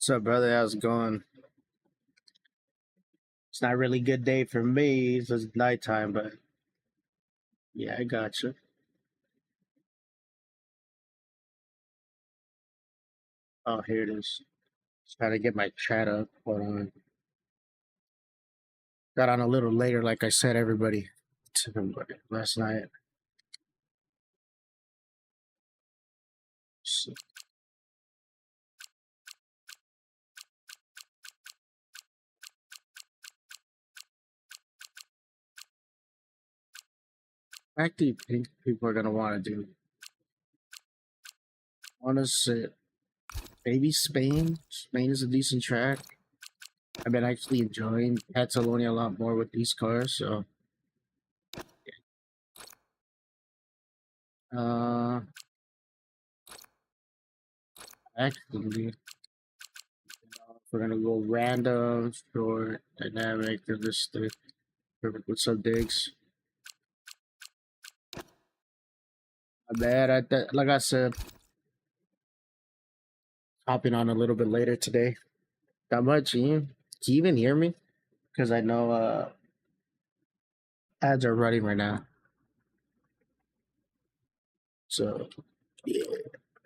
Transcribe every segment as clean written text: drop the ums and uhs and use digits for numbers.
What's up, brother? How's it going? It's not really a good day for me. It's just nighttime, but yeah, I got you. Oh, here it is. Just trying to get my chat up. Hold on. Got on a little later, like I said, everybody. To everybody last night. So, I actually think people are gonna want to do. Want to say maybe Spain. Spain is a decent track. I've been actually enjoying Catalonia a lot more with these cars. So, uh, actually, we're gonna go random, short, dynamic, realistic. Perfect. What's up, Diggs? My bad. Like I said, hopping on a little bit later today. That much, Ian? Can you even hear me? Because I know ads are running right now. So, yeah,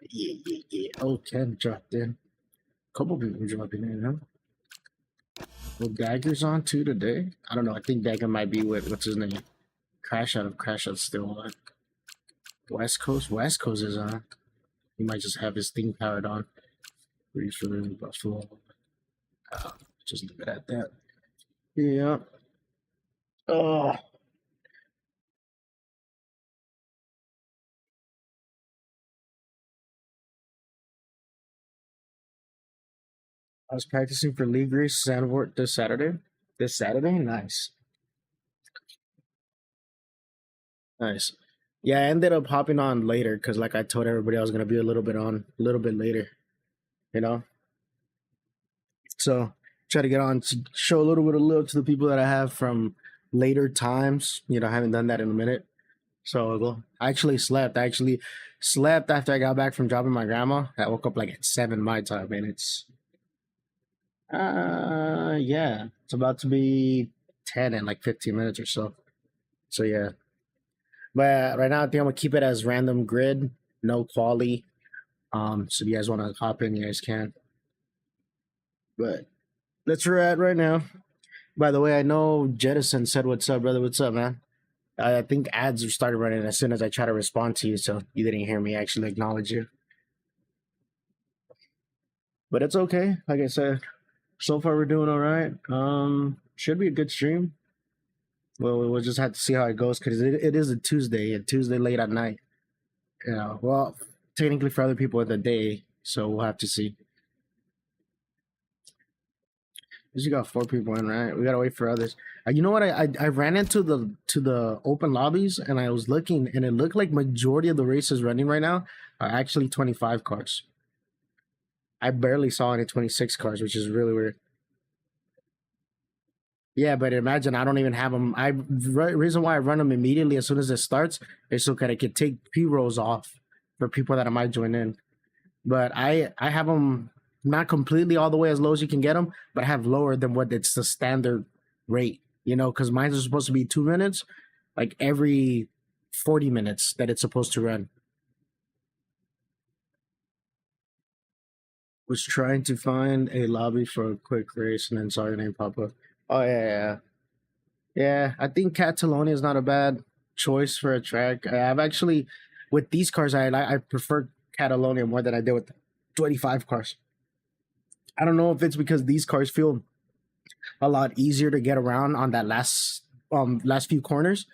yeah. Oh, Ken dropped in. A couple people dropping in, huh? Well, Dagger's on too today. I don't know. I think Dagger might be with, what's his name? Crash Out still on. West Coast? West Coast is on. He might just have his thing powered on. Pretty sure Buffalo. Just leave it at that. Yeah. Oh, I was practicing for league race Sandvort this Saturday. This Saturday, nice, nice. Yeah, I ended up hopping on later because, like I told everybody, I was gonna be a little bit on, a little bit later. You know, so try to get on to show a little bit of love to the people that I have from later times. I haven't done that in a minute. So I actually slept. I actually slept after I got back from dropping my grandma. I woke up like at 7 my time, and it's yeah, it's about to be 10 in like 15 minutes or so. So yeah. But right now, I think I'm gonna keep it as random grid, no quali. So if you guys want to hop in, you guys can. But that's where we're at right now. By the way, I know Jettison said, "What's up, brother? What's up, man?" I think ads started running as soon as I try to respond to you, so you didn't hear me actually acknowledge you. But it's okay. Like I said, so far we're doing all right. Should be a good stream. Well, we'll just have to see how it goes because it is a Tuesday late at night. Well, technically for other people, it's a day, so we'll have to see. You got 4 people in, right? We gotta wait for others. You know what? I ran into the open lobbies and I was looking, and it looked like majority of the races running right now are actually 25 cars. I barely saw any 26 cars, which is really weird. Yeah, but imagine I don't even have them. Reason why I run them immediately as soon as it starts is so that I could take P rolls off for people that I might join in. But I have them not completely all the way as low as you can get them, but I have lower than what it's the standard rate. Because mine is supposed to be 2 minutes, like every 40 minutes that it's supposed to run. Was trying to find a lobby for a quick race and then saw your name pop up. Oh yeah. Yeah, I think Catalonia is not a bad choice for a track. I've actually, with these cars, I prefer Catalonia more than I did with 25 cars. I don't know if it's because these cars feel a lot easier to get around on that last few corners,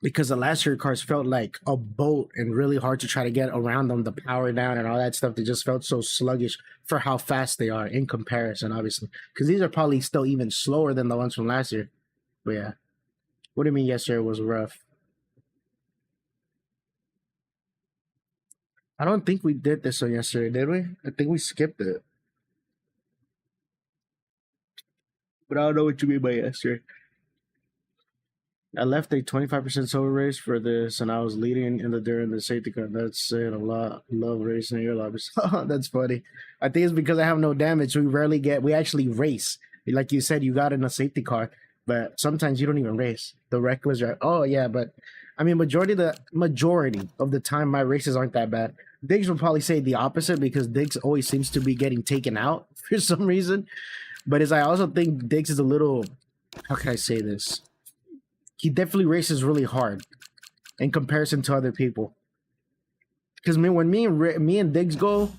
because the last year cars felt like a boat and really hard to try to get around them, the power down and all that stuff. They just felt so sluggish for how fast they are in comparison, obviously, because these are probably still even slower than the ones from last year. But yeah, what do you mean yesterday was rough? I don't think we did this one yesterday, did we? I think we skipped it. But I don't know what you mean by yesterday. I left a 25% solo race for this, and I was leading in the during the safety car. That's saying a lot. Love racing your lobbies. That's funny. I think it's because I have no damage. We rarely get. We actually race. Like you said, you got in a safety car, but sometimes you don't even race. The reckless drive. Oh yeah, but I mean, majority of the time, my races aren't that bad. Diggs would probably say the opposite because Diggs always seems to be getting taken out for some reason. But as I also think Diggs is a little. How can I say this? He definitely races really hard in comparison to other people. Because when me and Diggs go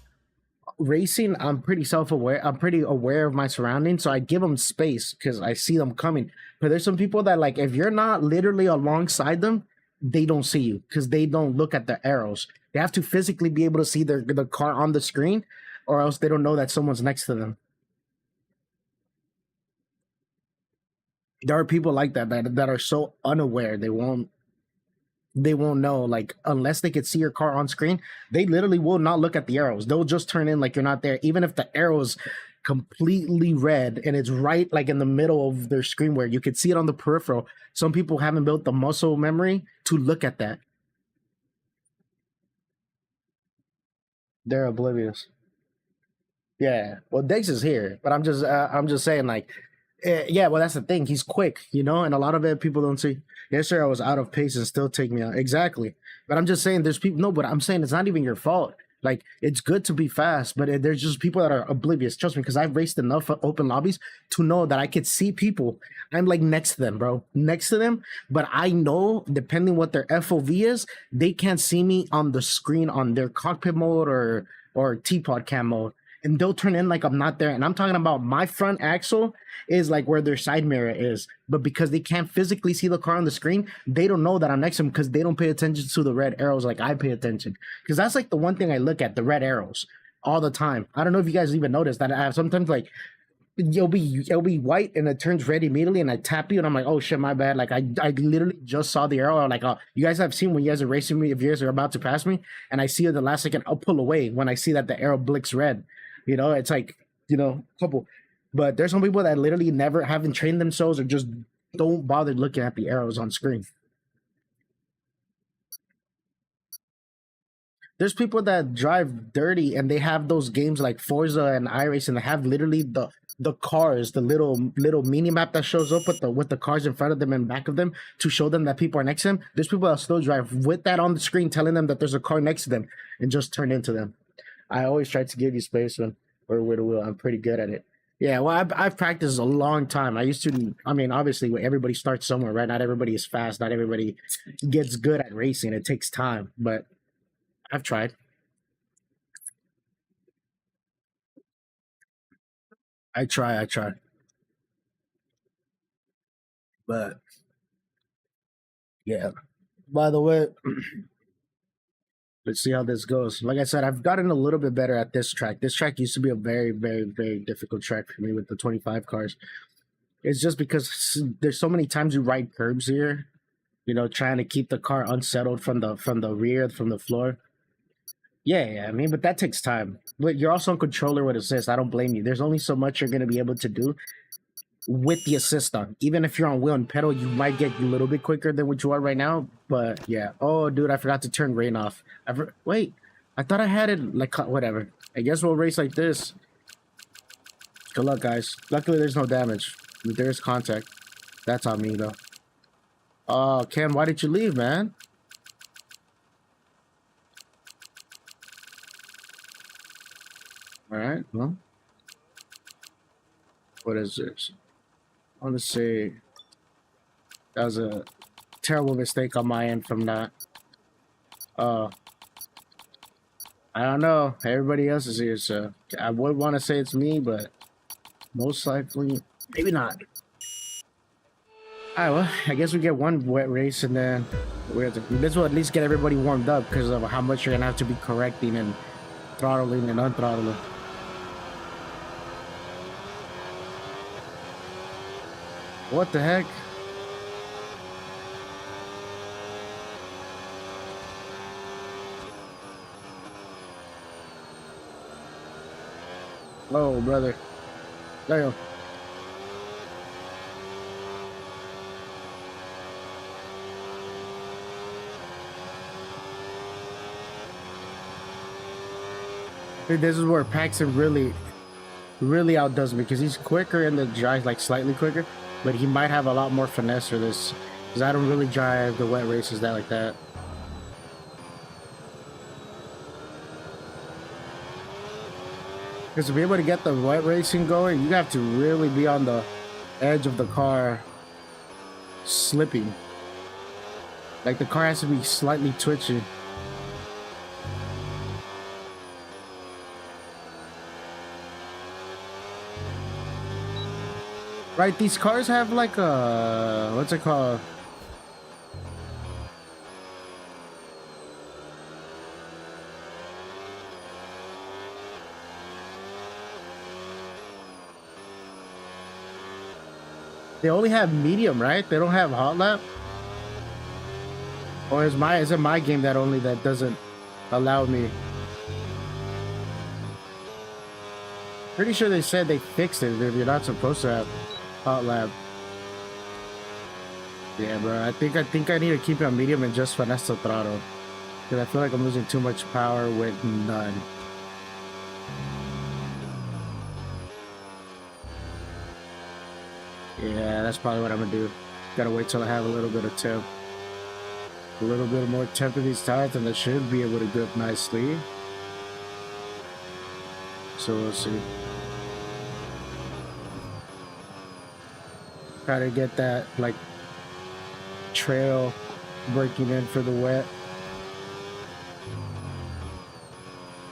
racing, I'm pretty self-aware. I'm pretty aware of my surroundings, so I give them space because I see them coming. But there's some people that like if you're not literally alongside them, they don't see you because they don't look at the arrows. They have to physically be able to see the car on the screen, or else they don't know that someone's next to them. There are people like that are so unaware they won't know, like unless they could see your car on screen, they literally will not look at the arrows. They'll just turn in like you're not there, even if the arrow's completely red and it's right like in the middle of their screen where you could see it on the peripheral. Some people haven't built the muscle memory to look at that. They're oblivious. Yeah, well, Diggs is here, but I'm just saying, like, yeah, well, that's the thing. He's quick, and a lot of it people don't see. Yesterday, I was out of pace and still take me out. Exactly, but I'm just saying, there's people. No, but I'm saying it's not even your fault. Like, it's good to be fast, but there's just people that are oblivious. Trust me, because I've raced enough open lobbies to know that I could see people. I'm like next to them, bro, next to them. But I know, depending what their FOV is, they can't see me on the screen on their cockpit mode or teapot cam mode, and they'll turn in like I'm not there. And I'm talking about my front axle is like where their side mirror is. But because they can't physically see the car on the screen, they don't know that I'm next to them because they don't pay attention to the red arrows like I pay attention. Because that's like the one thing I look at, the red arrows all the time. I don't know if you guys even notice that I have sometimes like it'll be white and it turns red immediately and I tap you and I'm like, oh shit, my bad. Like I literally just saw the arrow. I'm like, oh, you guys have seen when you guys are racing me, if you guys are about to pass me and I see it the last second, I'll pull away when I see that the arrow blinks red. It's like, couple. But there's some people that literally never haven't trained themselves or just don't bother looking at the arrows on screen. There's people that drive dirty and they have those games like Forza and iRace and they have literally the cars, the little mini map that shows up with the cars in front of them and back of them to show them that people are next to them. There's people that still drive with that on the screen telling them that there's a car next to them and just turn into them. I always try to give you space when or with a wheel. I'm pretty good at it. Yeah, well, I've practiced a long time. I used to. I mean, obviously, everybody starts somewhere, right? Not everybody is fast. Not everybody gets good at racing. It takes time, but I've tried. I try. But yeah. By the way, let's see how this goes. Like I said, I've gotten a little bit better at this track. This track used to be a very, very, very difficult track for me with the 25 cars. It's just because there's so many times you ride curbs here, trying to keep the car unsettled from the rear, from the floor. Yeah, yeah, I mean, but that takes time. But you're also on controller with assist. I don't blame you. There's only so much you're gonna be able to do with the assist on. Even if you're on wheel and pedal, you might get a little bit quicker than what you are right now. But yeah. Oh, dude, I forgot to turn rain off. Wait, I thought I had it like whatever. I guess we'll race like this. Good luck, guys. Luckily, there's no damage. There is contact. That's on me though. Oh, Ken, why did you leave, man? All right. Well, what is this? I want to say that was a terrible mistake on my end from that. Uh, I don't know. Everybody else is here, so I would want to say it's me, but most likely, maybe not. All right, well, I guess we get one wet race, and then this will at least get everybody warmed up because of how much you're gonna have to be correcting and throttling and unthrottling. What the heck? Oh, brother. Damn. This is where Paxton really outdoes me because he's quicker in the drive, like slightly quicker, but he might have a lot more finesse for this because I don't really drive the wet races that like that. Because to be able to get the wet racing going, you have to really be on the edge of the car, slipping. Like the car has to be slightly twitchy. Right, these cars have like a, what's it called? They only have medium, right? They don't have hot lap. Or is it my game that only that doesn't allow me? Pretty sure they said they fixed it. If you're not supposed to have hot lap. Yeah, bro. I think I need to keep it on medium and just finesse the throttle. Because I feel like I'm losing too much power with none. Yeah, that's probably what I'm gonna do. Gotta wait till I have a little bit of temp. A little bit more temp in these tires, and I should be able to grip nicely. So we'll see. Try to get that like trail breaking in for the wet.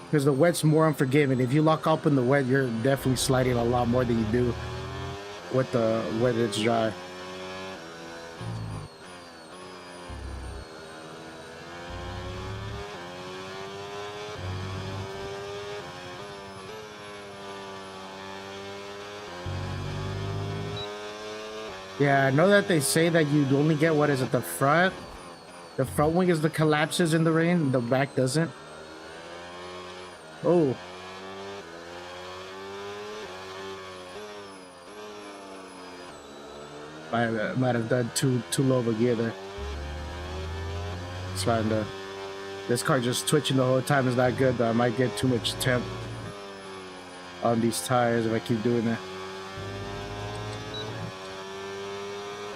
Because the wet's more unforgiving. If you lock up in the wet, you're definitely sliding a lot more than you do with the when it's dry. Yeah, I know that they say that you only get, what is it, the front? The front wing is the collapses in the rain, the back doesn't. Oh. Might have done too low of a gear there. It's fine though. This car just twitching the whole time is not good though. I might get too much temp on these tires if I keep doing that.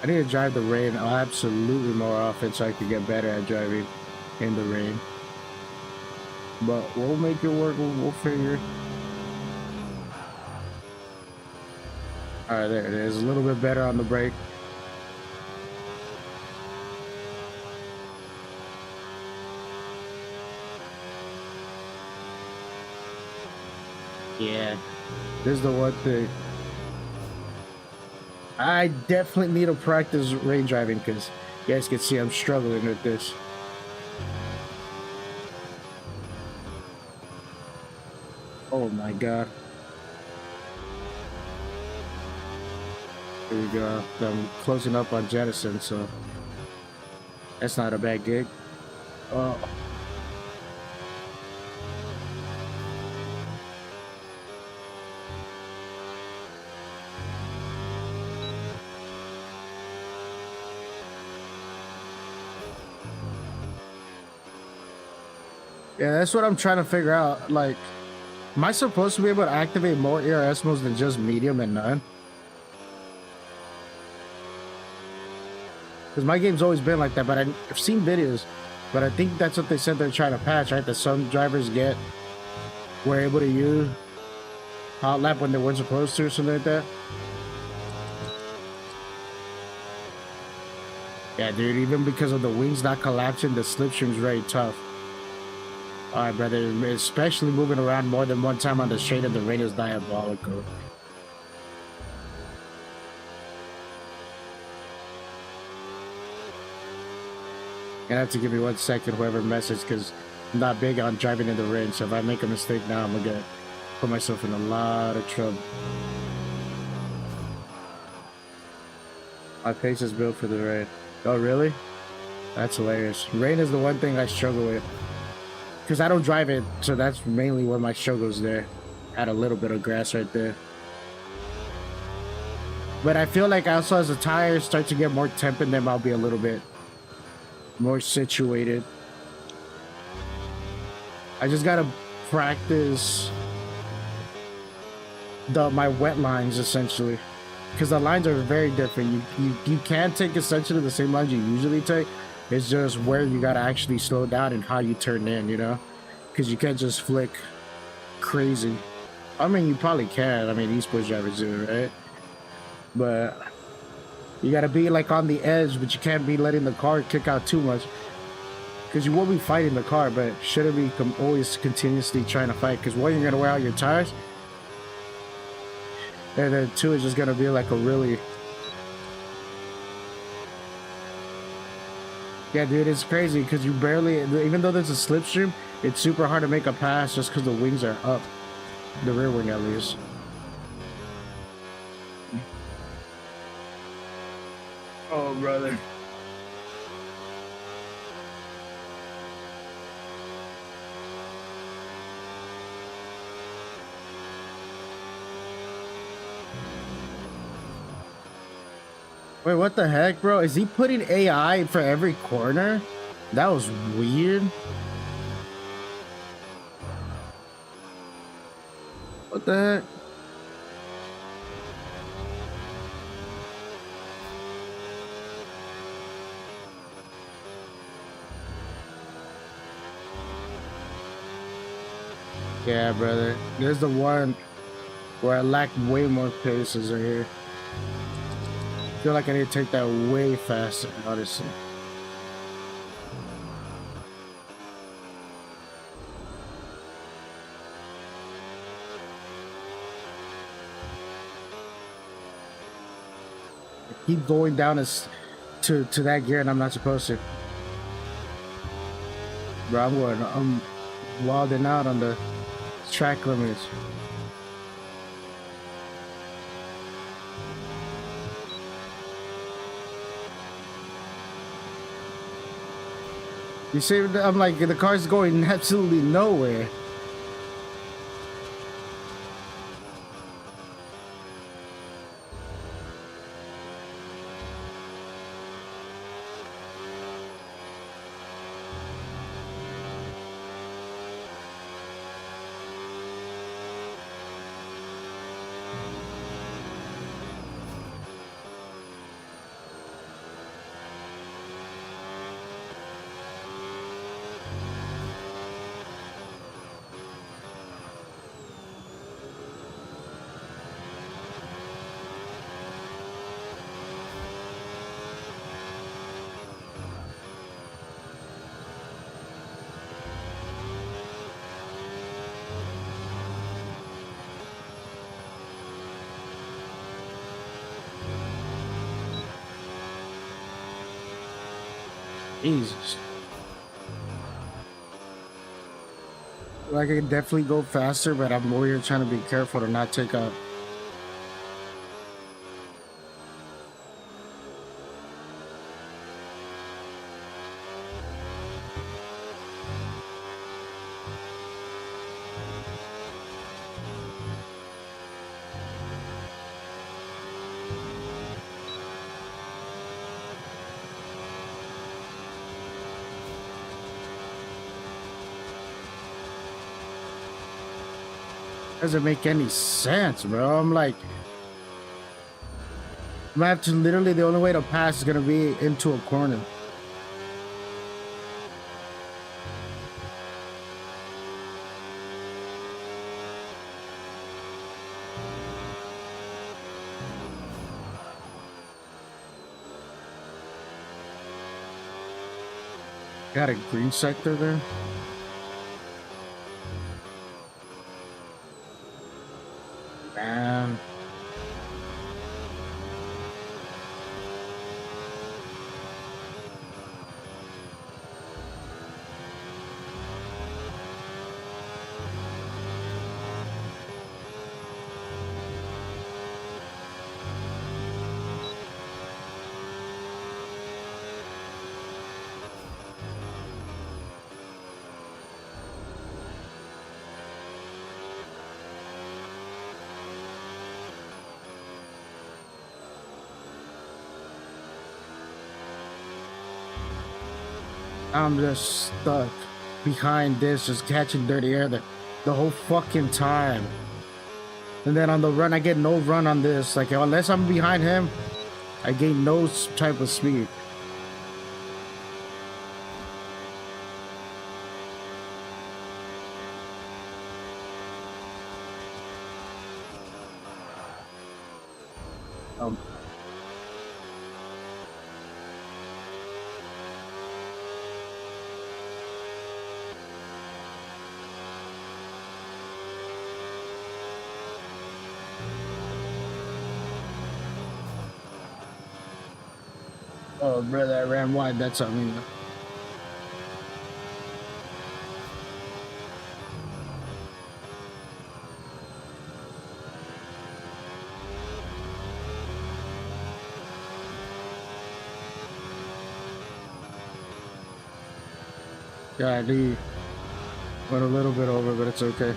I need to drive the rain absolutely more often so I can get better at driving in the rain. But we'll make it work. We'll figure. All right, there it is. A little bit better on the brake. Yeah, this is the one thing. I definitely need to practice rain driving because you guys can see I'm struggling with this. Oh my god. Here we go. I'm closing up on Jettison, so that's not a bad gig. Oh. Yeah, that's what I'm trying to figure out. Like, am I supposed to be able to activate more ERS modes than just medium and none? Because my game's always been like that, but I've seen videos. But I think that's what they said they're trying to patch, right? That some drivers were able to use hot lap when they weren't supposed to or something like that. Yeah, dude, even because of the wings not collapsing, the slipstream's very tough. Alright, brother, especially moving around more than one time on the straight of the rain is diabolical. Gonna have to give me 1 second, whoever messaged, because I'm not big on driving in the rain, so if I make a mistake now, I'm gonna put myself in a lot of trouble. My pace is built for the rain. Oh, really? That's hilarious. Rain is the one thing I struggle with. Because I don't drive it, so that's mainly where my struggle's there. Add a little bit of grass right there. But I feel like also as the tires start to get more temp in them, I'll be a little bit more situated. I just gotta practice my wet lines essentially, because the lines are very different. You can take essentially the same lines you usually take. It's just where you gotta actually slow down and how you turn in, you know, because you can't just flick crazy. I mean, you probably can. I mean, esports drivers do, right? But you gotta be like on the edge, but you can't be letting the car kick out too much, because you will be fighting the car, but shouldn't be always continuously trying to fight. Because one, you're gonna wear out your tires, and then two, it's just gonna be like a really, yeah, dude, it's crazy because you barely, even though there's a slipstream, it's super hard to make a pass just because the wings are up, the rear wing at least. Oh, brother. Wait, what the heck, bro? Is he putting AI for every corner? That was weird. What the heck? Yeah, brother. There's the one where I lack way more paces right here. I feel like I need to take that way faster, honestly. I keep going down to that gear and I'm not supposed to. Bro, I'm wilding out on the track limits. You see, I'm like, the car's going absolutely nowhere. Jesus. Like, I can definitely go faster, but I'm over here trying to be careful to not take out. Doesn't make any sense, bro. I'm like, I'm gonna have to literally, the only way to pass is gonna be into a corner. Got a green sector there. Man. I'm just stuck behind this, just catching dirty air there. the whole fucking time. And then on the run, I get no run on this. Like, unless I'm behind him, I gain no type of speed. Um, oh, brother, I ran wide. That's what I mean. Yeah, I went a little bit over, but it's okay.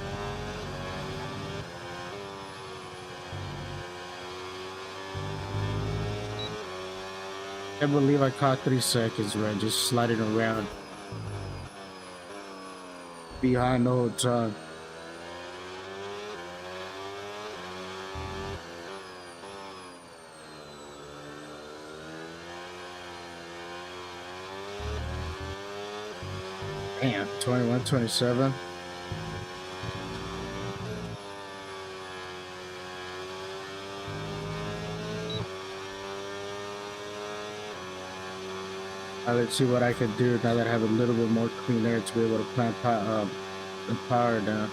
I can't believe I caught 3 seconds, man, just sliding around behind the whole time. Damn, 21, 27. Let's see what I can do now that I have a little bit more clean air to be able to plant the power down.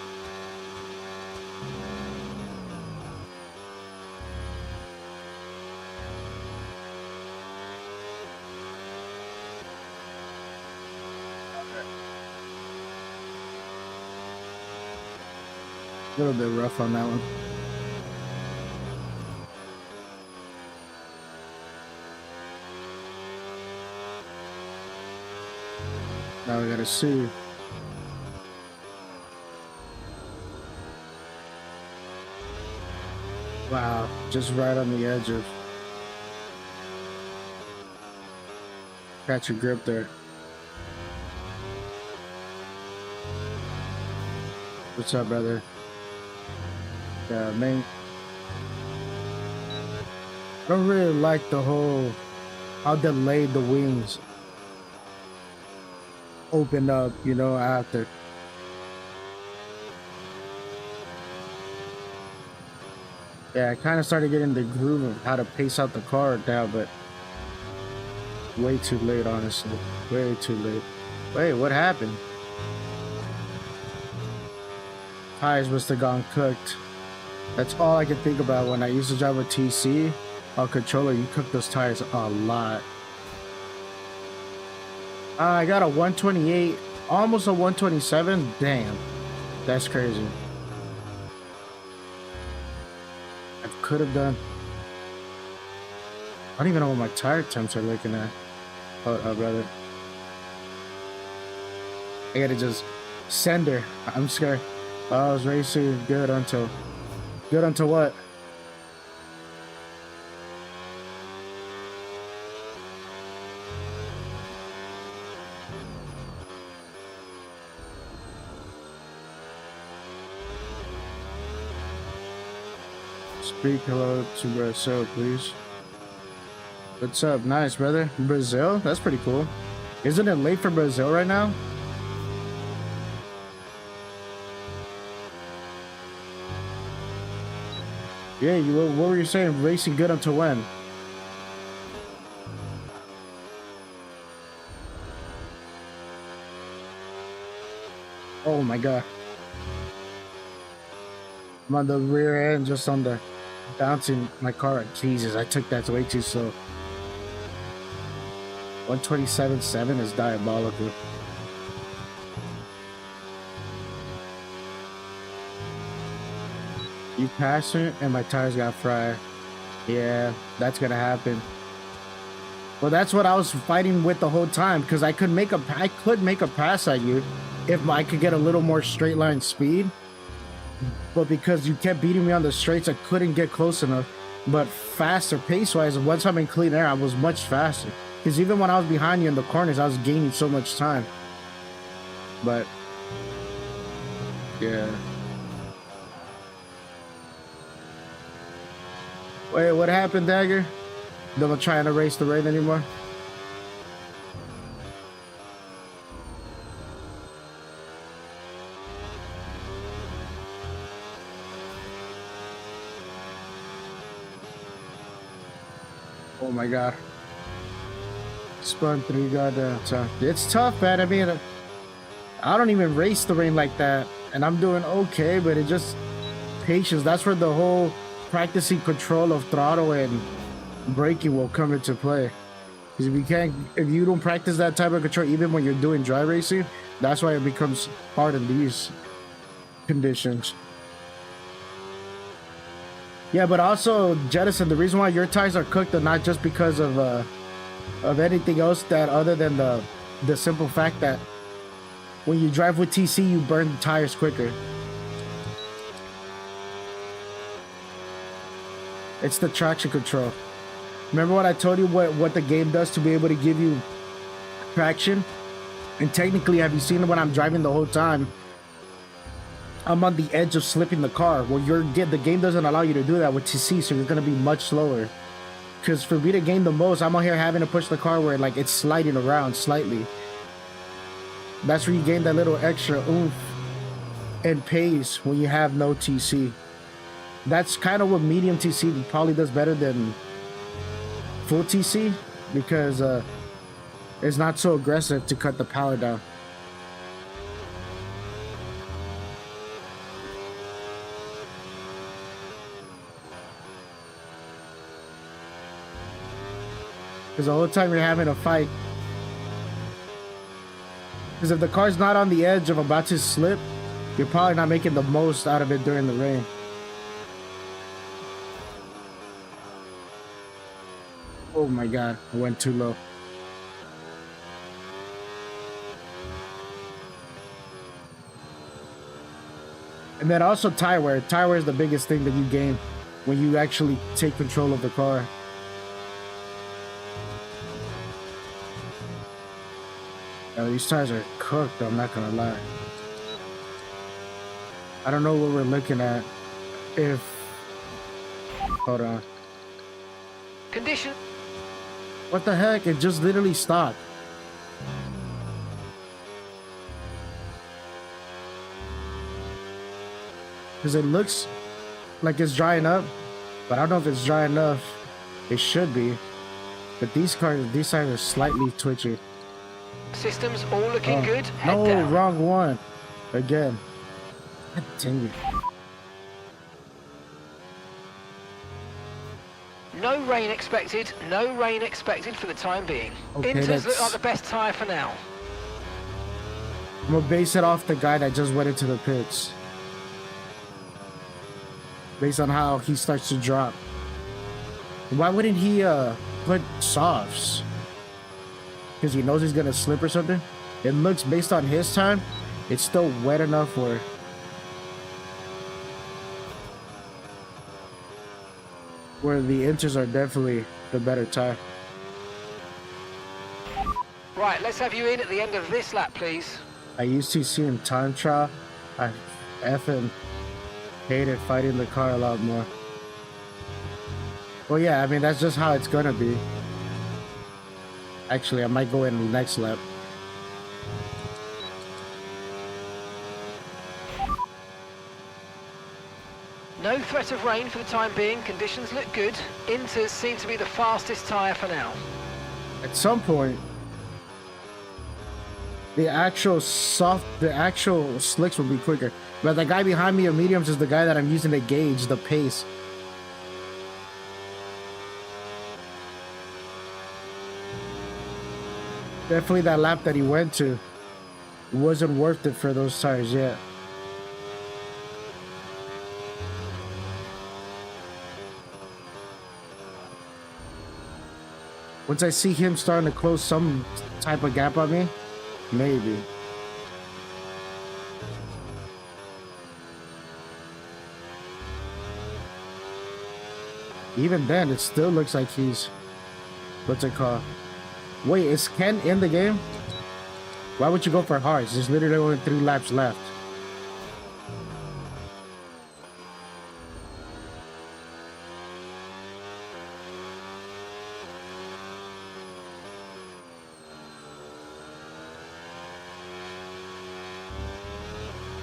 A little bit rough on that one. Now we gotta see. Wow, just right on the edge of catch your grip there. What's up, brother? Yeah, man. I don't really like the whole how delayed the wings open up, you know, after. Yeah, I kind of started getting the groove of how to pace out the car now, but way too late, honestly. Way too late. Wait, what happened? Tires must have gone cooked. That's all I can think about when I used to drive with TC. On controller, you cook those tires a lot. I got a 128, almost a 127. Damn, that's crazy. I could have done. I don't even know what my tire temps are looking at. Oh, brother. I gotta just send her. I'm scared. I was racing good until what? Speak hello to Brazil, please. What's up? Nice, brother. Brazil? That's pretty cool. Isn't it late for Brazil right now? Yeah, what were you saying? Racing good until when? Oh my god. I'm on the rear end, just on the bouncing my car. Jesus, I took that way too slow. 127.7 is diabolical. You passed it and my tires got fried. Yeah, that's gonna happen. Well, that's what I was fighting with the whole time, because I could make a pass at you if I could get a little more straight line speed. But because you kept beating me on the straights, I couldn't get close enough. But faster pace-wise, once I'm in clean air, I was much faster. Because even when I was behind you in the corners, I was gaining so much time. But Yeah. Wait, what happened, Dagger? Don't try and erase the rain anymore? Oh my god. Spun 3 goddamn time. It's tough, man. I mean, I don't even race the rain like that. And I'm doing okay, but it just... Patience. That's where the whole practicing control of throttle and braking will come into play. Because if you don't practice that type of control, even when you're doing dry racing, that's why it becomes hard in these conditions. Yeah, but also, Jettison, the reason why your tires are cooked are not just because of anything else that other than the simple fact that when you drive with TC, you burn the tires quicker. It's the traction control. Remember what I told you what the game does to be able to give you traction? And technically, have you seen when I'm driving the whole time, I'm on the edge of slipping the car. Well, the game doesn't allow you to do that with TC, so you're going to be much slower. Because for me to gain the most, I'm out here having to push the car where like it's sliding around slightly. That's where you gain that little extra oomph and pace when you have no TC. That's kind of what medium TC probably does better than full TC, because it's not so aggressive to cut the power down. Because the whole time you're having a fight. Because if the car's not on the edge of about to slip, you're probably not making the most out of it during the rain. Oh my god, I went too low. And then also tire wear. Tire wear is the biggest thing that you gain when you actually take control of the car. Yo, these tires are cooked, I'm not gonna lie. I don't know what we're looking at. Hold on. Condition. What the heck? It just literally stopped. Because it looks like it's drying up, but I don't know if it's dry enough. It should be. But these tires are slightly twitchy. Systems all looking good. Head No, down. wrong one. Again. God dang it. No rain expected. No rain expected for the time being. Okay, Inters look like the best tyre for now. I'm gonna base it off the guy that just went into the pits. Based on how he starts to drop. Why wouldn't he put softs? Because he knows he's gonna slip or something? It looks, based on his time, it's still wet enough where the inters are definitely the better tire. Right, let's have you in at the end of this lap, please. I used to see in time trial. I effing hated fighting the car a lot more. Well, yeah, I mean, that's just how it's gonna be. Actually, I might go in the next lap. No threat of rain for the time being. Conditions look good. Inters seem to be the fastest tyre for now. At some point, the actual slicks will be quicker. But the guy behind me of mediums is the guy that I'm using to gauge the pace. Definitely that lap that he went to wasn't worth it for those tires yet. Once I see him starting to close some type of gap on me, maybe. Even then, it still looks like he's... What's it called? Wait, is Ken in the game? Why would you go for hards? There's literally only 3 laps left.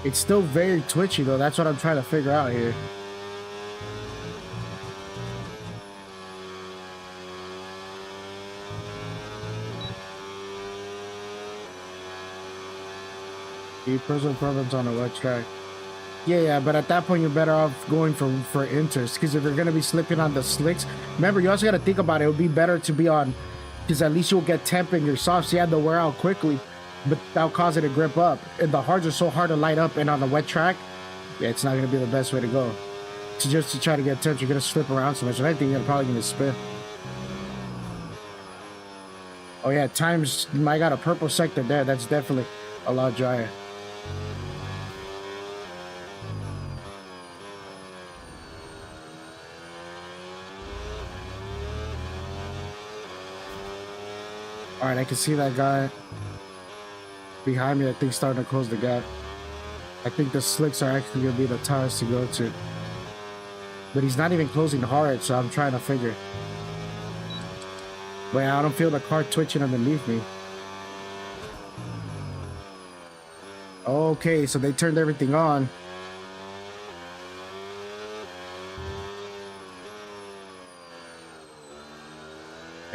It's still very twitchy though. That's what I'm trying to figure out here. Personal preference on a wet track. Yeah, but at that point you're better off going for inters, because if you're gonna be slipping on the slicks, remember you also got to think about it. It would be better to be on, because at least you'll get temp in your softs. Yeah, they'll wear out quickly, but that'll cause it to grip up. And the hards are so hard to light up, and on the wet track, yeah, it's not gonna be the best way to go. So just to try to get temps, you're gonna slip around so much, and I think you're probably gonna spin. Oh yeah, times. I got a purple sector there. That's definitely a lot drier. All right, I can see that guy behind me. I think starting to close the gap. I think the slicks are actually gonna be the toughest to go to, but he's not even closing hard, so I'm trying to figure. But yeah, I don't feel the car twitching underneath me. Okay, so they turned everything on.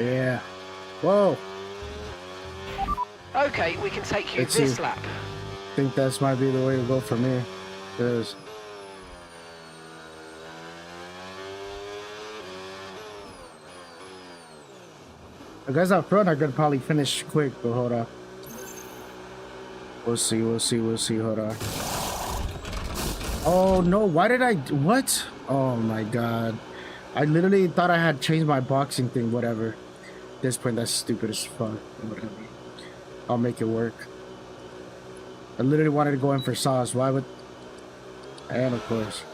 Yeah. Whoa. Okay, we can take you this lap. I think that's might be the way to go for me. Because the guys out front are gonna probably finish quick, but hold on. We'll see. Hold on. Oh no, why did I what? Oh my god. I literally thought I had changed my boxing thing, whatever. At this point, that's stupid as fuck. Whatever. I'll make it work. I literally wanted to go in for sauce. Why would... And of course.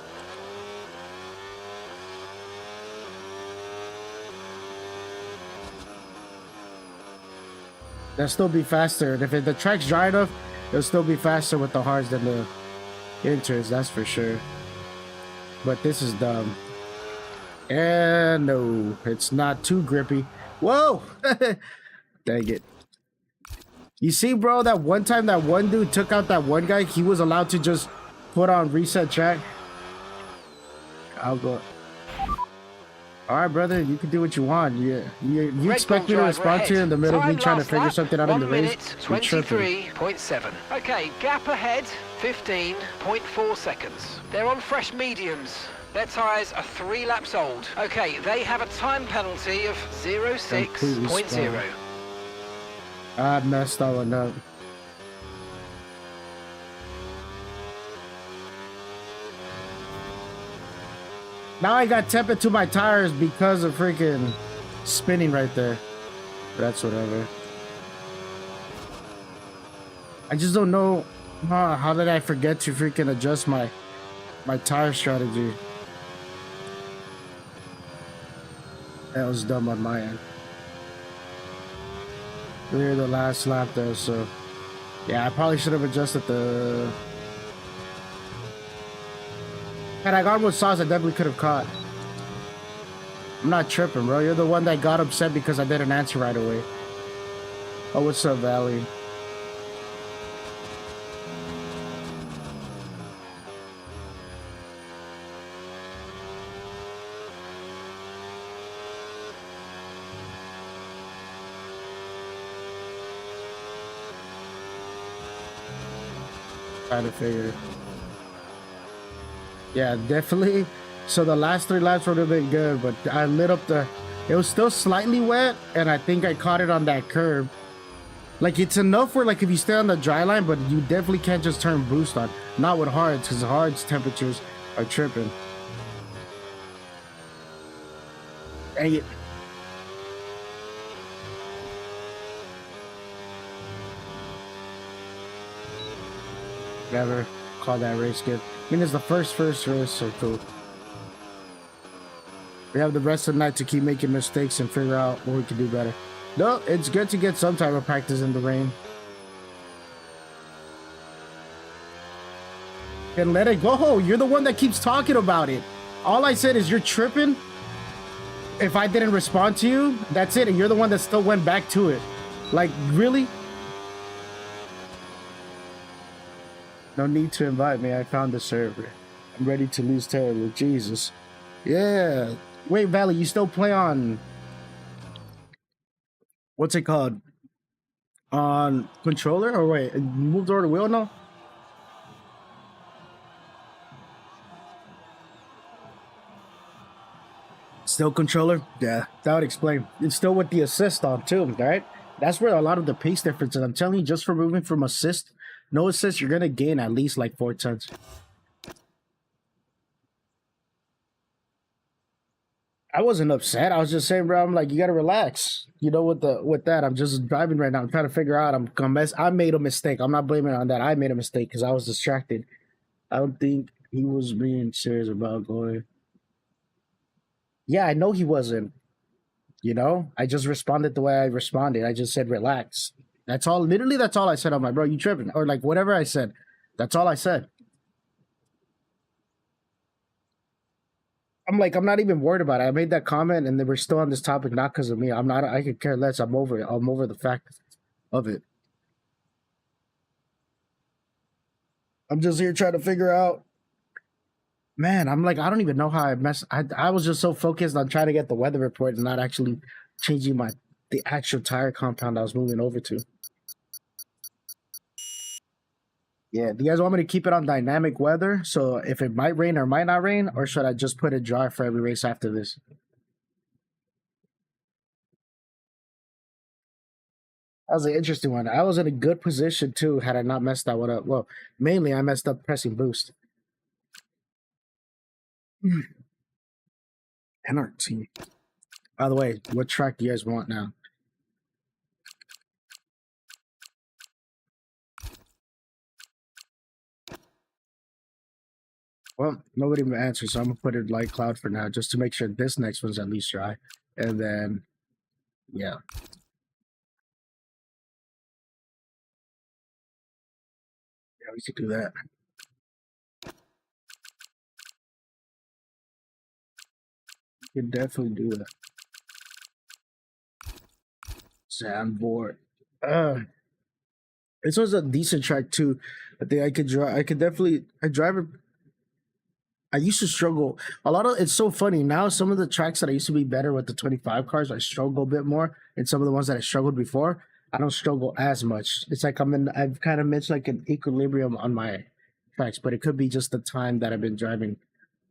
They'll still be faster. If the track's dry enough, it'll still be faster with the hards than the inters, that's for sure. But this is dumb. And no, it's not too grippy. Whoa! Dang it. You see, bro, that one time that one dude took out that one guy, he was allowed to just put on reset track. I'll go. All right, brother, you can do what you want. You expect me to respond to you in the middle of me trying to figure something out in the race? 23.7. Okay, gap ahead, 15.4 seconds. They're on fresh mediums. Their tyres are 3 laps old. Okay, they have a time penalty of 06.0. I messed that one up. Now I got tempered to my tires because of freaking spinning right there. But that's whatever. I just don't know how did I forget to freaking adjust my tire strategy. That was dumb on my end. We're the last lap though, so yeah, I probably should have adjusted the... Had I gone with sauce, I definitely could have caught. I'm not tripping, bro. You're the one that got upset because I didn't answer right away. Oh, what's up, Valley? Trying to figure. Yeah, definitely. So the last 3 laps would have been good, but I lit up the... It was still slightly wet, and I think I caught it on that curb. Like, it's enough where, like, if you stay on the dry line, but you definitely can't just turn boost on. Not with hards, because hards temperatures are tripping. Dang it. Never call that race good. I mean, it's the first race, so cool. We have the rest of the night to keep making mistakes and figure out what we can do better. No, it's good to get some type of practice in the rain. And let it go. You're the one that keeps talking about it. All I said is you're tripping. If I didn't respond to you, that's it. And you're the one that still went back to it. Like, really? No need to invite me. I found the server. I'm ready to lose terribly. Jesus. Yeah. Wait, Valley, you still play on what's it called? On controller? Or wait, you moved over to wheel now? Still controller? Yeah, that would explain. It's still with the assist on too, right? That's where a lot of the pace difference is. I'm telling you, just for moving from assist, no assist, you're gonna gain at least like 4 tenths. I wasn't upset. I was just saying, bro. I'm like, you gotta relax. You know, with that, I'm just driving right now. I'm trying to figure out. I made a mistake. I'm not blaming it on that. I made a mistake because I was distracted. I don't think he was being serious about going. Yeah, I know he wasn't. You know, I just responded the way I responded. I just said, relax. That's all. Literally, that's all I said. I'm like, bro, you tripping? Or like whatever I said. That's all I said. I'm like, I'm not even worried about it. I made that comment, and then we're still on this topic, not because of me. I'm not. I could care less. I'm over it. I'm over the fact of it. I'm just here trying to figure out. Man, I'm like, I don't even know how I messed. I was just so focused on trying to get the weather report and not actually changing the actual tire compound I was moving over to. Yeah, do you guys want me to keep it on dynamic weather? So if it might rain or might not rain, or should I just put it dry for every race after this? That was an interesting one. I was in a good position too, had I not messed that one up. Well, mainly I messed up pressing boost. NRT. By the way, what track do you guys want now? Well, nobody answered, so I'm gonna put it light cloud for now, just to make sure this next one's at least dry. And then, yeah, yeah, we could do that. We could definitely do that. Sandboard. This was a decent track too. I think I could drive. I could definitely. I drive it. I used to struggle a lot of. It's so funny now. Some of the tracks that I used to be better with the 25 cars, I struggle a bit more, and some of the ones that I struggled before, I don't struggle as much. It's like I'm in. I've kind of missed like an equilibrium on my tracks, but it could be just the time that I've been driving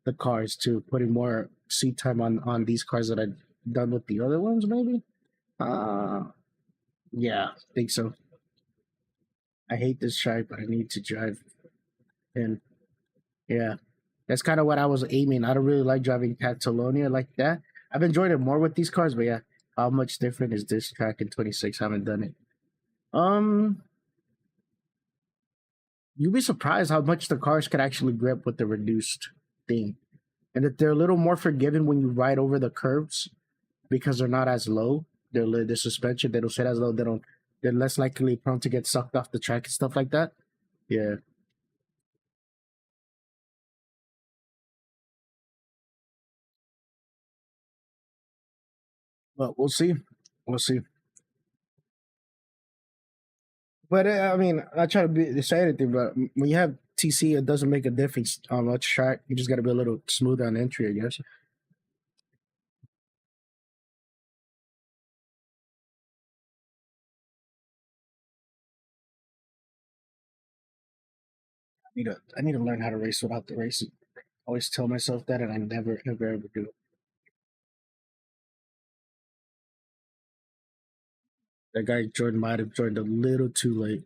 the cars too, putting more seat time on these cars that I've done with the other ones. Maybe. Uh yeah, I think so. I hate this track, but I need to drive in. Yeah. That's kind of what I was aiming. I don't really like driving Catalonia like that. I've enjoyed it more with these cars, but yeah, how much different is this track in 26? I haven't done it. Um, you'd be surprised how much the cars could actually grip with the reduced thing, and that they're a little more forgiving when you ride over the curves because they're not as low. The suspension they don't sit as low. They don't. They're less likely prone to get sucked off the track and stuff like that. Yeah, but we'll see. We'll see. But I mean, I try to say anything, but when you have TC, it doesn't make a difference on which track. You just got to be a little smoother on entry, I guess. I need to learn how to race without the racing. I always tell myself that, and I never, ever, ever do. That guy Jordan might have joined a little too late.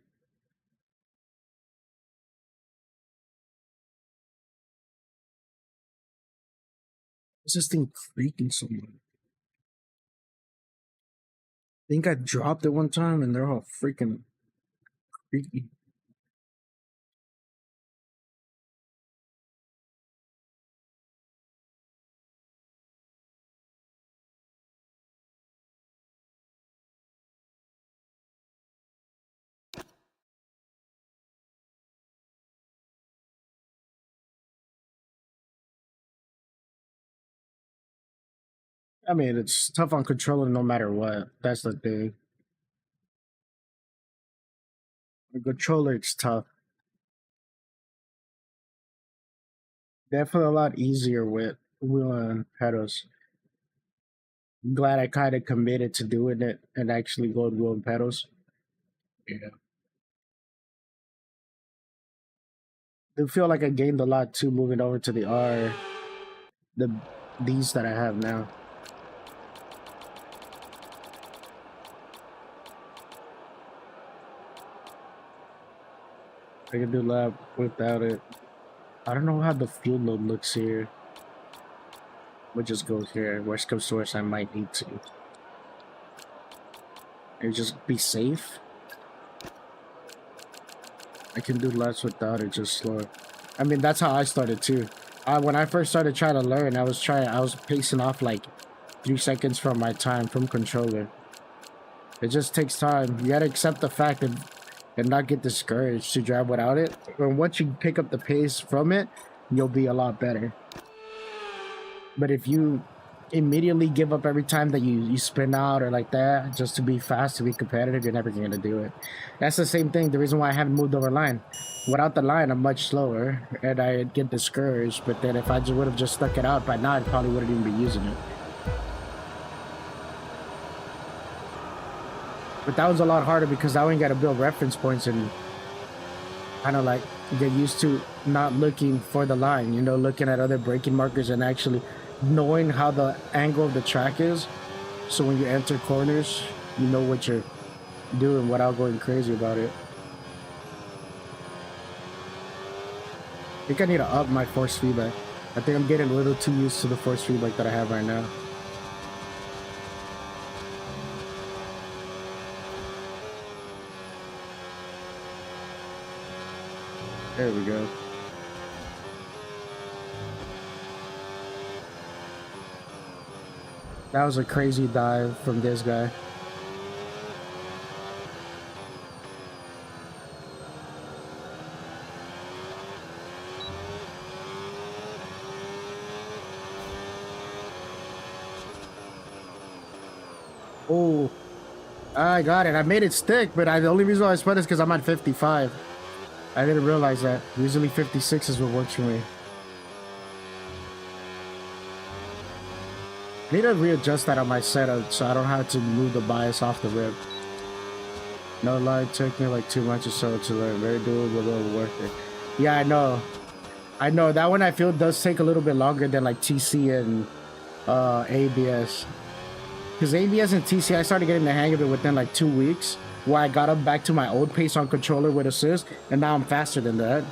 What's this thing creaking so much? I think I dropped it one time, and they're all freaking creaky. I mean, it's tough on controller no matter what. That's the thing. The controller, it's tough. Definitely a lot easier with wheel and pedals. Glad I kind of committed to doing it and actually going wheel and pedals. Yeah. I feel like I gained a lot too moving over to the R, the these that I have now. I can do lap without it. I don't know how the fuel load looks here. We'll just go here. Worst comes to worst, I might need to. And just be safe. I can do less without it, just slower. I mean, that's how I started too. When I first started trying to learn, I was pacing off like 3 seconds from my time from controller. It just takes time. You gotta accept the fact and not get discouraged to drive without it. And once you pick up the pace from it, you'll be a lot better. But if you immediately give up every time that you spin out or like that just to be fast, to be competitive, you're never going to do it. That's the same thing. The reason why I haven't moved over line. Without the line, I'm much slower and I get discouraged. But then if I just would have just stuck it out by now, I probably wouldn't even be using it. But that was a lot harder because I only got to build reference points and kind of like get used to not looking for the line, you know, looking at other braking markers and actually knowing how the angle of the track is. So when you enter corners, you know what you're doing without going crazy about it. I think I need to up my force feedback. I think I'm getting a little too used to the force feedback that I have right now. There we go. That was a crazy dive from this guy. Oh, I got it. I made it stick, but the only reason why I spun is because I'm at 55. I didn't realize that. Usually 56 is what works for me. I need to readjust that on my setup so I don't have to move the bias off the rip. No lie, it took me like 2 months or so to learn. Very doable, but worth it. Yeah, I know. I know. That one I feel does take a little bit longer than like TC and ABS. Because ABS and TC, I started getting the hang of it within like 2 weeks, where I got up back to my old pace on controller with assist, and now I'm faster than that.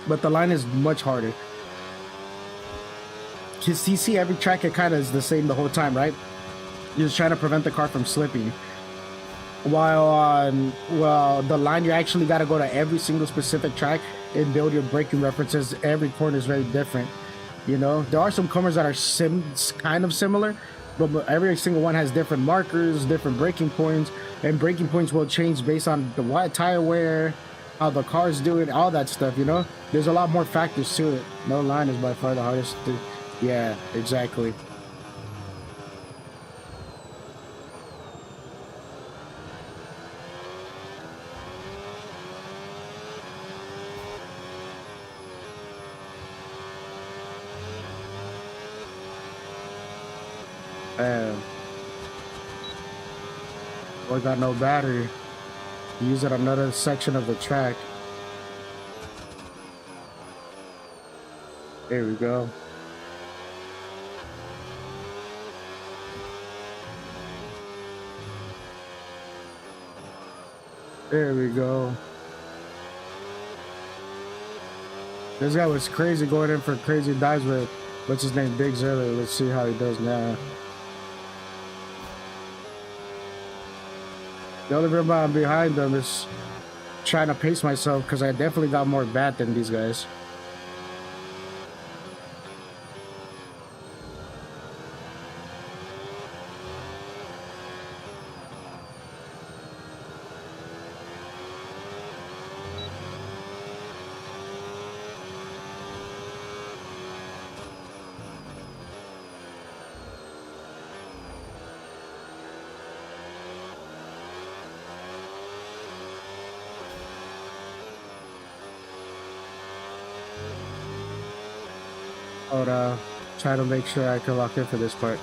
But the line is much harder. Because TC, every track, it kind of is the same the whole time, right? You're just trying to prevent the car from slipping. While on, well, the line, you actually got to go to every single specific track and build your braking references. Every corner is very different. You know, there are some corners that are kind of similar, but every single one has different markers, different braking points, and braking points will change based on the wide tire wear, how the car's doing, all that stuff. You know, there's a lot more factors to it. No line is by far the hardest. Yeah, exactly. Man, boy got no battery. Use it on another section of the track. There we go. There we go. This guy was crazy going in for crazy dives with, what's his name, Biggs earlier. Let's see how he does now. The only reason why I'm behind them is trying to pace myself because I definitely got more bat than these guys. but try to make sure I can lock in for this part.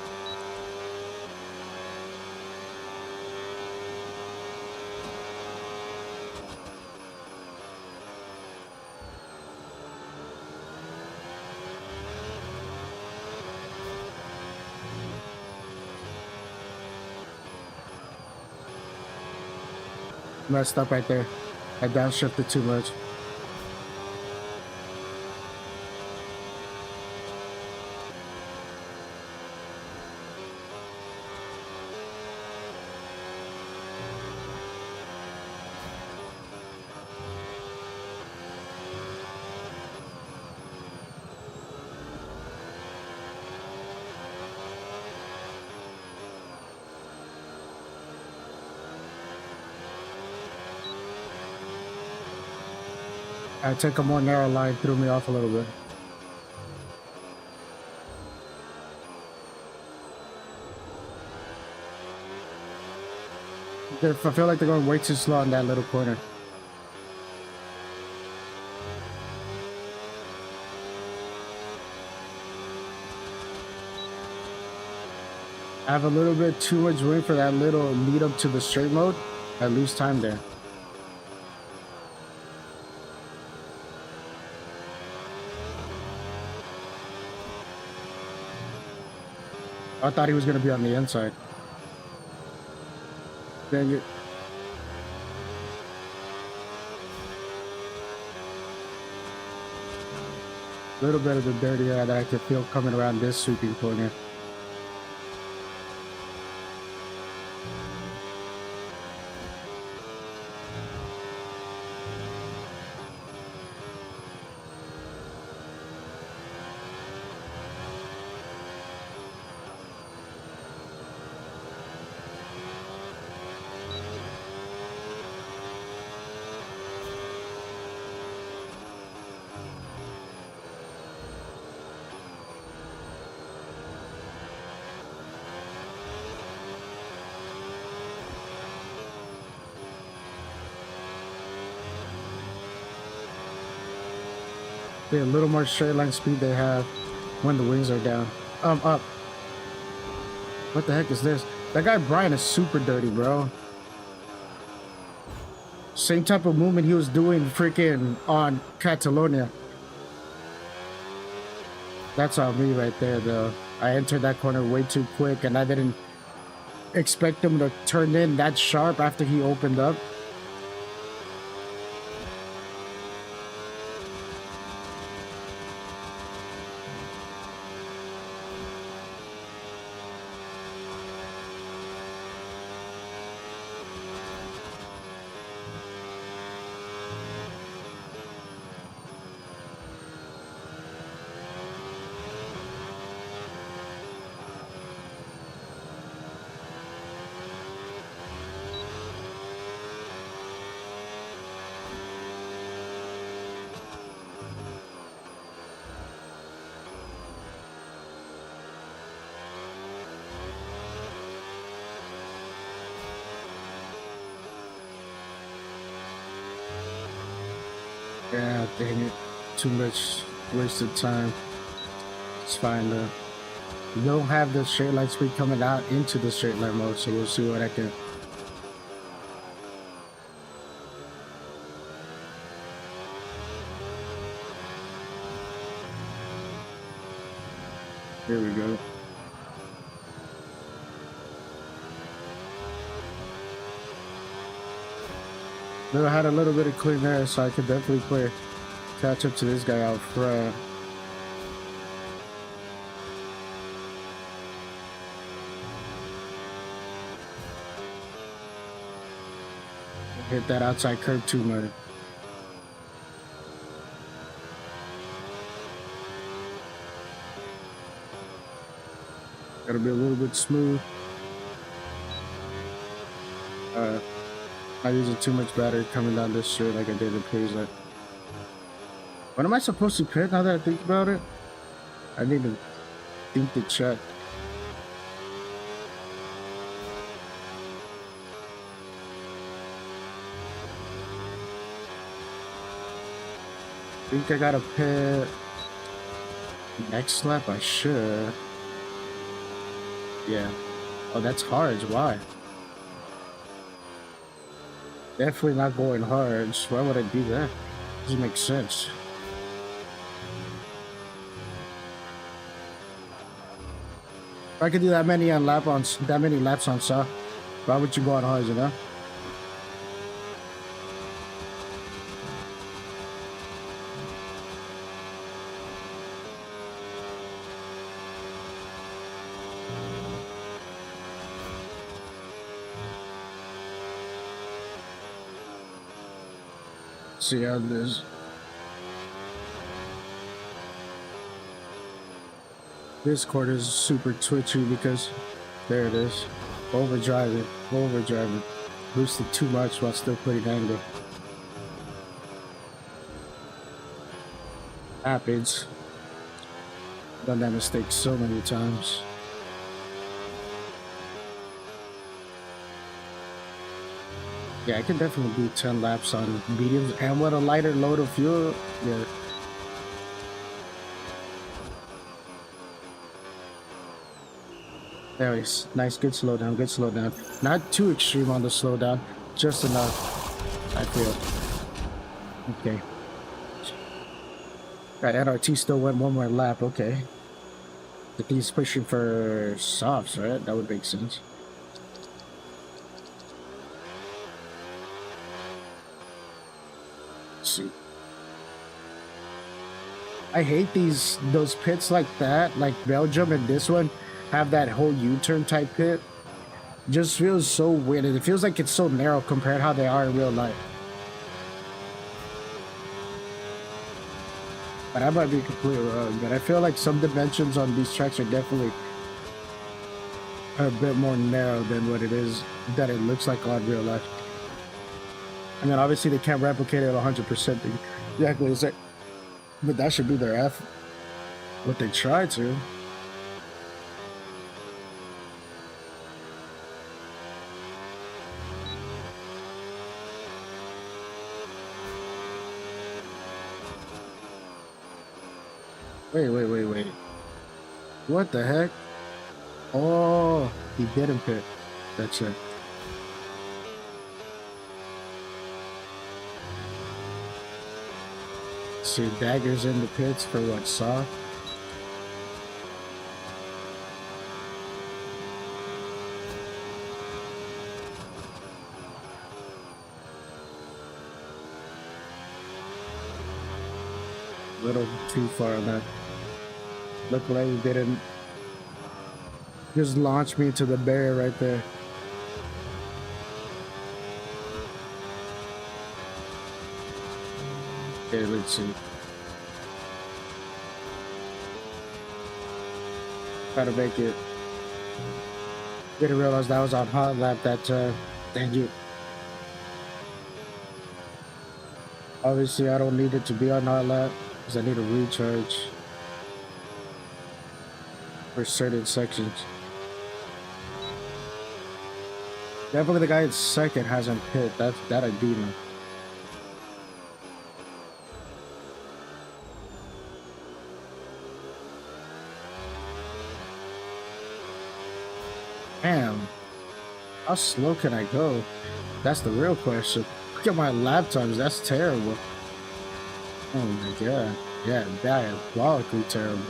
Messed up right there. I downshifted too much. I took a more narrow line, threw me off a little bit. I feel like they're going way too slow in that little corner. I have a little bit too much room for that little lead up to the straight mode. I lose time there. I thought he was going to be on the inside. Dang it. A little bit of the dirty air that I could feel coming around this sweeping corner. A little more straight line speed they have when the wings are down. Up. What the heck is this? That guy Brian is super dirty, bro. Same type of movement he was doing freaking on Catalonia. That's on me right there, though. I entered that corner way too quick, and I didn't expect him to turn in that sharp after he opened up. Yeah, dang it. Too much wasted time. It's fine though. You don't have the straight line speed coming out into the straight line mode, so we'll see what I can. Here we go. I had a little bit of clean air, so I could definitely catch up to this guy out front. Hit that outside curve too much. Gotta be a little bit smooth. Not using too much battery coming down this straight like I did in Paisley. What am I supposed to pit now that I think about it? I need to think to check. I think I gotta pit Next lap, I should. Yeah. Oh, that's hard. Why? Definitely not going hard. Why would I do that? Doesn't make sense. If I could do that many laps on soft, why would you go on hard, you know? See how this. This quarter is super twitchy because there it is. Overdrive it. Boosted too much while still putting angle. Happens. Done that mistake so many times. Yeah, I can definitely do 10 laps on mediums and with a lighter load of fuel. Yeah. Anyways, nice, good slowdown. Not too extreme on the slowdown, just enough, I feel. Okay. Right, NRT still went one more lap, okay. But he's pushing for softs, right? That would make sense. Let's see. I hate those pits like that, like Belgium and this one have that whole U-turn type pit. Just feels so weird. It feels like it's so narrow compared to how they are in real life. But I might be completely wrong, but I feel like some dimensions on these tracks are definitely a bit more narrow than what it is that it looks like on real life. I mean, obviously they can't replicate it 100% exactly the same, but that should be their F. What they try to. Wait. What the heck? Oh, he didn't pit. That's it. See, daggers in the pits for what, soft? A little too far on that. Looked like he didn't just launch me to the barrier right there. Okay, let's see. Try to make it. Didn't realize that was on hot lap that time. Thank you. Obviously, I don't need it to be on hot lap because I need a recharge for certain sections. Definitely the guy in second hasn't hit. That I do know. Damn. How slow can I go? That's the real question. Look at my lap times. That's terrible. Oh my god. Yeah, diabolically terrible.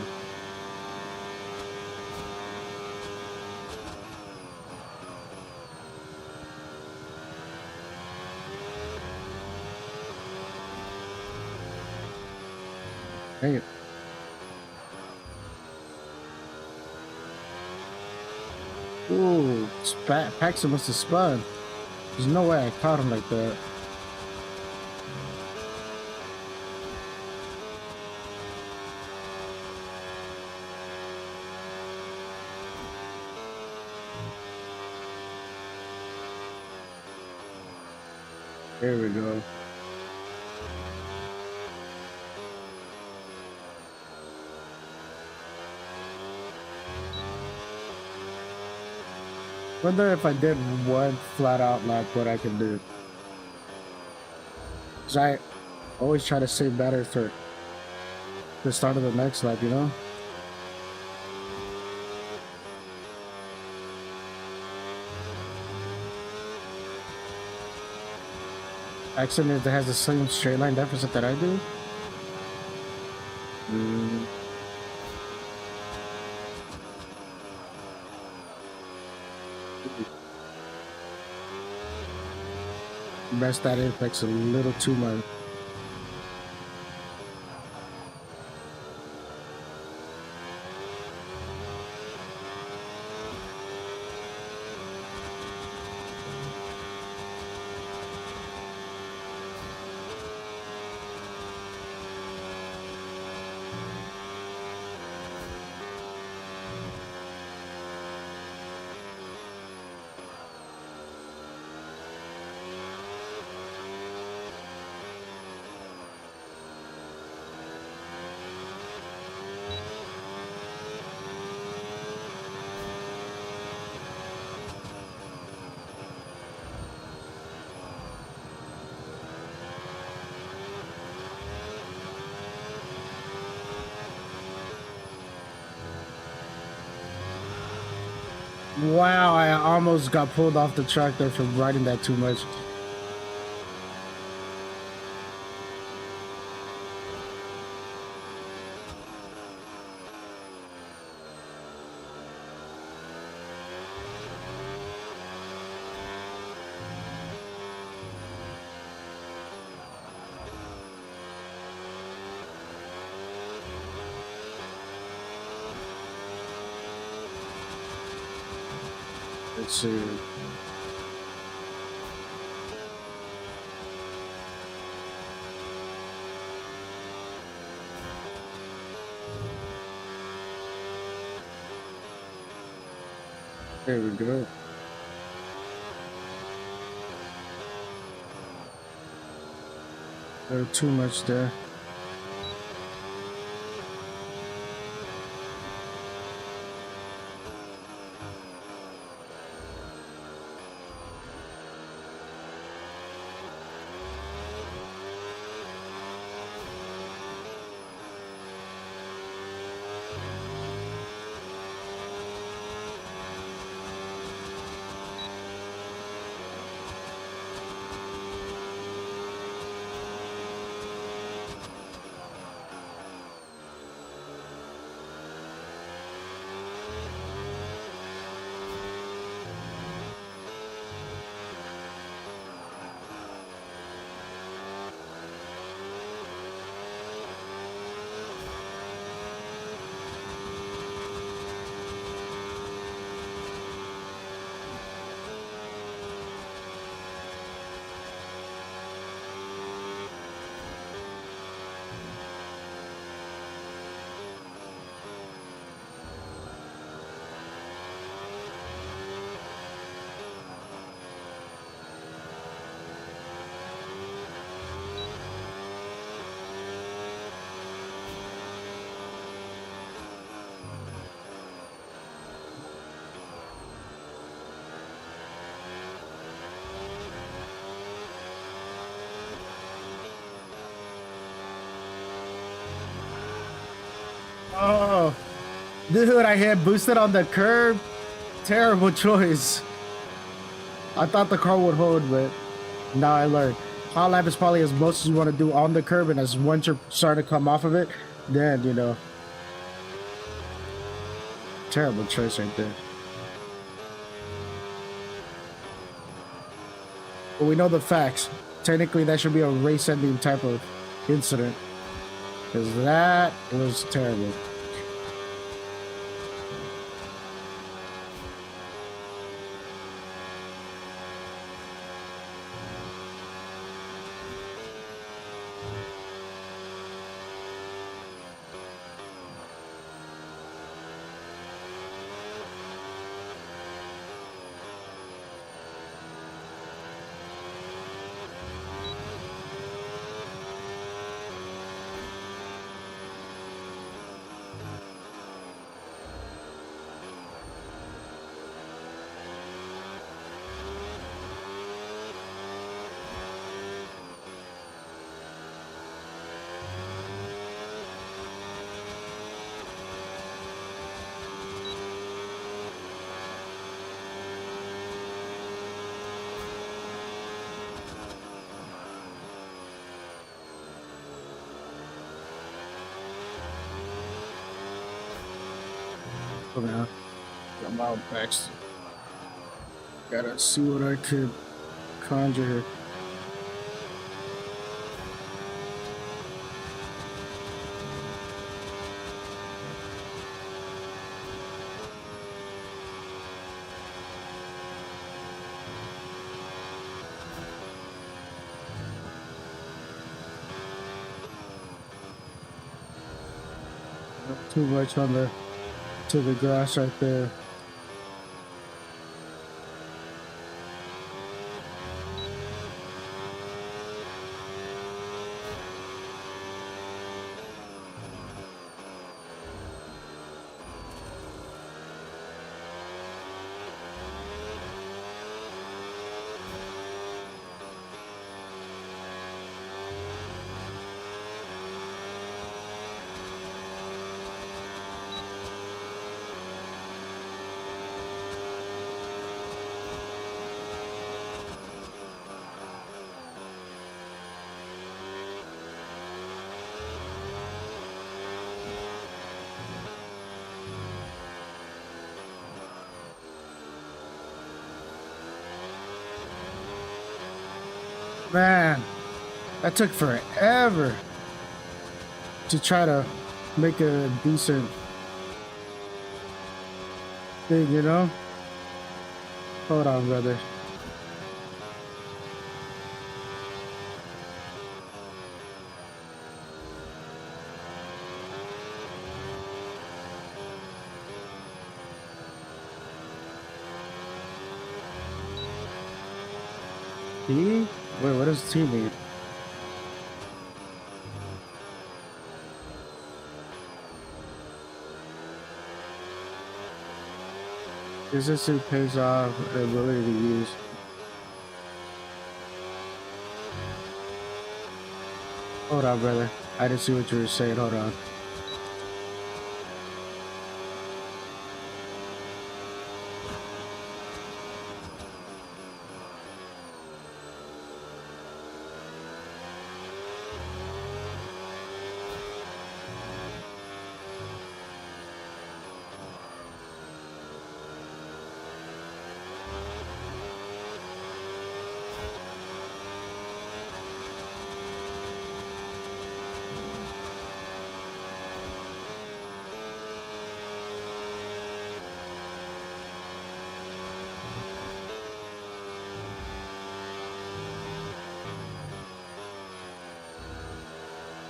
Dang it. Ooh, Paxton must have spun. There's no way I caught him like that. There we go. Wonder if I did one flat out lap what I can do. Cause I always try to save better for the start of the next lap, you know? accident that has the same straight line deficit that I do? Rest that apex a little too much. Wow, I almost got pulled off the track there for riding that too much. Let's see. There we go. Too much there. Oh, dude, I had boosted on the curb. Terrible choice. I thought the car would hold, but now I learned. Hot lap is probably as most as you want to do on the curb, and as once you're starting to come off of it, then, you know. Terrible choice right there. But we know the facts. Technically, that should be a race-ending type of incident. Because that was terrible. Oh, man. I'm out next. Gotta see what I could conjure here. Not too much on the to the grass right there. Man, that took forever to try to make a decent thing, you know? Hold on, brother. T? Wait, what does T mean? Consistency pays off the ability to use. Hold on, brother. I didn't see what you were saying. Hold on.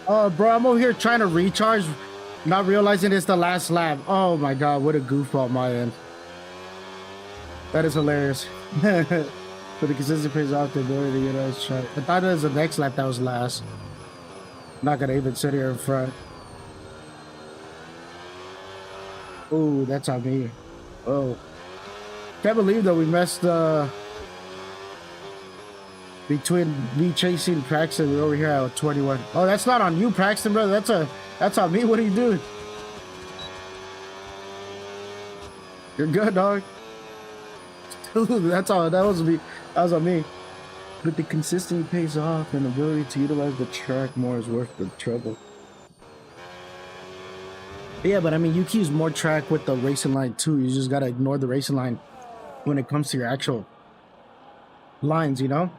Oh, bro, I'm over here trying to recharge, not realizing it's the last lap. Oh my god, what a goof on my end. That is hilarious. For the consistency pays off the ability, you know, try. I thought it was the next lap that was last. I'm not gonna even sit here in front. Oh, that's on me. Oh. Can't believe that we messed between me chasing Paxton, we're over here at 21. Oh, that's not on you, Paxton, brother. That's on me. What are you doing? You're good, dog. That's all. That was me. That was on me. But the consistency pays off, and the ability to utilize the track more is worth the trouble. Yeah, but I mean, you can use more track with the racing line too. You just gotta ignore the racing line when it comes to your actual lines, you know?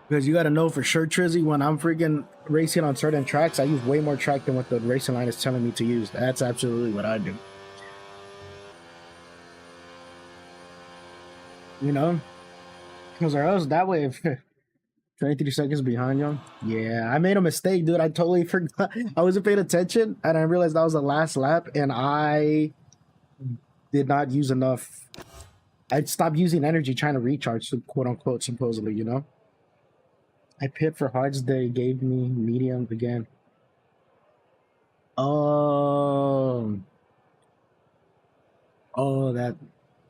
Because you gotta know for sure, Trizzy, when I'm freaking racing on certain tracks, I use way more track than what the racing line is telling me to use. That's absolutely what I do. You know? Because I was that way if 23 seconds behind you. Yeah, I made a mistake, dude. I totally forgot. I wasn't paying attention, and I realized that was the last lap, and I did not use enough. I stopped using energy trying to recharge, quote unquote, supposedly, you know? I pit for hards, they gave me medium again. Oh,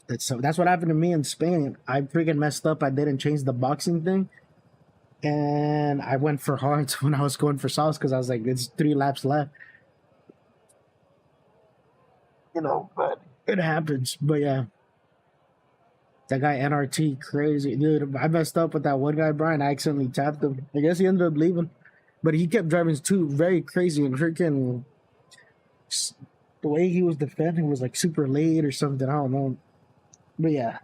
that's what happened to me in Spain. I freaking messed up. I didn't change the boxing thing, and I went for hards when I was going for softs because I was like, it's 3 laps left. You know, but it happens. But yeah, that guy NRT crazy, dude. I messed up with that one guy, Brian. I accidentally tapped him. I guess he ended up leaving. but he kept driving too very crazy and freaking the way he was defending was like super late or something. I don't know, but yeah,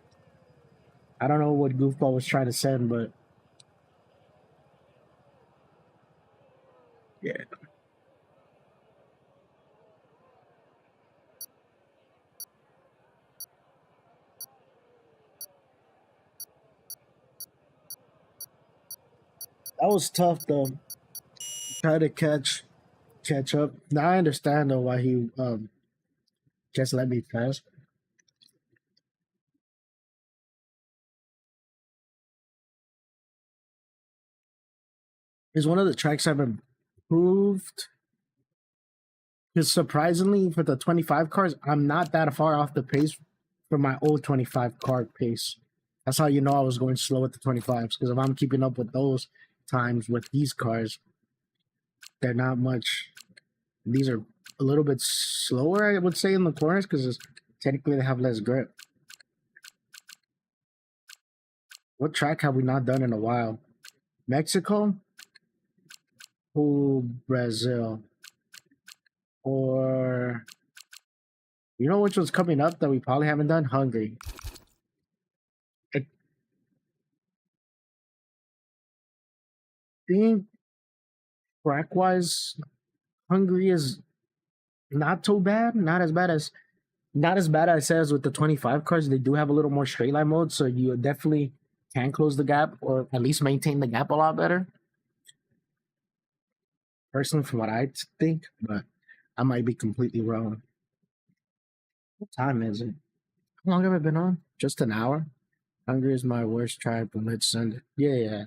I don't know what goofball was trying to send, but yeah, that was tough though. Try to catch up. Now I understand though why he just let me pass. It's one of the tracks I've improved. Because surprisingly, for the 25 cars, I'm not that far off the pace from my old 25 car pace. That's how you know I was going slow with the 25s. Because if I'm keeping up with those times with these cars, they're not much. These are a little bit slower, I would say, in the corners because technically they have less grip. What track have we not done in a while? Mexico or Brazil? Or you know which one's coming up that we probably haven't done? Hungary. I think track wise, Hungary is not too bad. Not as bad as I said as with the 25 cars. They do have a little more straight line mode, so you definitely can close the gap or at least maintain the gap a lot better. Personally, from what I think, but I might be completely wrong. What time is it? How long have I been on? Just an hour. Hungary is my worst try, but let's send it. Yeah, yeah.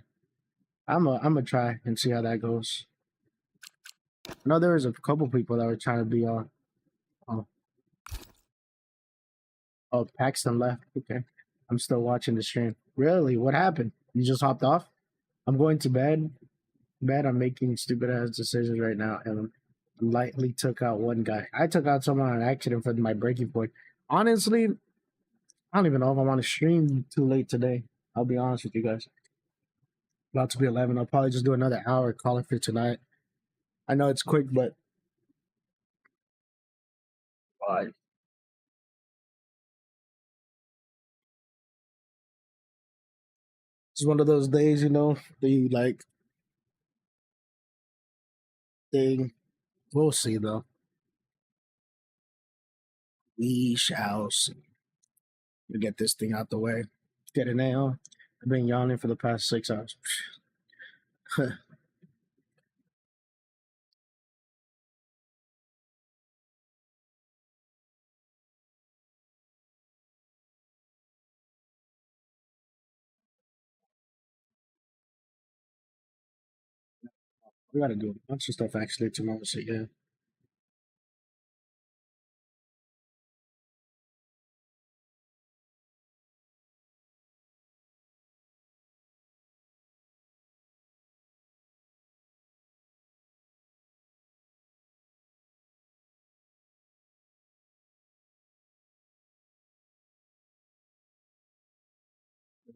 I'm a try and see how that goes. I know there was a couple people that were trying to be on. Oh, oh, Paxton left. Okay, I'm still watching the stream. Really? What happened? You just hopped off? I'm going to bed. I'm making stupid ass decisions right now, and lightly took out one guy. I took out someone on accident for my breaking point. Honestly, I don't even know if I want to stream too late today. I'll be honest with you guys. About to be 11. I'll probably just do another hour, call it for tonight. I know it's quick, but uh, it's one of those days, that you like. Thing. We'll see, though. We shall see. We get this thing out the way. Get it now. I've been yawning for the past 6 hours. We gotta do a bunch of stuff actually tomorrow. So yeah,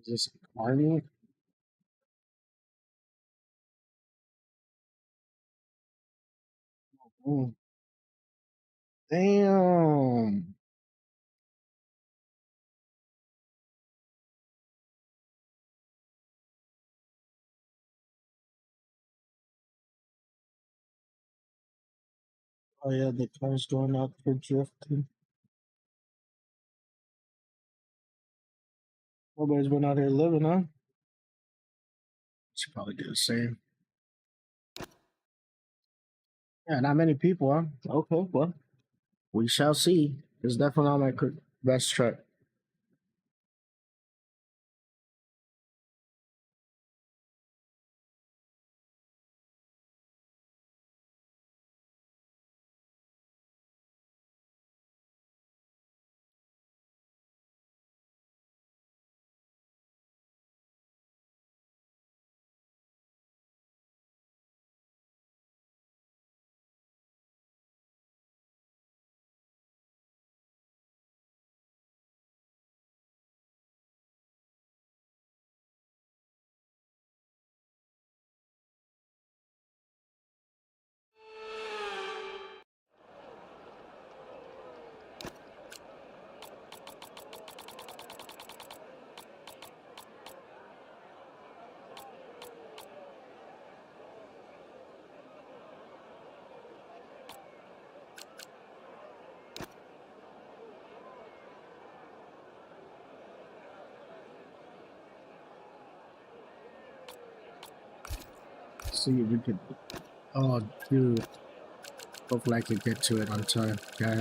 is this army? Oh, damn. Oh yeah, the car's going out for drifting. Nobody's been out here living, huh? Should probably do the same. Yeah, not many people, huh? Okay, well, we shall see. It's definitely not my best truck. see if we can. Oh, dude. Hopefully I can get to it on time. God,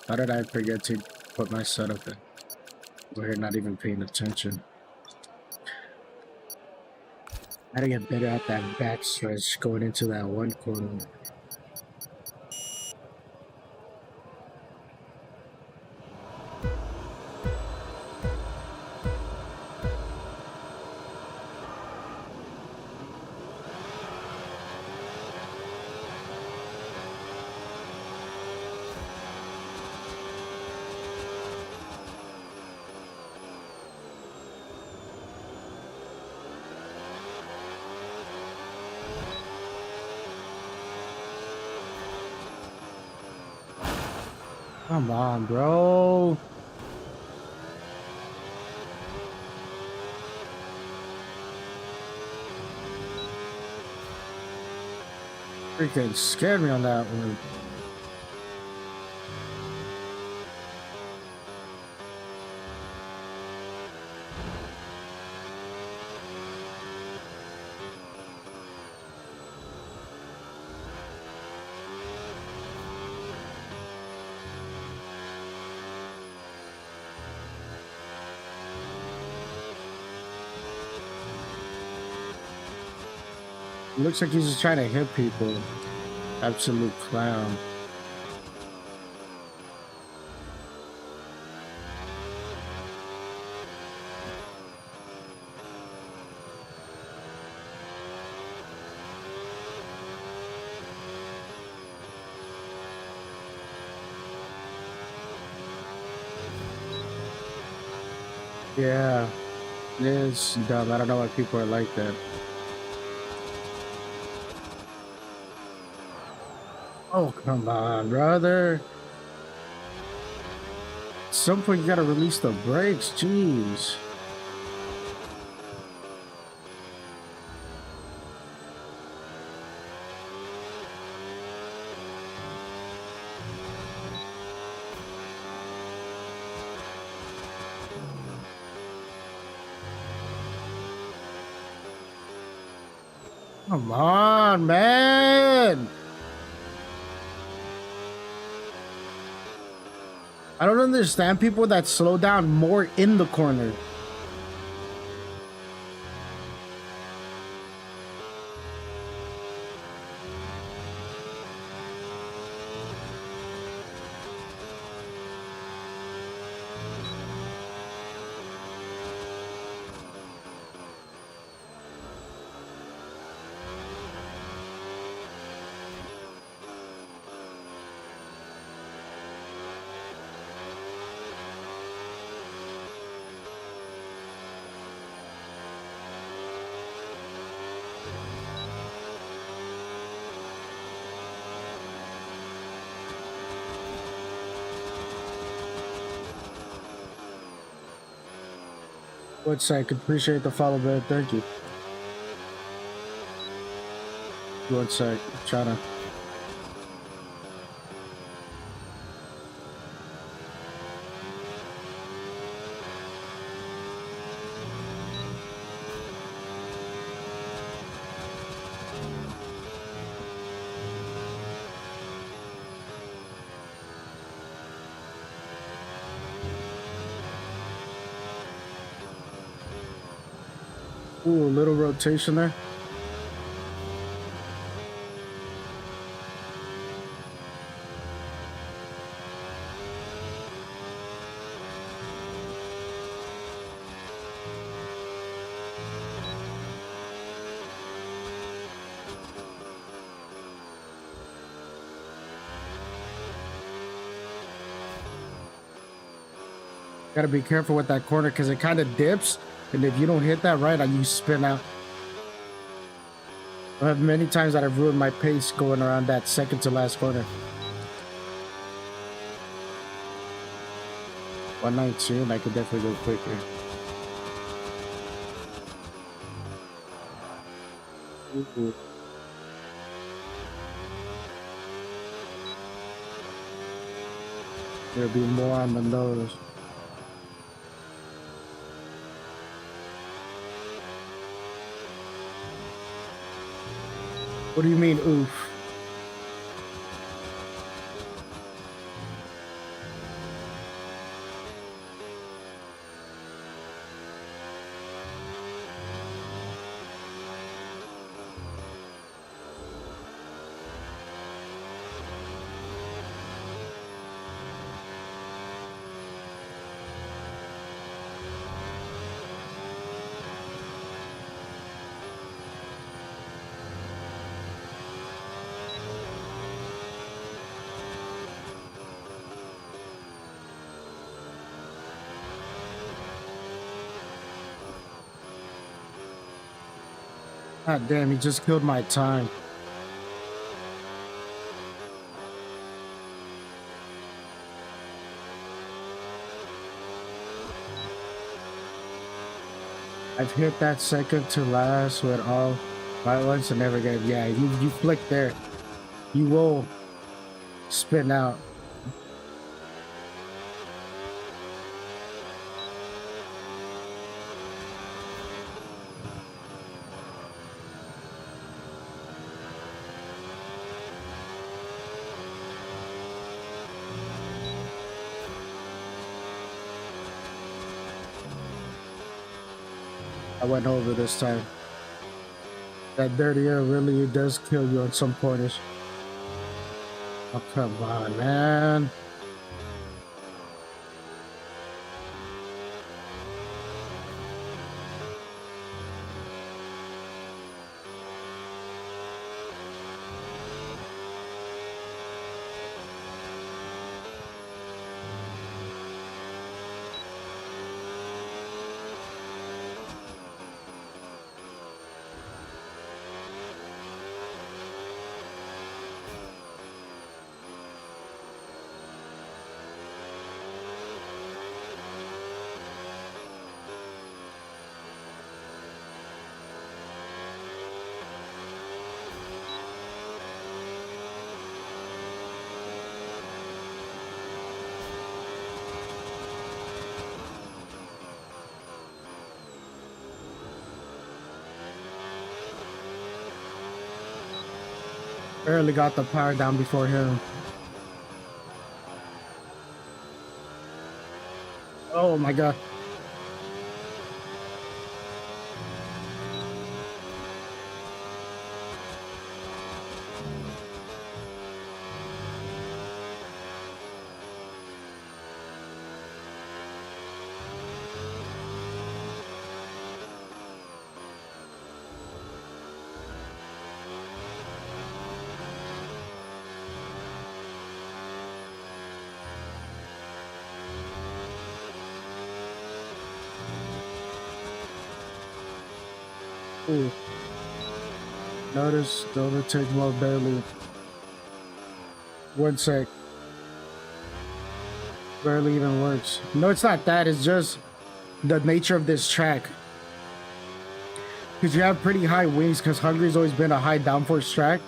how did I forget to put my setup in? We're not even paying attention. I gotta get better at that backstretch going into that one corner. Come on, bro. Freaking scared me on that one. It looks like he's just trying to hit people. Absolute clown. Yeah, it is dumb. I don't know why people are like that. Oh, come on, brother. At some point, you gotta release the brakes. Jeez. Come on, man. I don't understand people that slow down more in the corner. What's I could appreciate the follow, man. Thank you. One sec. Trying to. Ooh, a little rotation there. Gotta be careful with that corner because it kind of dips, and if you don't hit that right, you spin out. I have many times that I've ruined my pace going around that second to last corner. 119, I could definitely go quicker. Ooh. There'll be more on the nose. What do you mean, oof? God damn, he just killed my time. I've hit that second to last with all violence and never get. Yeah, you flick there, you will spin out. I went over this time. That dirty air really does kill you on some corners. Oh, come on, man. Barely got the power down before him. Oh my god. Ooh. Notice the overtake mode barely. 1 sec. Barely even works. No, it's not that. It's just the nature of this track. Because you have pretty high wings, because Hungary's always been a high downforce track.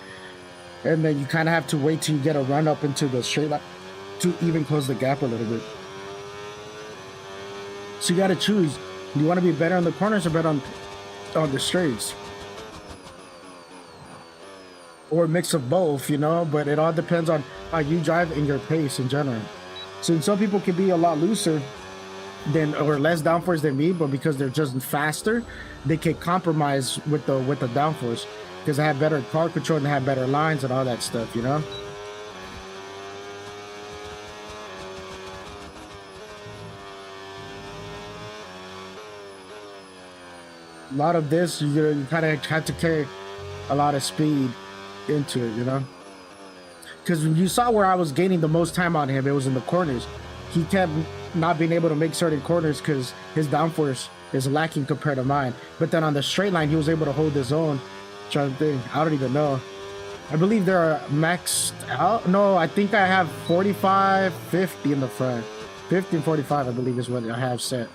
And then you kind of have to wait till you get a run up into the straight line to even close the gap a little bit. So you got to choose. Do you want to be better on the corners or better on the straights? Or a mix of both, you know? But it all depends on how you drive and your pace in general. So some people can be a lot looser than or less downforce than me, but because they're just faster, they can compromise with the downforce because they have better car control and they have better lines and all that stuff, you know? A lot of this, you kind of have to carry a lot of speed into it, you know? Because when you saw where I was gaining the most time on him, it was in the corners. He kept not being able to make certain corners because his downforce is lacking compared to mine. But then on the straight line, he was able to hold his own. Trying to think, I don't even know. I believe they're maxed out. No, I think I have 45, 50 in the front. 50 and 45, I believe, is what I have set.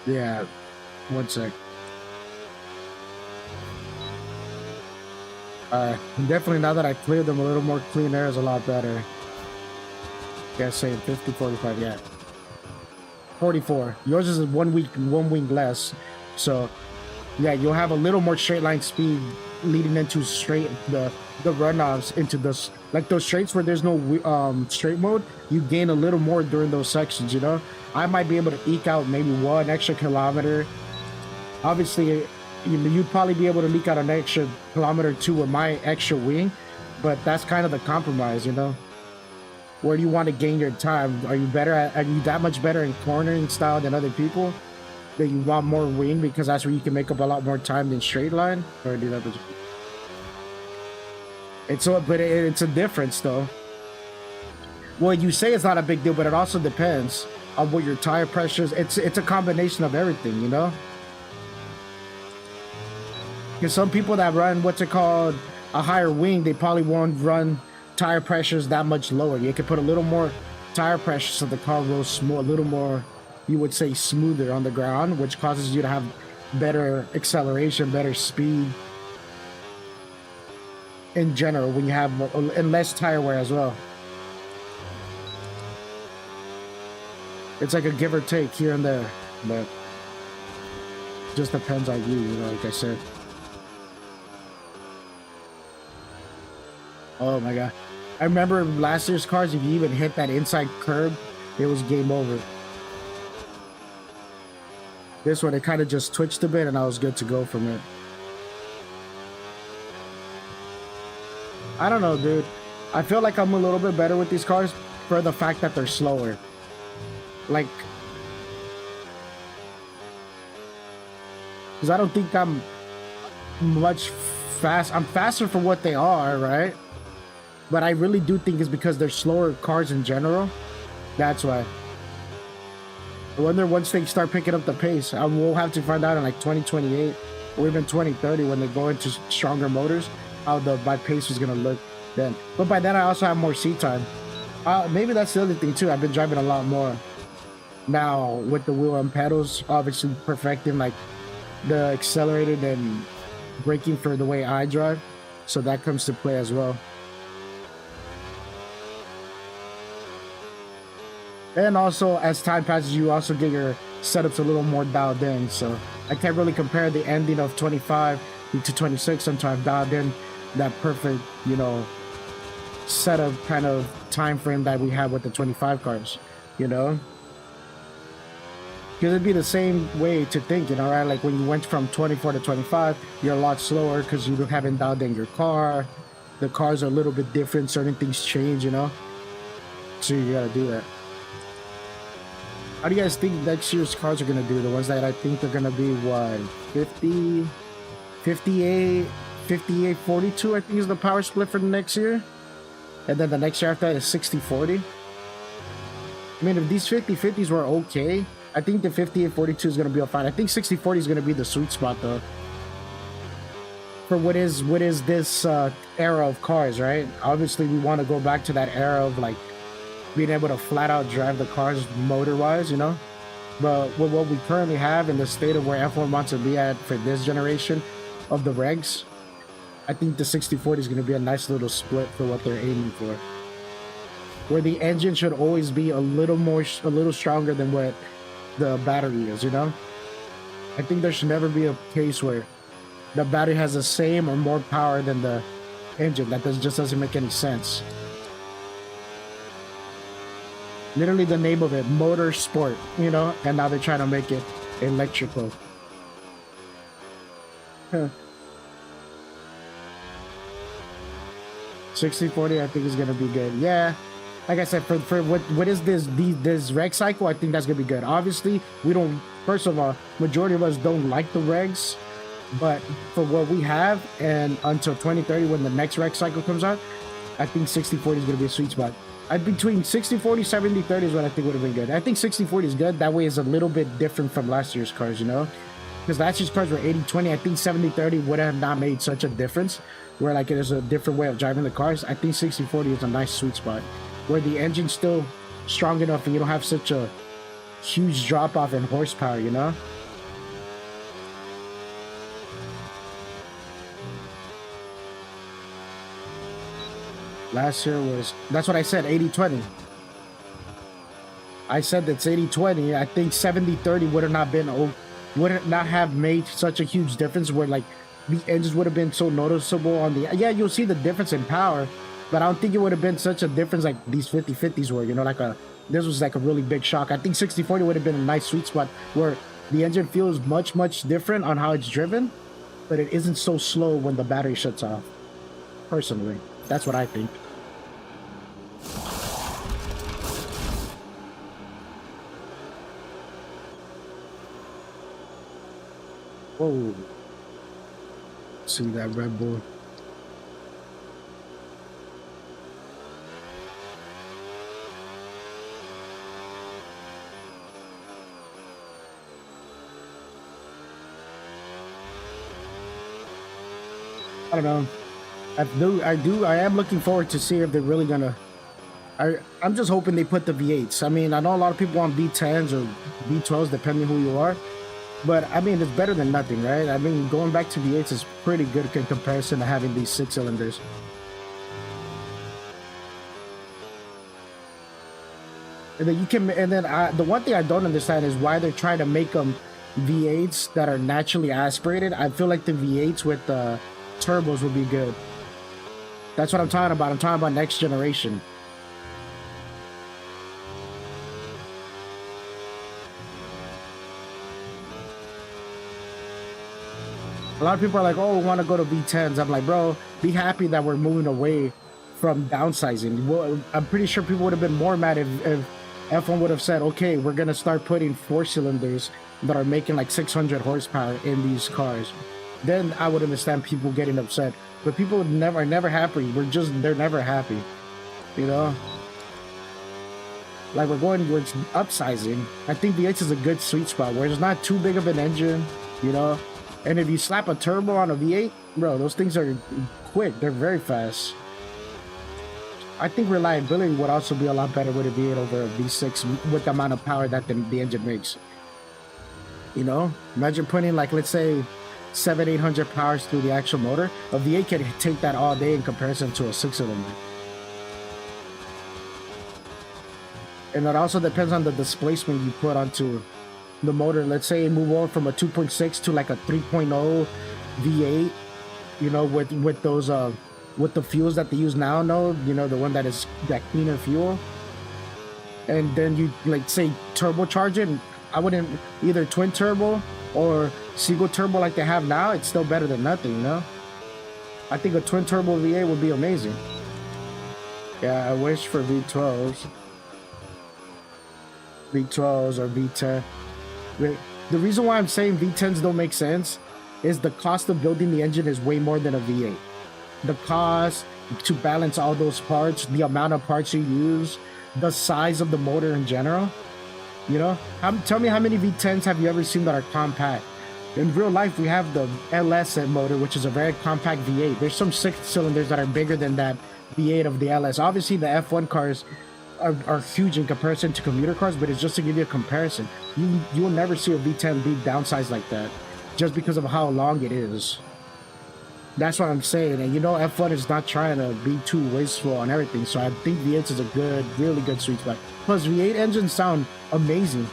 Yeah, 1 sec. Definitely now that I cleared them a little more, clean air is a lot better. Yeah, saying 50, 45, yeah. 44. Yours is one wing less. So yeah, you'll have a little more straight line speed leading into straight the runoffs into this, like those straights where there's no straight mode. You gain a little more during those sections, you know. I might be able to eke out maybe 1 extra kilometer. Obviously, you'd probably be able to leak out an extra kilometer or 2 with my extra wing, but that's kind of the compromise, you know. Where do you want to gain your time? Are you that much better in cornering style than other people? That you want more wing because that's where you can make up a lot more time than straight line? Or do that? It's a difference though. Well, you say it's not a big deal, but it also depends on what your tire pressure is. It's a combination of everything, you know. Because some people that run what's it called a higher wing, they probably won't run tire pressures that much lower. You can put a little more tire pressure so the car rolls a little more, you would say, smoother on the ground, which causes you to have better acceleration, better speed in general when you have and less tire wear as well. It's like a give or take here and there, but just depends on you, you know, like I said. Oh my god. I remember last year's cars, if you even hit that inside curb, it was game over. This one, it kind of just twitched a bit and I was good to go from it. I don't know, dude. I feel like I'm a little bit better with these cars for the fact that they're slower. Like, because I don't think I'm much fast. I'm faster for what they are, right? But I really do think it's because they're slower cars in general. That's why. I wonder once they start picking up the pace. We'll have to find out in like 2028 or even 2030 when they go into stronger motors how my pace is gonna look then. But by then I also have more seat time. Maybe that's the other thing too. I've been driving a lot more now with the wheel and pedals, obviously perfecting like the accelerated and braking for the way I drive. So that comes to play as well. And also, as time passes, you also get your setups a little more dialed in. So I can't really compare the ending of 25 to 26 until I've dialed in that perfect, you know, setup kind of time frame that we have with the 25 cars, you know? Because it'd be the same way to think, you know, right? Like when you went from 24 to 25, you're a lot slower because you haven't dialed in your car. The cars are a little bit different. Certain things change, you know? So you gotta do that. How do you guys think next year's cars are going to do? The ones that I think are going to be, what, 50, 58, 58, 42, I think is the power split for the next year. And then the next year after that is 60, 40. I mean, if these 50-50s were okay, I think the 58, 42 is going to be a fine. I think 60, 40 is going to be the sweet spot, though. For what is this era of cars, right? Obviously, we want to go back to that era of, like, being able to flat out drive the cars motor wise, you know. But with what we currently have in the state of where F1 wants to be at for this generation of the regs, I think the 60-40 is going to be a nice little split for what they're aiming for, where the engine should always be a little stronger than what the battery is, you know. I think there should never be a case where the battery has the same or more power than the engine. That just doesn't make any sense. Literally the name of it, motor sport, you know, and now they're trying to make it electrical. Huh. 60-40 I think is gonna be good. Yeah, like I said, for what is this reg cycle, I think that's gonna be good. Obviously, we don't, first of all, majority of us don't like the regs, but for what we have and until 2030 when the next reg cycle comes out, I think 60-40 is gonna be a sweet spot. Between 60-40, 70-30 is what I think would have been good. I think 60-40 is good. That way it's a little bit different from last year's cars, you know? Because last year's cars were 80-20. I think 70-30 would have not made such a difference. Where like there's a different way of driving the cars. I think 60-40 is a nice sweet spot. Where the engine's still strong enough and you don't have such a huge drop off in horsepower, you know? Last year was, that's what I said, 80-20. I said that's 80-20. I think 70-30 would have not been, would it not have made such a huge difference where like the engines would have been so noticeable on the, yeah, you'll see the difference in power, but I don't think it would have been such a difference like these 50-50s were, you know, like this was like a really big shock. I think 60-40 would have been a nice sweet spot where the engine feels much, much different on how it's driven, but it isn't so slow when the battery shuts off. Personally, that's what I think. Whoa. See that Red Bull. I don't know. I am looking forward to see if they're really gonna. I'm just hoping they put the V8s. I mean, I know a lot of people want V10s or V12s, depending who you are. But I mean, it's better than nothing, right? I mean, going back to V8s is pretty good in comparison to having these 6 cylinders. And then you can, and then the one thing I don't understand is why they're trying to make them V8s that are naturally aspirated. I feel like the V8s with the turbos would be good. That's what I'm talking about. I'm talking about next generation. A lot of people are like, oh, we want to go to V10s. I'm like, bro, be happy that we're moving away from downsizing. Well, I'm pretty sure people would have been more mad if F1 would have said, okay, we're going to start putting 4 cylinders that are making like 600 horsepower in these cars. Then I would understand people getting upset. But people are never happy. They're never happy. You know? Like we're upsizing. I think the V8 is a good sweet spot where it's not too big of an engine, you know? And if you slap a turbo on a V8, bro, those things are quick. They're very fast. I think reliability would also be a lot better with a V8 over a V6 with the amount of power that the engine makes. You know, imagine putting like, let's say 700-800 powers through the actual motor. A V8 can take that all day in comparison to a 6-cylinder. And it also depends on the displacement you put onto the motor. Let's say move on from a 2.6 to like a 3.0 V8, you know, with those with the fuels that they use now, you know, the one that is that cleaner fuel. And then you like say turbocharge it. I wouldn't either twin turbo or single turbo like they have now. It's still better than nothing, you know. I think a twin turbo V8 would be amazing. Yeah, I wish for V12s or V10. The reason why I'm saying V10s don't make sense is the cost of building the engine is way more than a V8. The cost to balance all those parts, the amount of parts you use, the size of the motor in general. You know, tell me how many V10s have you ever seen that are compact? In real life, we have the LS motor, which is a very compact V8. There's some 6-cylinders that are bigger than that V8 of the LS. Obviously, the F1 cars are huge in comparison to commuter cars, but it's just to give you a comparison. You will never see a V10 be downsized like that, just because of how long it is. That's what I'm saying. And you know, F1 is not trying to be too wasteful on everything, so I think V8 is a good, really good sweet spot. Plus, V8 engines sound amazing.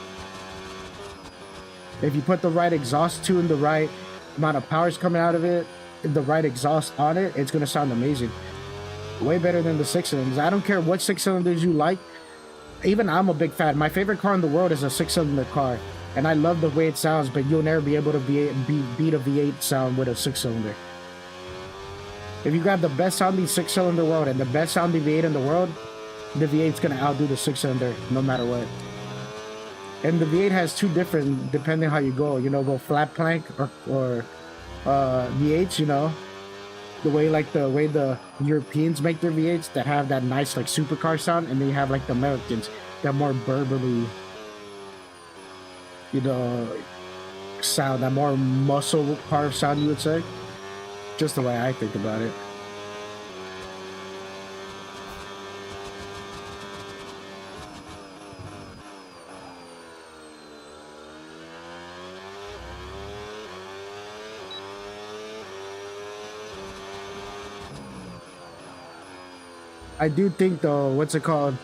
If you put the right exhaust tune, the right amount of power's coming out of it, the right exhaust on it, it's gonna sound amazing. Way better than the 6-cylinders. I don't care what 6-cylinders you like. Even I'm a big fan. My favorite car in the world is a 6-cylinder car, and I love the way it sounds. But you'll never be able to beat a V8 sound with a 6-cylinder. If you grab the best sounding 6-cylinder world and the best sounding V8 in the world, the V8's gonna outdo the 6-cylinder no matter what. And the V8 has two different, depending how you go. You know, go flat plank or V8s. You know, the way the Europeans make their V8s that have that nice like supercar sound, and then you have like the Americans that more burbly, you know, sound, that more muscle car sound, you would say. Just the way I think about it. I do think though, what's it called?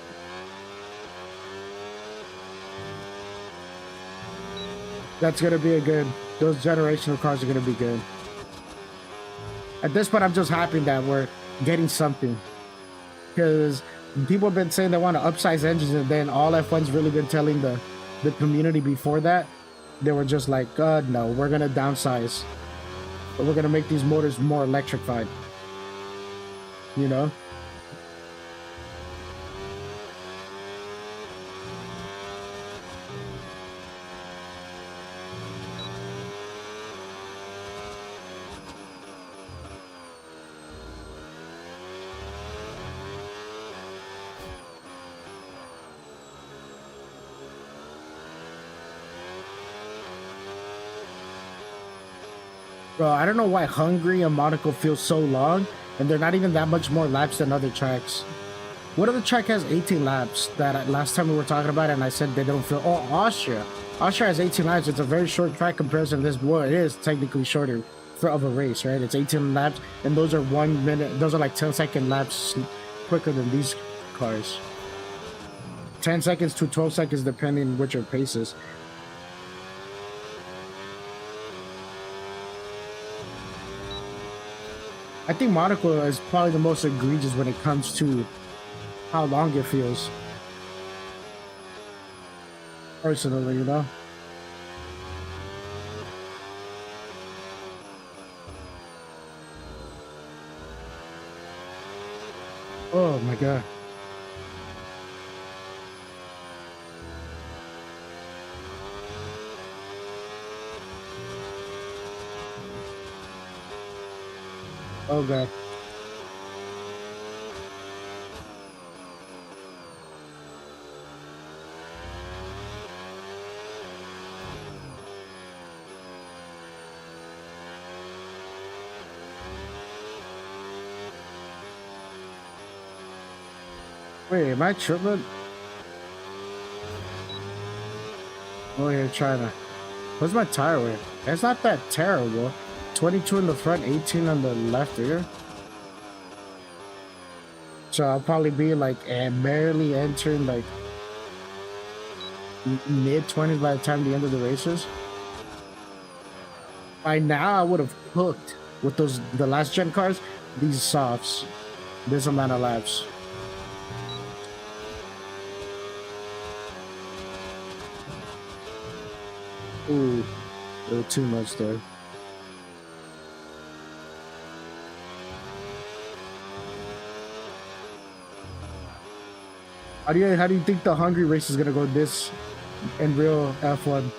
That's gonna be a good. Those generational cars are gonna be good. At this point, I'm just happy that we're getting something because people have been saying they want to upsize engines, and then all F1's really been telling the community before that they were just like, God, no, we're gonna downsize, but we're gonna make these motors more electrified. You know. Bro, I don't know why Hungary and Monaco feel so long, and they're not even that much more laps than other tracks. What other track has 18 laps that last time we were talking about, and I said they don't feel... Oh, Austria. Austria has 18 laps. It's a very short track comparison to this. Well, it is technically shorter of a race, right? It's 18 laps, and those are 1 minute. Those are like 10-second laps quicker than these cars. 10 seconds to 12 seconds, depending what your pace is. I think Monaco is probably the most egregious when it comes to how long it feels. Personally, you know? Oh my God. Oh God. Wait, am I tripping? Oh, here, China. What's my tire weight? It's not that terrible. 22 in the front, 18 on the left rear. So I'll probably be like barely entering like mid-20s by the time the end of the races. By now, I would have hooked with the last gen cars, these softs, this amount of laps. Ooh, a little too much there. How do you think the Hungary race is gonna go this in real F1?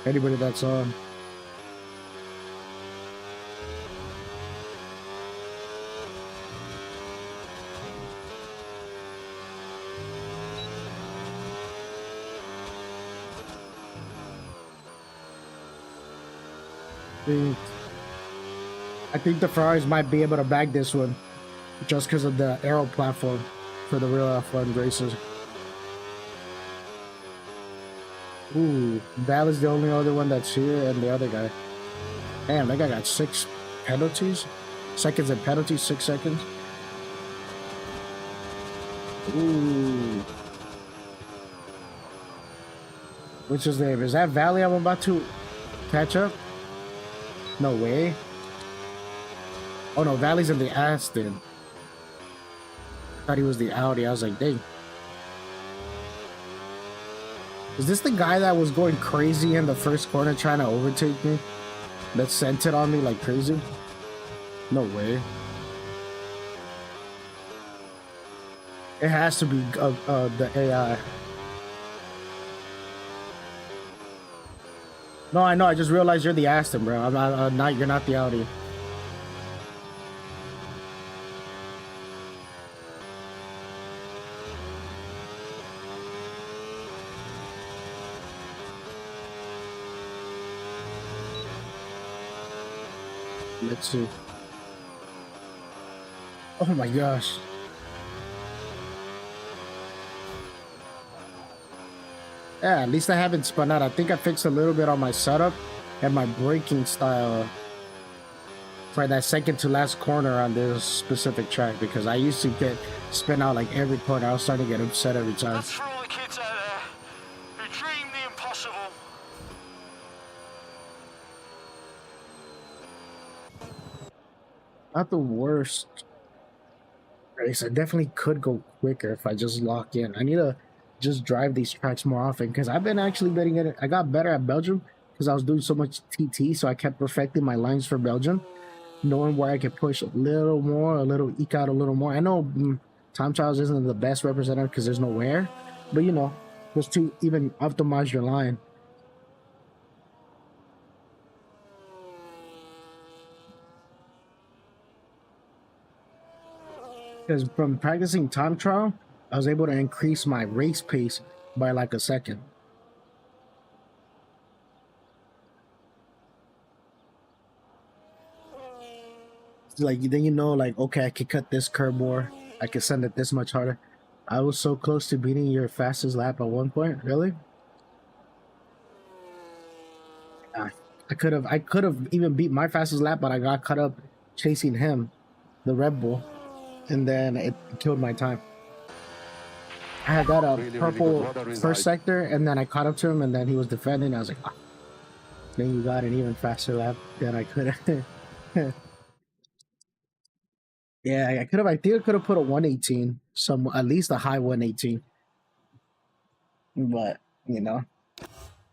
Anybody that's on. I think the Ferraris might be able to bag this one just because of the aero platform for the real F1 races. Ooh, that is the only other one that's here, and the other guy. Damn, that guy got 6 penalties. Seconds and penalties, 6 seconds. Ooh. What's his name? Is that Valley I'm about to catch up? No way. Oh no, Valley's in the Aston. Thought he was the Audi. I was like, dang. Is this the guy that was going crazy in the first corner trying to overtake me? That sent it on me like crazy? No way. It has to be the AI. No, I know. I just realized you're the Aston, bro. I'm not. You're not the Audi. Let's see. Oh my gosh. Yeah, at least I haven't spun out. I think I fixed a little bit on my setup and my braking style. for that second to last corner on this specific track because I used to get spin out like every corner. I was starting to get upset every time. That's for all the kids out there who dream the impossible. Not the worst race. I definitely could go quicker if I just lock in. I need to just drive these tracks more often because I've been actually getting it. I got better at Belgium because I was doing so much TT, so I kept perfecting my lines for Belgium, knowing where I could push a little more, a little eke out a little more. I know time trials isn't the best representative because there's no wear, but you know, just to even optimize your line. Because from practicing time trial, I was able to increase my race pace by like a second. Like then you know, like okay, I could cut this curb more. I could send it this much harder. I was so close to beating your fastest lap at one point. Really? Yeah. I could have even beat my fastest lap, but I got caught up chasing him, the Red Bull, and then it killed my time. I had got a purple first sector, and then I caught up to him, and then he was defending. I was like, ah. Then you got an even faster lap than I could have. Yeah, I could have. I think I could have put a 118, some at least a high 118. But you know,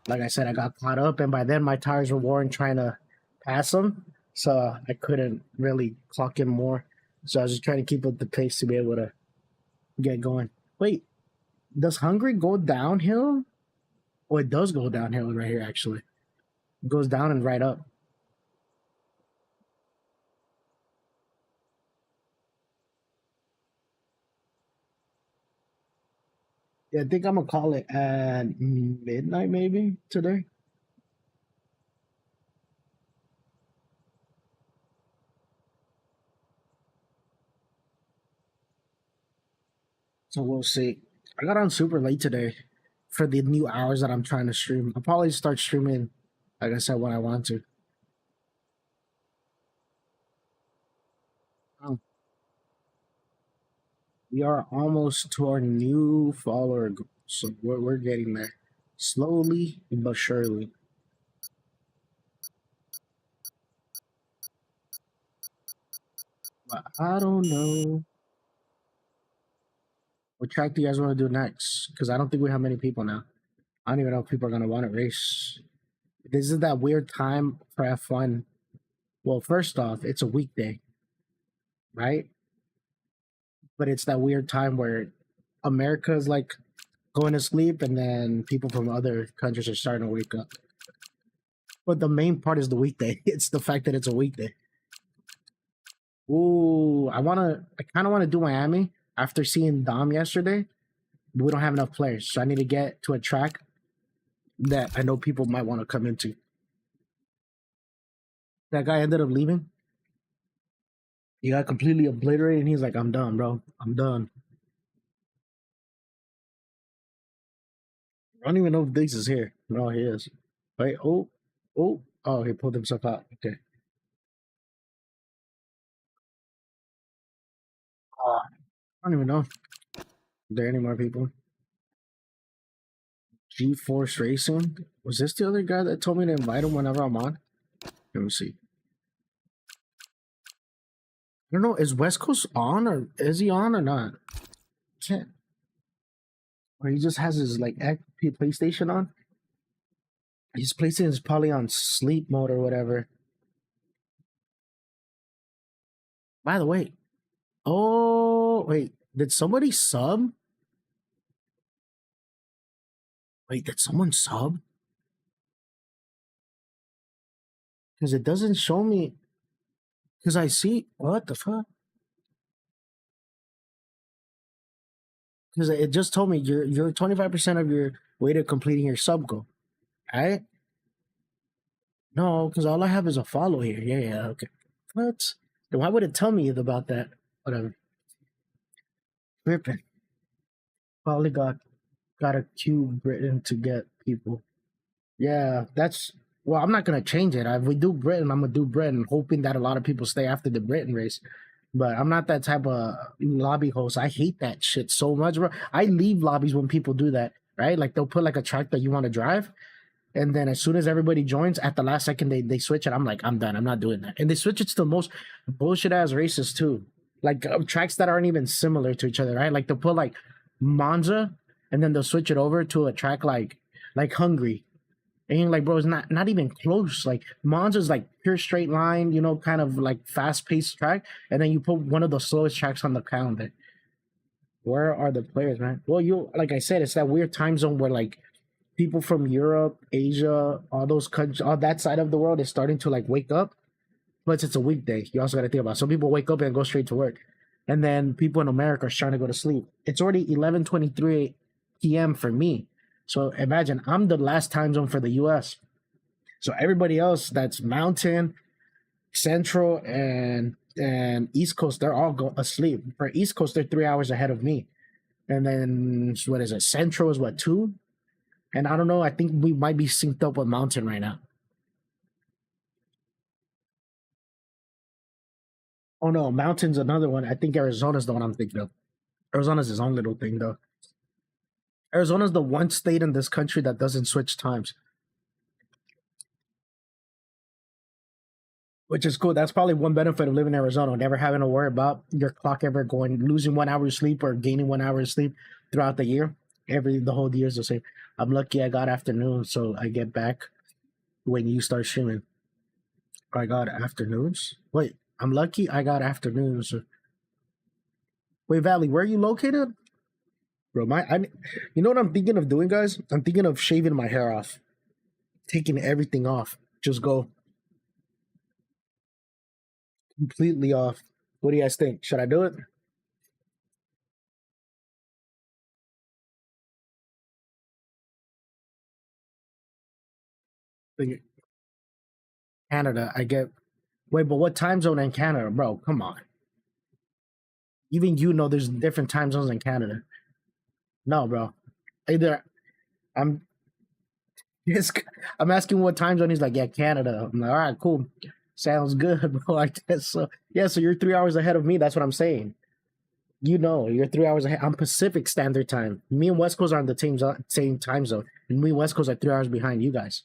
like I said, I got caught up, and by then my tires were worn trying to pass him, so I couldn't really clock in more. So I was just trying to keep up the pace to be able to get going. Wait, does Hungary go downhill? Oh, it does go downhill right here. Actually, it goes down and right up. Yeah, I think I'm gonna call it at midnight maybe today. So we'll see. I got on super late today for the new hours that I'm trying to stream. I'll probably start streaming, like I said, when I want to. Oh, we are almost to our new follower goal, so we're getting there slowly but surely. But I don't know what track do you guys want to do next? Because I don't think we have many people now. I don't even know if people are gonna want to race. This is that weird time for F1. Well, first off, it's a weekday, right? But it's that weird time where America's like going to sleep and then people from other countries are starting to wake up. But the main part is the weekday. It's the fact that it's a weekday. Ooh, I kind of wanna do Miami after seeing Dom yesterday, but we don't have enough players. So I need to get to a track that I know people might want to come into. That guy ended up leaving. He got completely obliterated and he's like, I'm done, bro. I'm done. I don't even know if Diggs is here. No, he is. Wait, oh, he pulled himself out. Okay. I don't even know. Are there any more people? G Force Racing. Was this the other guy that told me to invite him whenever I'm on? Let me see. I don't know. Is West Coast on or is he on or not? Can't. Or he just has his like PlayStation on. His PlayStation is probably on sleep mode or whatever. By the way, oh wait, did somebody sub? Wait, did someone sub? Because it doesn't show me. Because I see what the fuck. Because it just told me you're 25% of your way to completing your sub goal. Right? No, because all I have is a follow here. Yeah, okay. What? Then why would it tell me about that? Whatever. Tripping. Probably got a cube written to get people. Yeah, that's Well, I'm not gonna change it. If we do Britain, I'm gonna do Britain, hoping that a lot of people stay after the Britain race. But I'm not that type of lobby host. I hate that shit so much, bro. I leave lobbies when people do that, right? Like they'll put like a track that you want to drive, and then as soon as everybody joins, at the last second they switch it. I'm like, I'm done. I'm not doing that. And they switch it to the most bullshit ass races too, like tracks that aren't even similar to each other, right? Like they'll put like Monza, and then they'll switch it over to a track like Hungary. And you're like, bro, it's not even close. Like Monza's like pure straight line, you know, kind of like fast paced track, and then you put one of the slowest tracks on the calendar. Where are the players, man? Well, you like I said, it's that weird time zone where like people from Europe, Asia, all those countries, all that side of the world is starting to like wake up. But it's a weekday. You also got to think about it. Some people wake up and go straight to work, and then people in America are trying to go to sleep. It's already 11:23 p.m. for me. So imagine I'm the last time zone for the U.S. So everybody else that's Mountain, Central, and East Coast, they're all asleep. For East Coast, they're 3 hours ahead of me. And then what is it? Central is what, 2? And I don't know. I think we might be synced up with Mountain right now. Oh no, Mountain's another one. I think Arizona's the one I'm thinking of. Arizona's his own little thing though. Arizona's the one state in this country that doesn't switch times, which is cool. That's probably one benefit of living in Arizona, never having to worry about your clock ever losing 1 hour of sleep or gaining 1 hour of sleep throughout the year. The whole year is the same. I'm lucky I got afternoon, so I get back when you start streaming. I got afternoons. Wait, I'm lucky I got afternoons. Wait, Valley, where are you located? Bro, you know what I'm thinking of doing, guys? I'm thinking of shaving my hair off, taking everything off. Just go completely off. What do you guys think? Should I do it? Canada, I get. Wait, but what time zone in Canada, bro? Come on. Even you know there's different time zones in Canada. No, bro. Either I'm yes, I'm asking what time zone. He's like, yeah, Canada. I'm like, all right, cool. Sounds good, bro. I guess so. Yeah, so you're 3 hours ahead of me. That's what I'm saying. You know, you're 3 hours ahead. I'm Pacific Standard Time. Me and West Coast are on the same time zone, and me and West Coast are 3 hours behind you guys.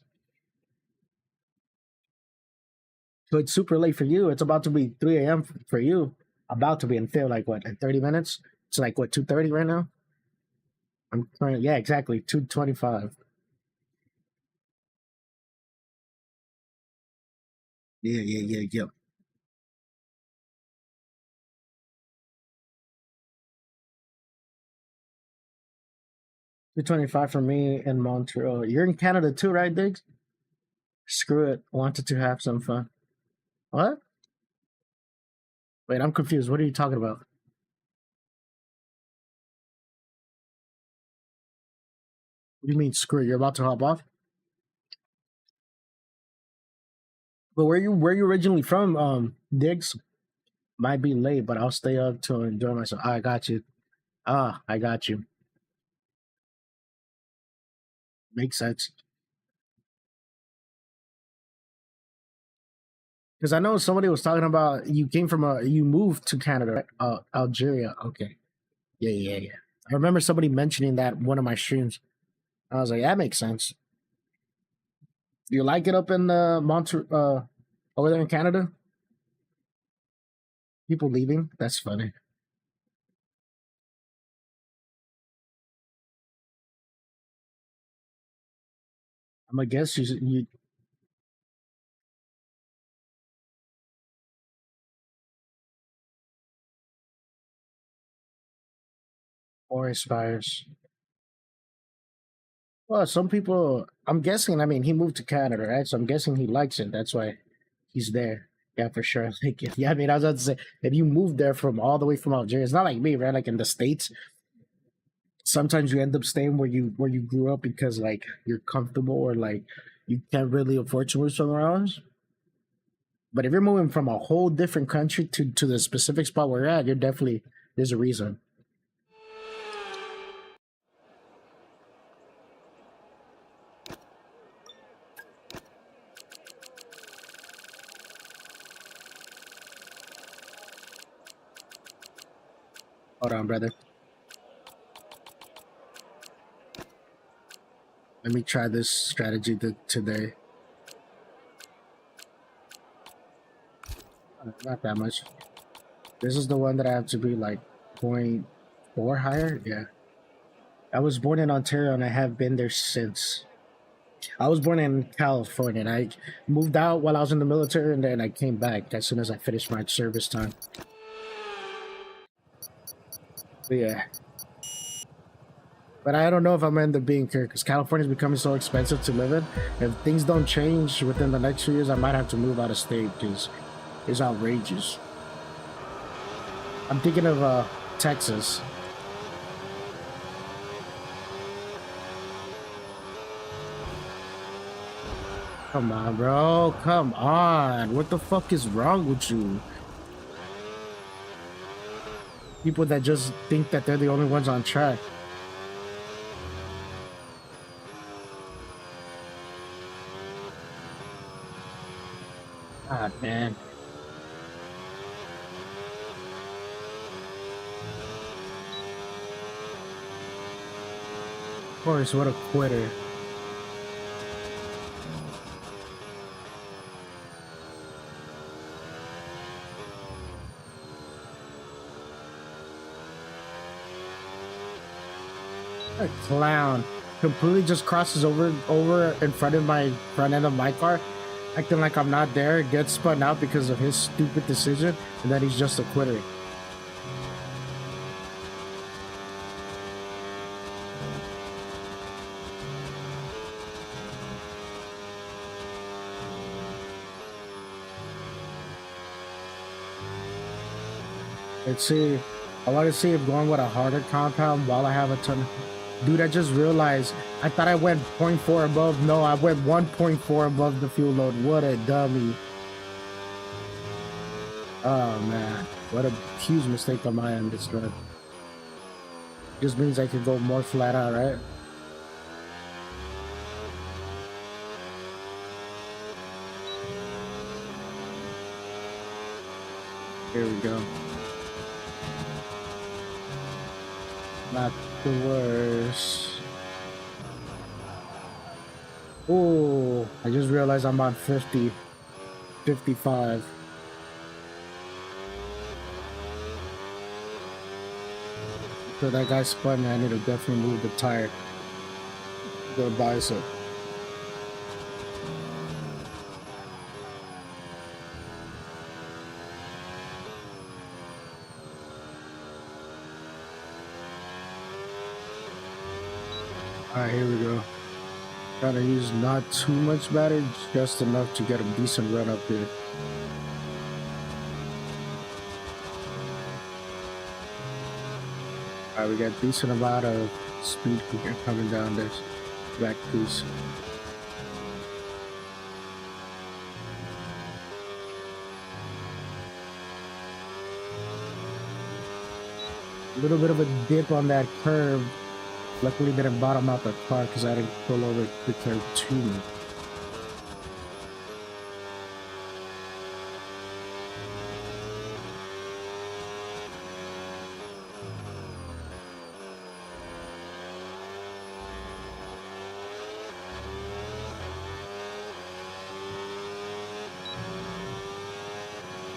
So it's super late for you. It's about to be 3 a.m. for you. About to be in feel like what, like 30 minutes? It's like what, 2:30 right now? I'm trying. Yeah, exactly. 2:25. Yeah. 2:25 for me in Montreal. You're in Canada too, right, Diggs? Screw it. Wanted to have some fun. What? Wait, I'm confused. What are you talking about? What do you mean screw it? You're about to hop off? But where you originally from, Diggs? Might be late, but I'll stay up to enjoy myself. I got you. I got you. Makes sense. Because I know somebody was talking about you moved to Canada, right? Algeria. Okay. Yeah. I remember somebody mentioning that one of my streams. I was like, that makes sense. Do you like it up in over there in Canada? People leaving? That's funny. I'm gonna guess you forest fires. Well, some people. I'm guessing. I mean, he moved to Canada, right? So I'm guessing he likes it. That's why he's there. Yeah, for sure. Like, yeah, I mean, I was about to say, if you moved there from all the way from Algeria, it's not like me, right? Like in the States, sometimes you end up staying where you grew up because like you're comfortable or like you can't really afford to move somewhere else. But if you're moving from a whole different country to the specific spot where you're at, you're definitely there's a reason. Hold on, brother. Let me try this strategy today. Not that much. This is the one that I have to be like 0.4 higher. Yeah. I was born in Ontario and I have been there since. I was born in California and I moved out while I was in the military and then I came back as soon as I finished my service time. But yeah. But I don't know if I'm gonna end up being here because California is becoming so expensive to live in. If things don't change within the next few years, I might have to move out of state because it's outrageous. I'm thinking of Texas. Come on, bro. Come on. What the fuck is wrong with you? People that just think that they're the only ones on track. God, man. Of course, what a quitter. A clown. Completely just crosses over in front of my front end of my car, acting like I'm not there, gets spun out because of his stupid decision, and then he's just a quitter. Let's see. I want to see if going with a harder compound while I have a ton of... Dude, I just realized I thought I went 0.4 above. No, I went 1.4 above the fuel load. What a dummy. Oh, man. What a huge mistake on my end. This run. Just means I could go more flat out, right? Here we go. Not the worst. Oh, I just realized I'm on 50, 55. So that guy spun me. I need to definitely move the tire. The bicep. Alright, here we go. Trying to use not too much battery, just enough to get a decent run up here. Alright, we got decent amount of speed coming down this back piece. A little bit of a dip on that curve. Luckily didn't bottom out the car because I didn't pull over the curve to me.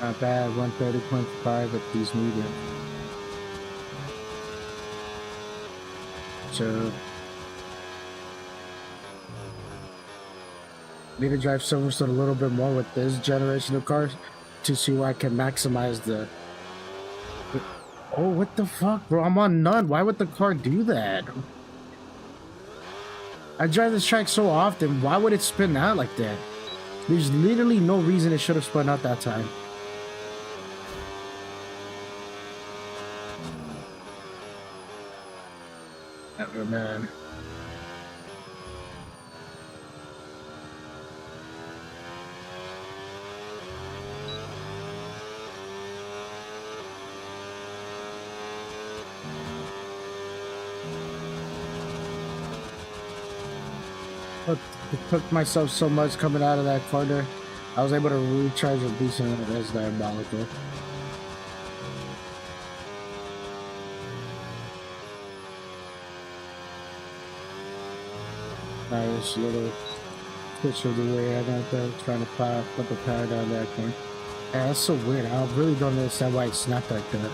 Not bad, 130.5 at these mediums. So need to drive Silverstone a little bit more with this generation of cars to see where I can maximize the... Oh, what the fuck, bro? I'm on none. Why would the car do that? I drive this track so often. Why would it spin out like that? There's literally no reason it should have spun out that time. Oh, man. Look, it took myself so much coming out of that corner. I was able to recharge a decent. That's diabolical. Nice little twitch of the way I got there, trying to put the power down that corner. Yeah, that's so weird. I really don't understand why it snapped like that.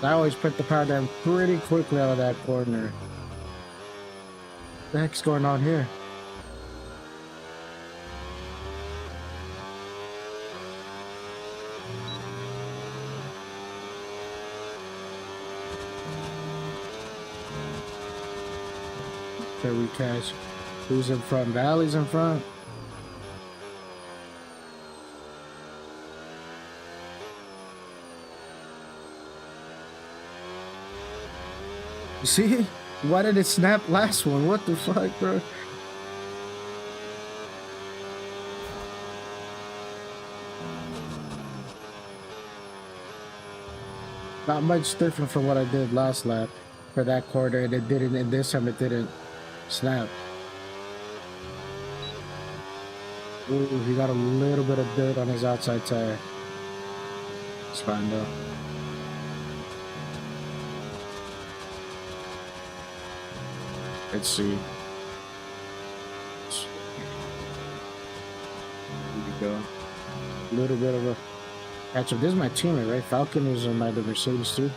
I always put the power down pretty quickly out of that corner. What the heck's going on here? There we catch. Who's in front? Valley's in front. You see? Why did it snap last one? What the fuck, bro? Not much different from what I did last lap for that quarter, and it didn't, and this time it didn't snap. Ooh, he got a little bit of dirt on his outside tire. It's fine though. Let's see. Here we go. A little bit of a catch up. This is my teammate, right? Falcon is on my Mercedes too.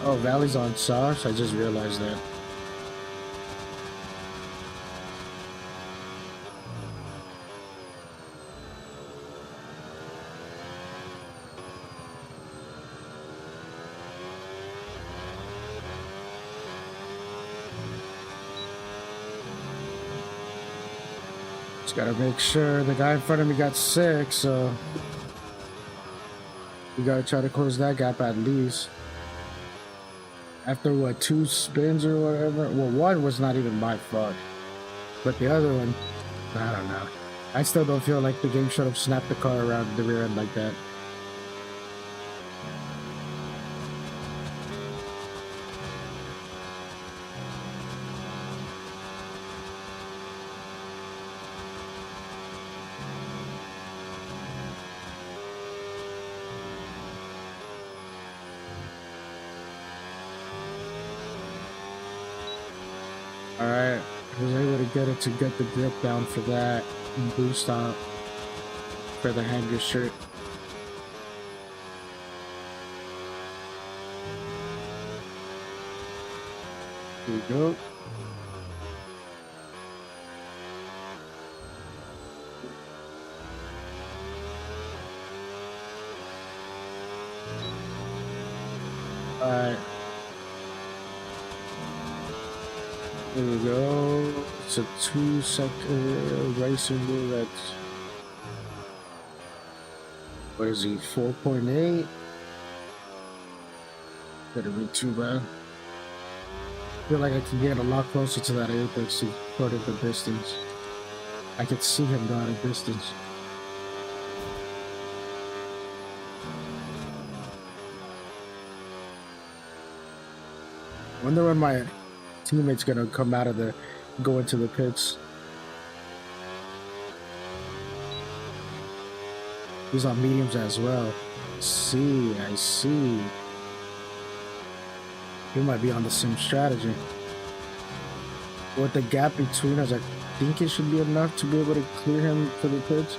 Oh, Valley's on sauce. I just realized that. Just gotta make sure the guy in front of me got 6, so we gotta try to close that gap at least. After what, 2 spins or whatever? Well, one was not even my fault, but the other one, I don't know. I still don't feel like the game should have snapped the car around the rear end like that. Alright, I was able to get the grip down for that boost out for the hanger shirt. Here we go. Alright. There we go. It's a 2-second racing rule. That's, what is he, 4.8? Better be too bad. I feel like I can get a lot closer to that apex to put it the distance. I could see him down a distance. Wonder when my teammate's gonna come out of the, go into the pits. He's on mediums as well. I see. He might be on the same strategy. With the gap between us, I think it should be enough to be able to clear him for the pits.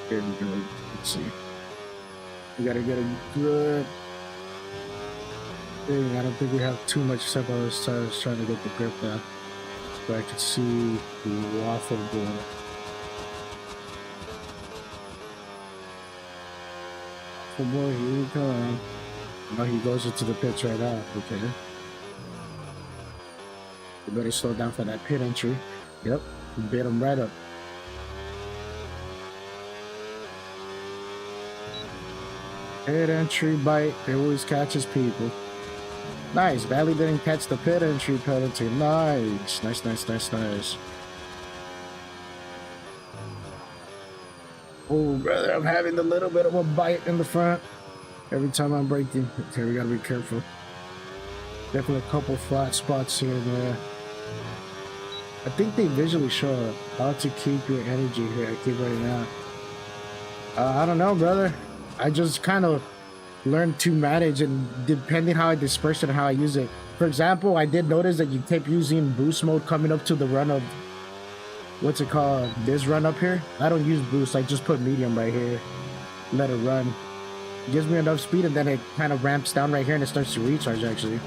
Here we go. Let's see. We gotta get a good thing. I don't think we have too much step on this tires trying to get the grip down. But I can see the waffle board. Oh boy, here we go. Oh, he goes into the pits right now. Okay. You better slow down for that pit entry. Yep, bit him right up. Pit entry bite. It always catches people. Nice. Valley didn't catch the pit entry penalty. Nice. Nice, nice, nice, nice. Oh, brother, I'm having a little bit of a bite in the front every time I'm braking. Okay, we gotta be careful. Definitely a couple flat spots here and there. I think they visually show how to keep your energy here. I keep right now. I don't know, brother. I just kind of learned to manage, and depending how I disperse it and how I use it. For example, I did notice that you kept using boost mode coming up to the run of, what's it called, this run up here. I don't use boost. I just put medium right here, let it run. It gives me enough speed, and then it kind of ramps down right here and it starts to recharge actually.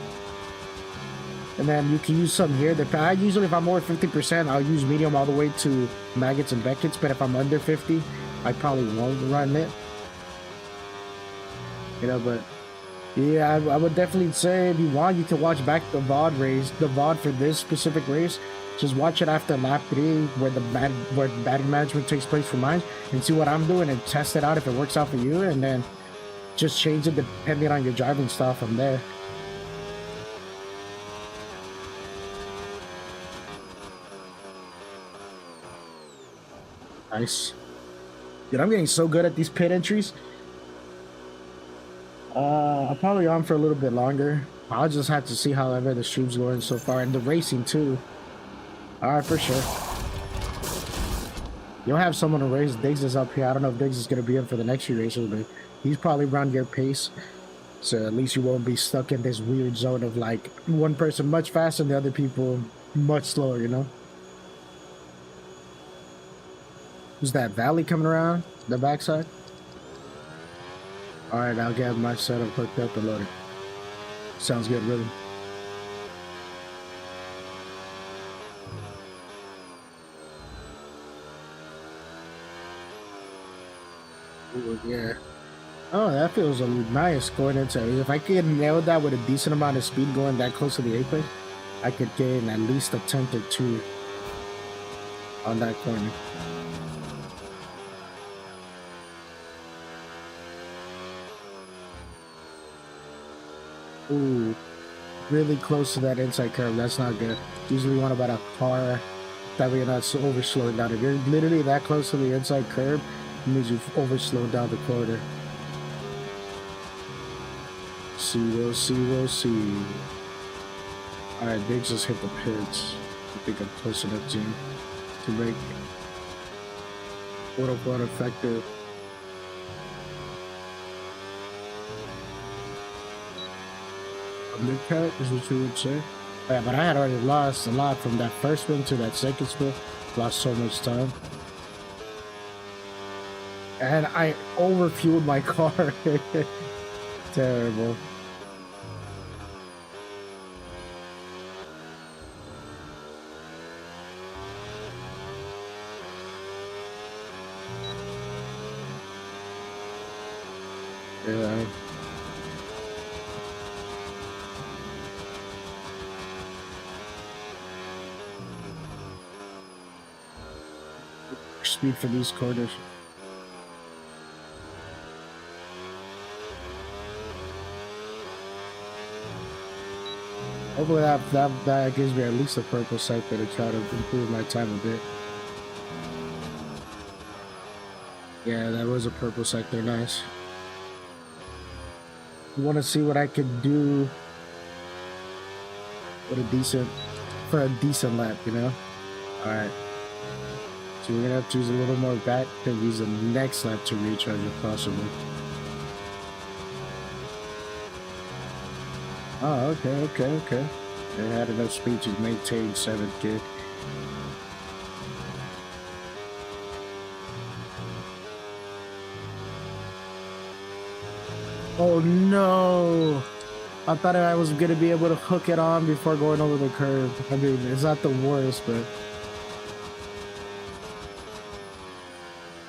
And then you can use some here. I usually, if I'm over 50%, I'll use medium all the way to maggots and Beckett's, but if I'm under 50, I probably won't run it. You know, but yeah, I would definitely say if you want, you can watch back the VOD race, the VOD for this specific race. Just watch it after lap 3 where the batting management takes place for mine, and see what I'm doing and test it out if it works out for you, and then just change it depending on your driving style from there. Nice. Dude, I'm getting so good at these pit entries. I'm probably on for a little bit longer. I'll just have to see however the stream's going so far, and the racing too. Alright, for sure. You'll have someone to race. Diggs is up here. I don't know if Diggs is going to be in for the next few races, but he's probably around your pace. So at least you won't be stuck in this weird zone of like one person much faster and the other people much slower, you know? Who's that, Valley coming around the backside? Alright, I'll get my setup hooked up and loaded. Sounds good, really. Ooh, yeah. Oh, that feels nice going into. If I could nail that with a decent amount of speed going that close to the apex, I could gain at least a tenth or two on that corner. Ooh, really close to that inside curve. That's not good. Usually want about a car that way you're not so over slowing down. If you're literally that close to the inside curve, it means you've over slowed down the corner. We'll see. Alright, they just hit the pits. I think I'm close enough to make quote unquote effective. Undercut is what you would say. Yeah, but I had already lost a lot from that first spin to that second spin. Lost so much time. And I overfueled my car. Terrible. Yeah. Speed for these corners. Hopefully that gives me at least a purple sector to try to improve my time a bit. Yeah, that was a purple sector. Nice. You want to see what I could do with for a decent lap, you know? Alright. So we're gonna have to use a little more back to use the next lap to recharge if possible. Oh, okay. I had enough speed to maintain 7th gear. Oh no! I thought I was gonna be able to hook it on before going over the curve. I mean, it's not the worst, but...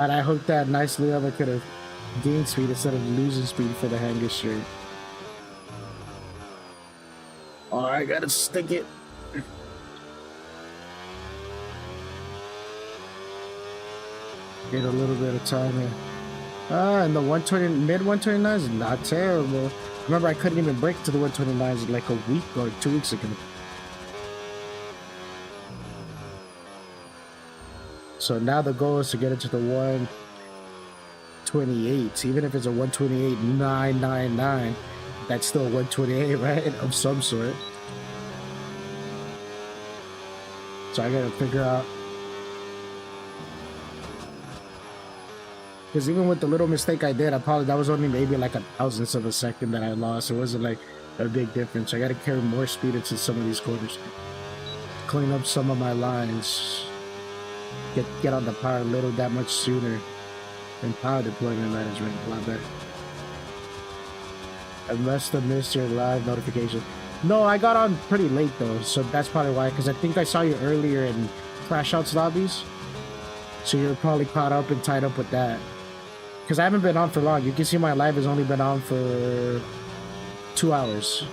And I hooked that nicely up. I could have gained speed instead of losing speed for the hanger straight. Oh, I gotta stick it. Get a little bit of time here. And the 120 mid 129 is not terrible. Remember, I couldn't even break to the 129s like a week or 2 weeks ago. So now the goal is to get into the 128. Even if it's a 128.999, that's still 128, right? Of some sort. So I gotta figure out. Because even with the little mistake I did, that was only maybe like a thousandth of a second that I lost. It wasn't like a big difference. I got to carry more speed into some of these corners, clean up some of my lines, get on the power a little that much sooner, and power deployment management a lot better. I must have missed your live notification. No, I got on pretty late though, so that's probably why. Because I think I saw you earlier in Crash Outs lobbies, so you're probably caught up and tied up with that. Because I haven't been on for long. You can see my live has only been on for 2 hours.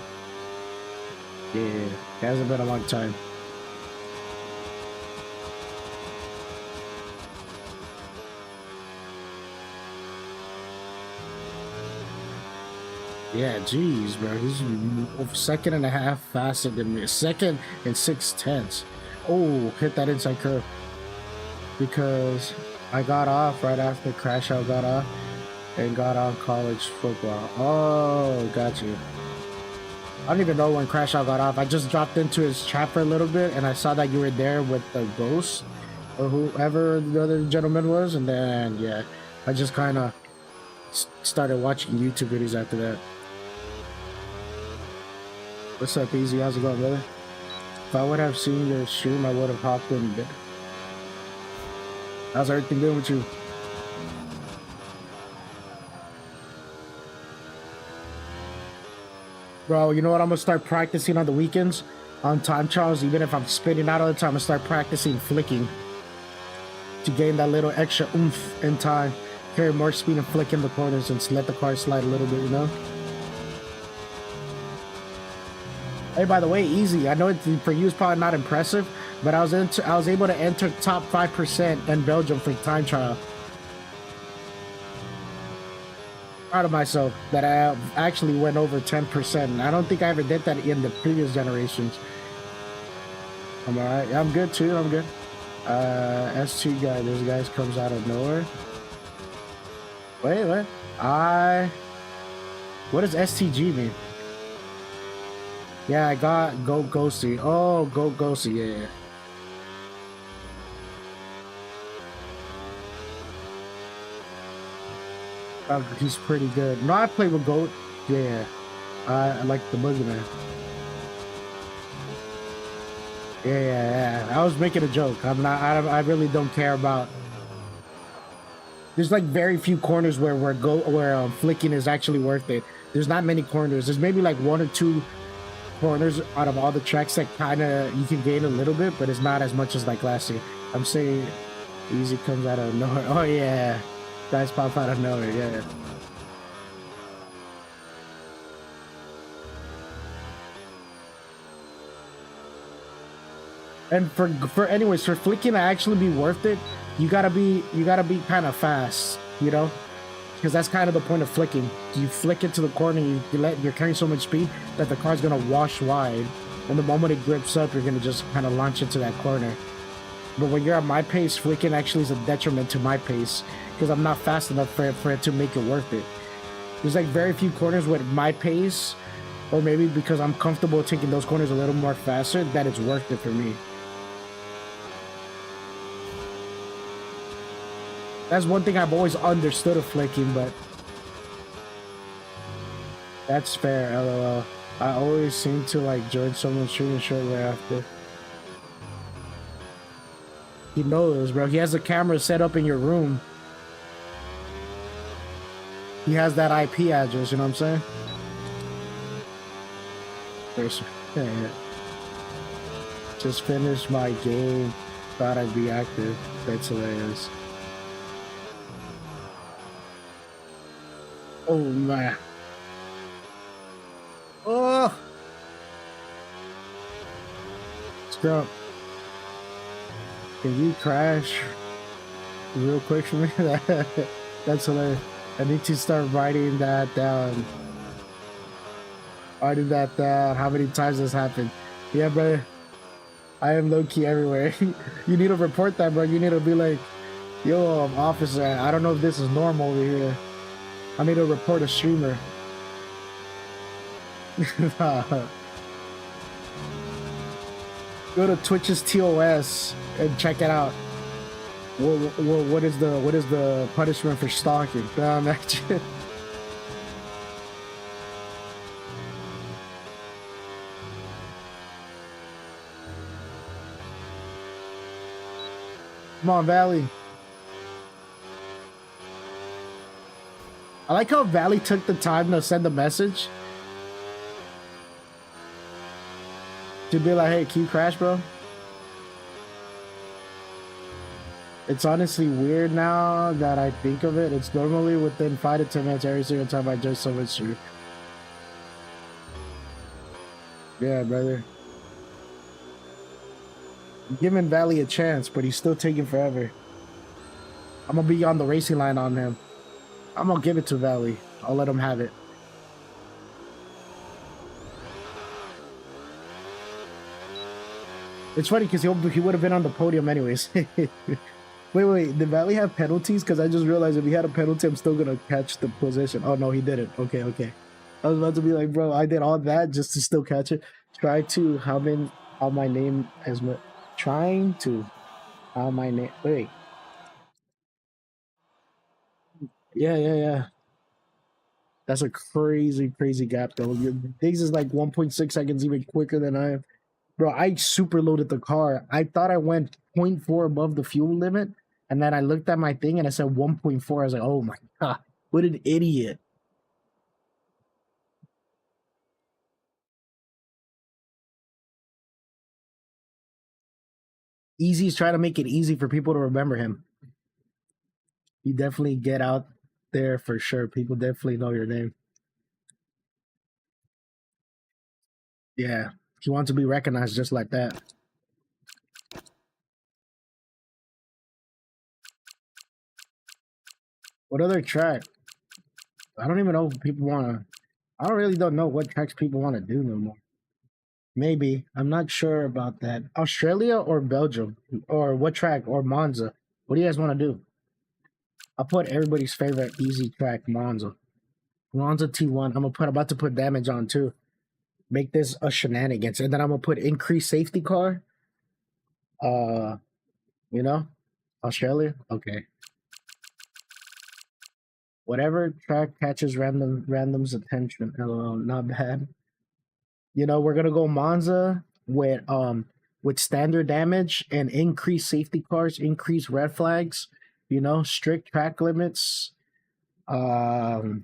Yeah, it hasn't been a long time. Yeah, geez, bro. He's a second and a half faster than me. 2 6/10. Oh, hit that inside curve. Because I got off right after Crash Out got off and got on college football. Oh, got you. I don't even know when Crash Out got off. I just dropped into his chat for a little bit and I saw that you were there with the ghost or whoever the other gentleman was. And then, yeah, I just kind of started watching YouTube videos after that. What's up, Easy? How's it going, brother? If I would have seen your stream, I would have hopped in there. How's everything doing with you? Bro, you know what? I'm gonna start practicing on the weekends on time trials. Even if I'm spinning out all the time, I'm gonna start practicing flicking to gain that little extra oomph in time. Carry more speed and flick in the corners and let the car slide a little bit, you know? Hey, by the way, Easy. I know it, for you it's probably not impressive, but I was able to enter top 5% in Belgium for time trial. Proud of myself that I actually went over 10%. I don't think I ever did that in the previous generations. I'm alright. I'm good too. I'm good. S2 guy. This guy comes out of nowhere. Wait, what? What does STG mean? Yeah, I got Go Ghosty. Oh, Go Ghosty. Yeah. He's pretty good. No, I play with Goat. Yeah, I like the Boogeyman. Yeah. I was making a joke. I'm not. I really don't care about. There's like very few corners where flicking is actually worth it. There's not many corners. There's maybe like 1 or 2 corners out of all the tracks that kind of you can gain a little bit, but it's not as much as like last year. I'm saying Easy comes out of nowhere. Oh yeah. Guys pop out of nowhere, yeah. And for anyways, for flicking to actually be worth it, you gotta be kind of fast, you know, because that's kind of the point of flicking. You flick into the corner, you're carrying so much speed that the car's gonna wash wide, and the moment it grips up, you're gonna just kind of launch into that corner. But when you're at my pace, flicking actually is a detriment to my pace because I'm not fast enough for it to make it worth it. There's like very few corners with my pace, or maybe because I'm comfortable taking those corners a little more faster, that it's worth it for me. That's one thing I've always understood of flicking, but that's fair, LOL. I always seem to like join someone's stream shortly after. He knows, bro. He has a camera set up in your room. He has that IP address, you know what I'm saying? Yeah. Just finished my game. Thought I'd be active. That's hilarious. Oh, man. Oh! Let's go. Can you crash real quick for me? That's hilarious. I need to start writing that down. Writing that down. How many times this happened? Yeah, brother. I am low key everywhere. You need to report that, bro. You need to be like, yo, officer, I don't know if this is normal over here. I need to report a streamer. Go to Twitch's TOS and check it out. What is the punishment for stalking? Imagine. Come on, Valley. I like how Valley took the time to send a message to be like, hey, can you crash, bro? It's honestly weird now that I think of it. It's normally within 5 to 10 minutes every single time I join someone's stream. Yeah, brother. I'm giving Valley a chance, but he's still taking forever. I'm gonna be on the racing line on him. I'm gonna give it to Valley. I'll let him have it. It's funny because he would have been on the podium anyways. Wait, did Valley have penalties? Because I just realized if he had a penalty, I'm still gonna catch the position. Oh no, he didn't. Okay. I was about to be like, bro, I did all that just to still catch it. Try to how my name as much. Trying to how my name. Wait. Yeah. That's a crazy gap though. Diggs is like 1.6 seconds even quicker than I am. Bro, I super loaded the car. I thought I went 0.4 above the fuel limit, and then I looked at my thing and it said 1.4. I was like, oh my god, what an idiot. Easy's trying to make it easy for people to remember him. You definitely get out there for sure. People definitely know your name. Yeah, you want to be recognized just like that. What other track? I don't even know if people want to. I don't know what tracks people want to do no more. Maybe. I'm not sure about that. Australia or Belgium? Or what track? Or Monza? What do you guys want to do? I'll put everybody's favorite easy track, Monza. Monza T1. I'm about to put damage on too. Make this a shenanigans. And then I'm gonna put increased safety car. You know? Australia? Okay. Whatever track catches random's attention. LOL, not bad. You know, we're gonna go Monza with standard damage and increased safety cars, increased red flags, you know, strict track limits, no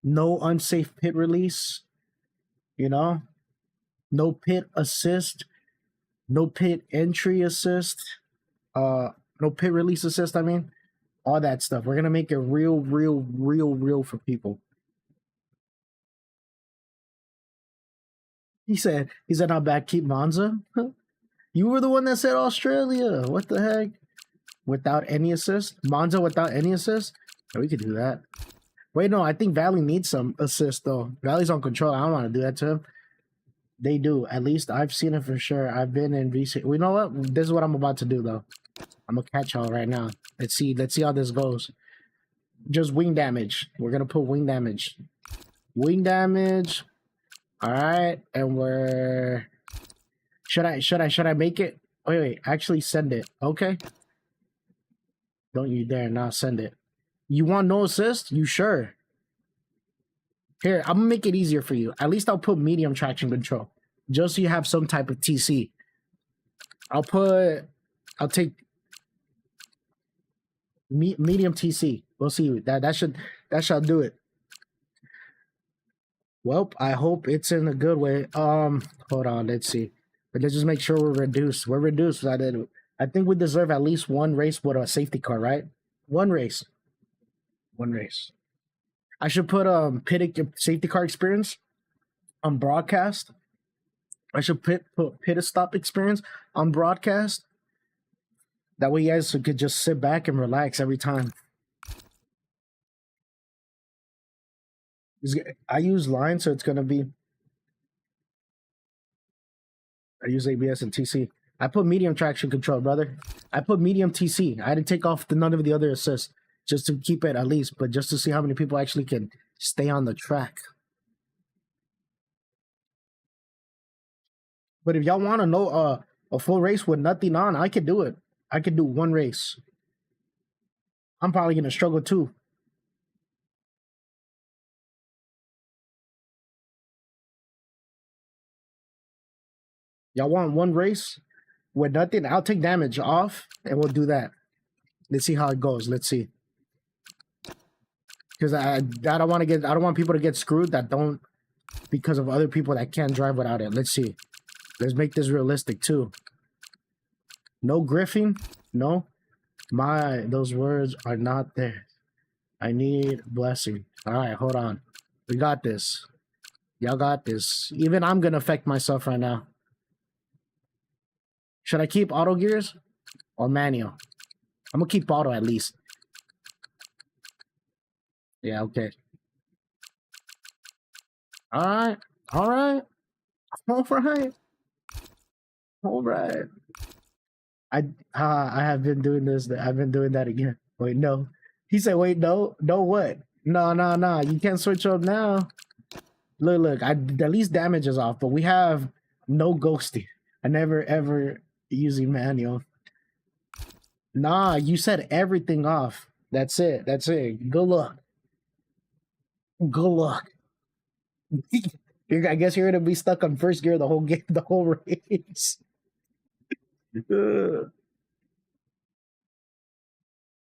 unsafe pit release, you know, no pit assist, no pit entry assist, no pit release assist, I mean, all that stuff. We're gonna make it real for people. He said, not bad, keep Monza. You were the one that said Australia. What the heck? Without any assist? Monza without any assist? Yeah, we could do that. Wait, no, I think Valley needs some assist, though. Valley's on control. I don't want to do that to him. They do. At least I've seen it for sure. I've been in VC. You know what? This is what I'm about to do, though. I'm going to catch y'all right now. Let's see how this goes. Just wing damage. We're going to put wing damage. Wing damage. All right. And we're... Should I make it? Wait, actually send it. Okay. Don't you dare not send it. You want no assist? You sure? Here, I'm gonna make it easier for you. At least I'll put medium traction control. Just so you have some type of TC. I'll take medium TC. We'll see. That shall do it. Well, I hope it's in a good way. Hold on, let's see. But let's just make sure we're reduced. We're reduced. I think we deserve at least one race with a safety car, right? One race. I should put pit safety car experience on broadcast. I should put pit stop experience on broadcast. That way you guys could just sit back and relax every time. I use line, so it's gonna be. I use ABS and TC. I put medium traction control, brother. I put medium TC. I didn't take off none of the other assists just to keep it at least, but just to see how many people actually can stay on the track. But if y'all want to know a full race with nothing on, I could do it. I could do one race. I'm probably gonna struggle too. Y'all want one race with nothing? I'll take damage off and we'll do that. Let's see how it goes. Let's see. Because I don't want to get, I don't want people to get screwed that don't, because of other people that can't drive without it. Let's see. Let's make this realistic too. No griffing. No. Those words are not there. I need blessing. All right, hold on. We got this. Y'all got this. Even I'm gonna affect myself right now. Should I keep auto gears or manual? I'm gonna keep auto at least. Yeah, okay. All right. All right. All right. All right. I have been doing this. I've been doing that again. Wait, no. He said, wait, no. No what? No. You can't switch up now. Look. At least damage is off, but we have no ghosting. I never, ever using manual. Nah, you said everything off. That's it. Good luck. Good luck. I guess you're gonna be stuck on first gear the whole game, the whole race.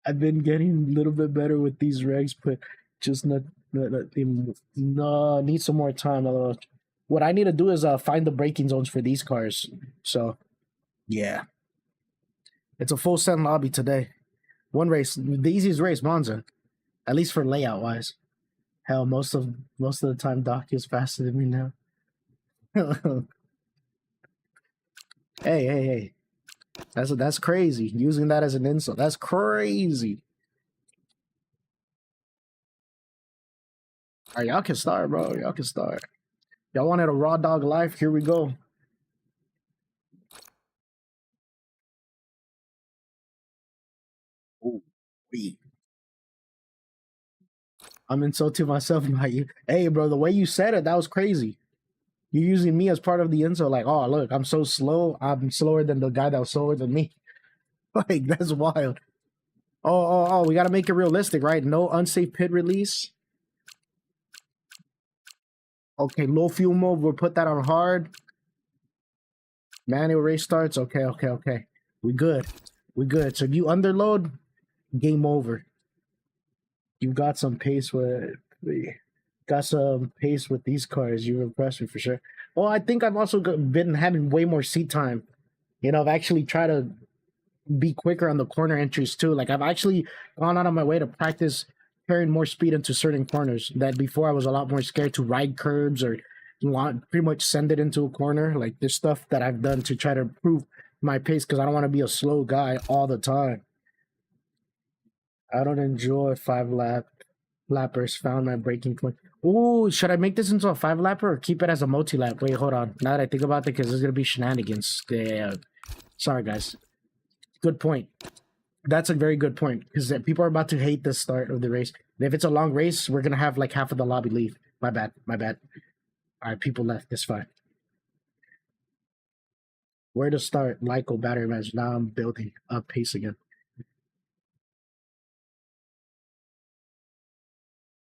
I've been getting a little bit better with these regs, but just not no, need some more time. What I need to do is find the braking zones for these cars. So yeah, it's a full send lobby today. One race, the easiest race, Monza, at least for layout wise. Hell, most of the time, Doc is faster than me now. Hey. That's crazy. Using that as an insult. That's crazy. All right, y'all can start, bro. Y'all can start. Y'all wanted a raw dog life? Here we go. Ooh, wee. I'm insulting myself by you. Hey, bro, the way you said it, that was crazy. You're using me as part of the insult, like, oh, look, I'm so slow. I'm slower than the guy that was slower than me. Like, that's wild. Oh, we gotta make it realistic, right? No unsafe pit release. Okay, low fuel mode, we'll put that on hard. Manual race starts. Okay. We good. So if you underload, game over. You got some pace with these cars. You impressed me for sure. Well, I think I've also been having way more seat time. You know, I've actually tried to be quicker on the corner entries too. Like I've actually gone out of my way to practice carrying more speed into certain corners. That before I was a lot more scared to ride curbs or pretty much send it into a corner. Like there's stuff that I've done to try to improve my pace because I don't want to be a slow guy all the time. I don't enjoy lappers. Found my breaking point. Ooh, should I make this into a 5-lapper or keep it as a multi-lap? Wait, hold on. Now that I think about it, because there's gonna be shenanigans. Yeah. Sorry, guys. Good point. That's a very good point because people are about to hate the start of the race. And if it's a long race, we're gonna have like half of the lobby leave. My bad. All right, people left. That's fine. Where to start? Lyco battery match. Now I'm building up pace again.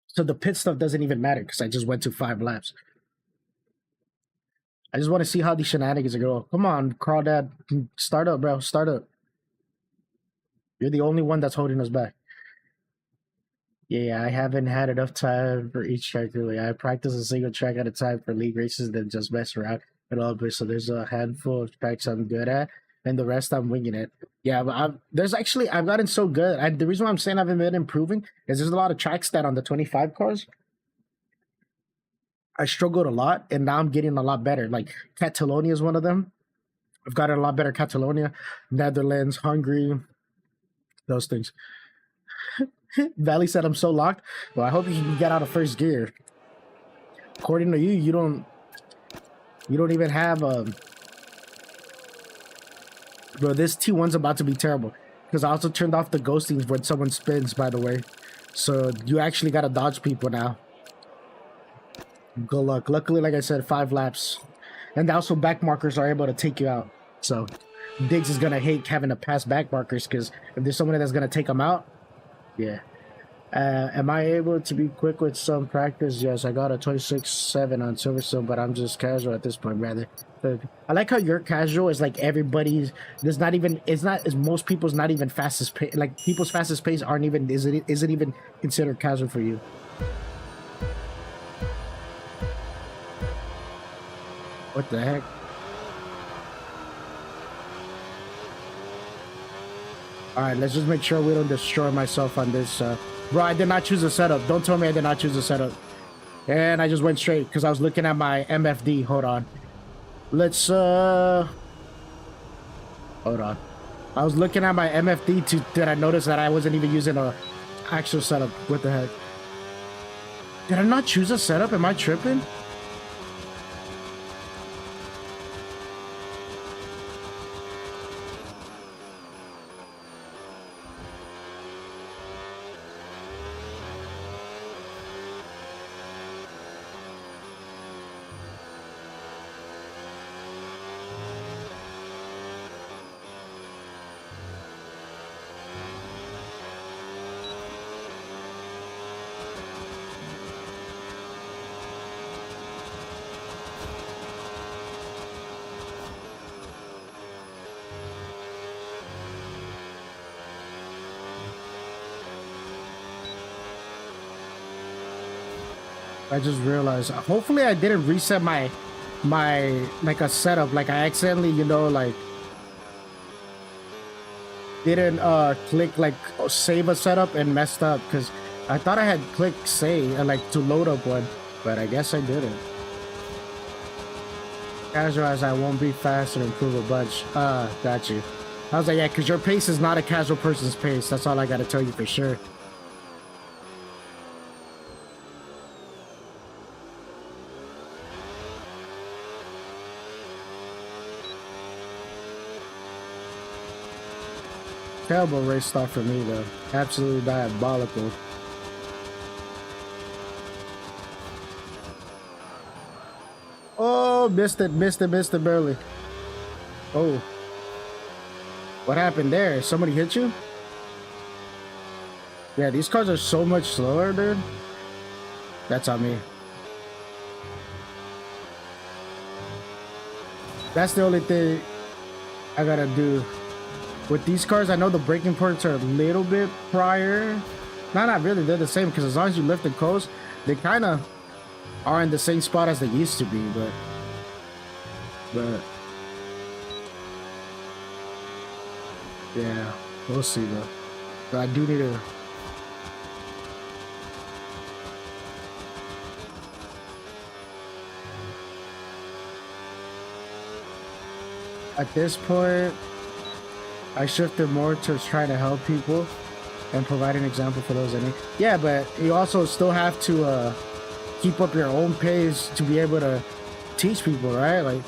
So the pit stuff doesn't even matter because I just went to 5 laps. I just want to see how these shenanigans are going. Come on, Crawdad. Start up, bro. Start up. You're the only one that's holding us back. Yeah, I haven't had enough time for each track really. I practice a single track at a time for league races, then just mess around a little bit. So there's a handful of tracks I'm good at, and the rest I'm winging it. Yeah, but I've gotten so good. The reason why I'm saying I haven't been improving is there's a lot of tracks that on the 25 cars I struggled a lot, and now I'm getting a lot better. Like Catalonia is one of them. I've gotten a lot better. Catalonia, Netherlands, Hungary, those things. Valley said I'm so locked. Well, I hope you can get out of first gear. according to you, you don't even have bro, this T1's about to be terrible. Because I also turned off the ghostings when someone spins, by the way. So you actually gotta dodge people now. Good luck. Luckily, like I said, 5 laps. And also back markers are able to take you out. So Diggs is gonna hate having to pass back markers, because if there's someone that's gonna take them out, yeah. Am I able to be quick with some practice? Yes, I got a 26.7 on Silverstone, but I'm just casual at this point, rather. I like how you're casual is like everybody's. There's not even. It's not as most people's not even fastest pace. Like people's fastest pace aren't even. Isn't even considered casual for you. What the heck? All right, let's just make sure we don't destroy myself on this. Bro, I did not choose a setup. Don't tell me I did not choose a setup. And I just went straight because I was looking at my MFD. Hold on. Let's, hold on. I was looking at my MFD did I notice that I wasn't even using a actual setup? What the heck? Did I not choose a setup? Am I tripping? I just realized. Hopefully, I didn't reset my like a setup. Like I accidentally, like didn't click like save a setup and messed up because I thought I had clicked save and like to load up one, but I guess I didn't. Casual as I won't be fast and improve a bunch. Got you. I was like, yeah, because your pace is not a casual person's pace. That's all I got to tell you for sure. Terrible race start for me, though. Absolutely diabolical. Oh, missed it barely. Oh. What happened there? Somebody hit you? Yeah, these cars are so much slower, dude. That's on me. That's the only thing I gotta do. With these cars, I know the braking points are a little bit prior. No, not really. They're the same because as long as you lift and coast, they kind of are in the same spot as they used to be. But yeah, we'll see though. But I do need to. At this point, I shifted more to trying to help people and provide an example for those in need. Yeah, but you also still have to keep up your own pace to be able to teach people, right?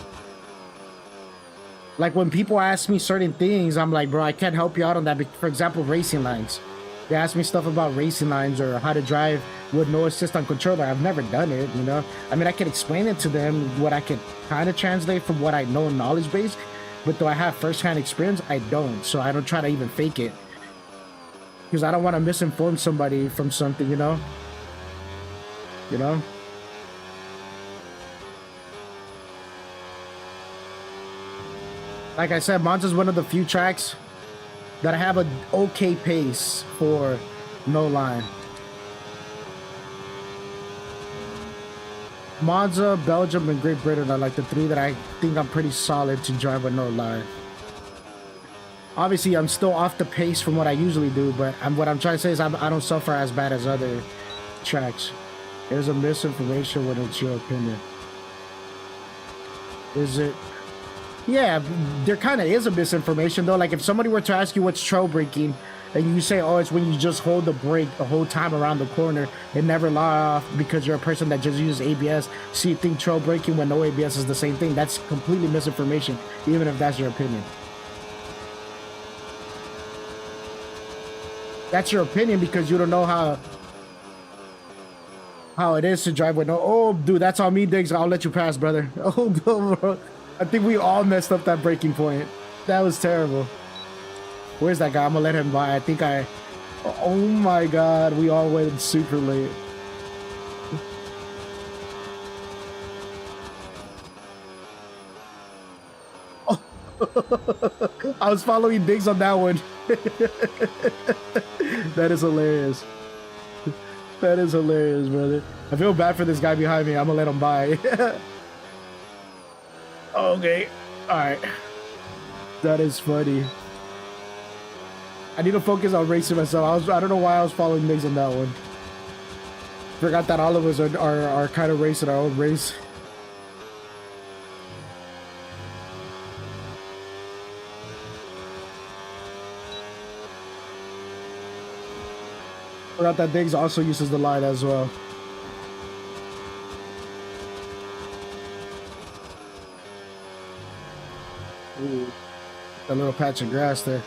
Like when people ask me certain things, I'm like, bro, I can't help you out on that. For example, racing lines. They ask me stuff about racing lines or how to drive with no assist on controller. I've never done it, I mean, I can explain it to them, what I can kind of translate from what I know knowledge base. But do I have first-hand experience? I don't, so I don't try to even fake it. Because I don't want to misinform somebody from something, You know? Like I said, Monza's one of the few tracks that I have an okay pace for no line. Monza, Belgium, and Great Britain are like the 3 that I think I'm pretty solid to drive with no line. Obviously, I'm still off the pace from what I usually do, but what I'm trying to say is I don't suffer as bad as other tracks. There's a misinformation when it's your opinion. Is it? Yeah, there kind of is a misinformation though. Like if somebody were to ask you what's trail braking, and you say, oh, it's when you just hold the brake the whole time around the corner and never lie off because you're a person that just uses ABS. So you think trail braking when no ABS is the same thing. That's completely misinformation, even if that's your opinion. That's your opinion because you don't know how it is to drive with no. Oh, dude, that's on me, Diggs. I'll let you pass, brother. Oh, bro. I think we all messed up that braking point. That was terrible. Where's that guy? I'm gonna let him by. I think I. Oh my God, we all went super late. Oh. I was following Diggs on that one. That is hilarious. That is hilarious, brother. I feel bad for this guy behind me. I'm gonna let him by. Okay. All right. That is funny. I need to focus on racing myself. I don't know why I was following Diggs on that one. Forgot that all of us are kind of racing our own race. Forgot that Diggs also uses the line as well. Ooh, a little patch of grass there.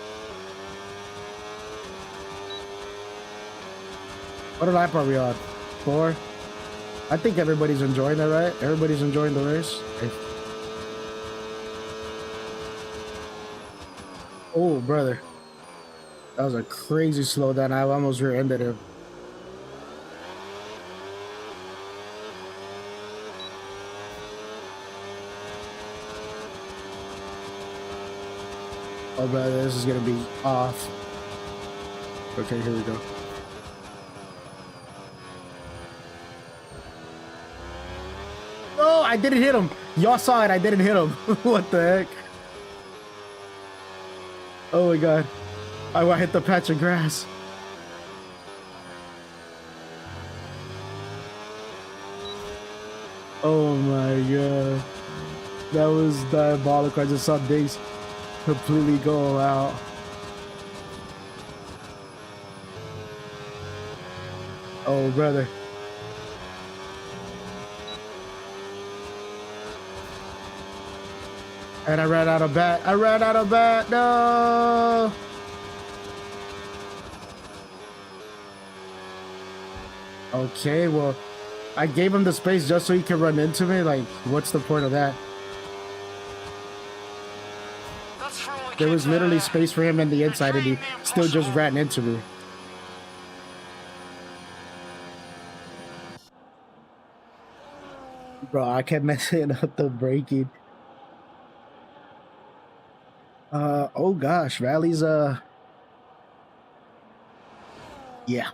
What lap are we on? 4? I think everybody's enjoying it, right? Everybody's enjoying the race. Oh, brother. That was a crazy slowdown. I almost rear-ended him. Oh, brother, this is gonna be off. Okay, here we go. No, I didn't hit him. Y'all saw it. I didn't hit him. What the heck? Oh my God. I hit the patch of grass. Oh my God. That was diabolical. I just saw Diggs completely go out. Oh, brother. And I ran out of bat. I ran out of bat. No. Okay, well, I gave him the space just so he could run into me. Like, what's the point of that? There was literally space for him in the inside, and he still just ran into me. Bro, I kept messing up the braking. Oh gosh, Rally's, yeah.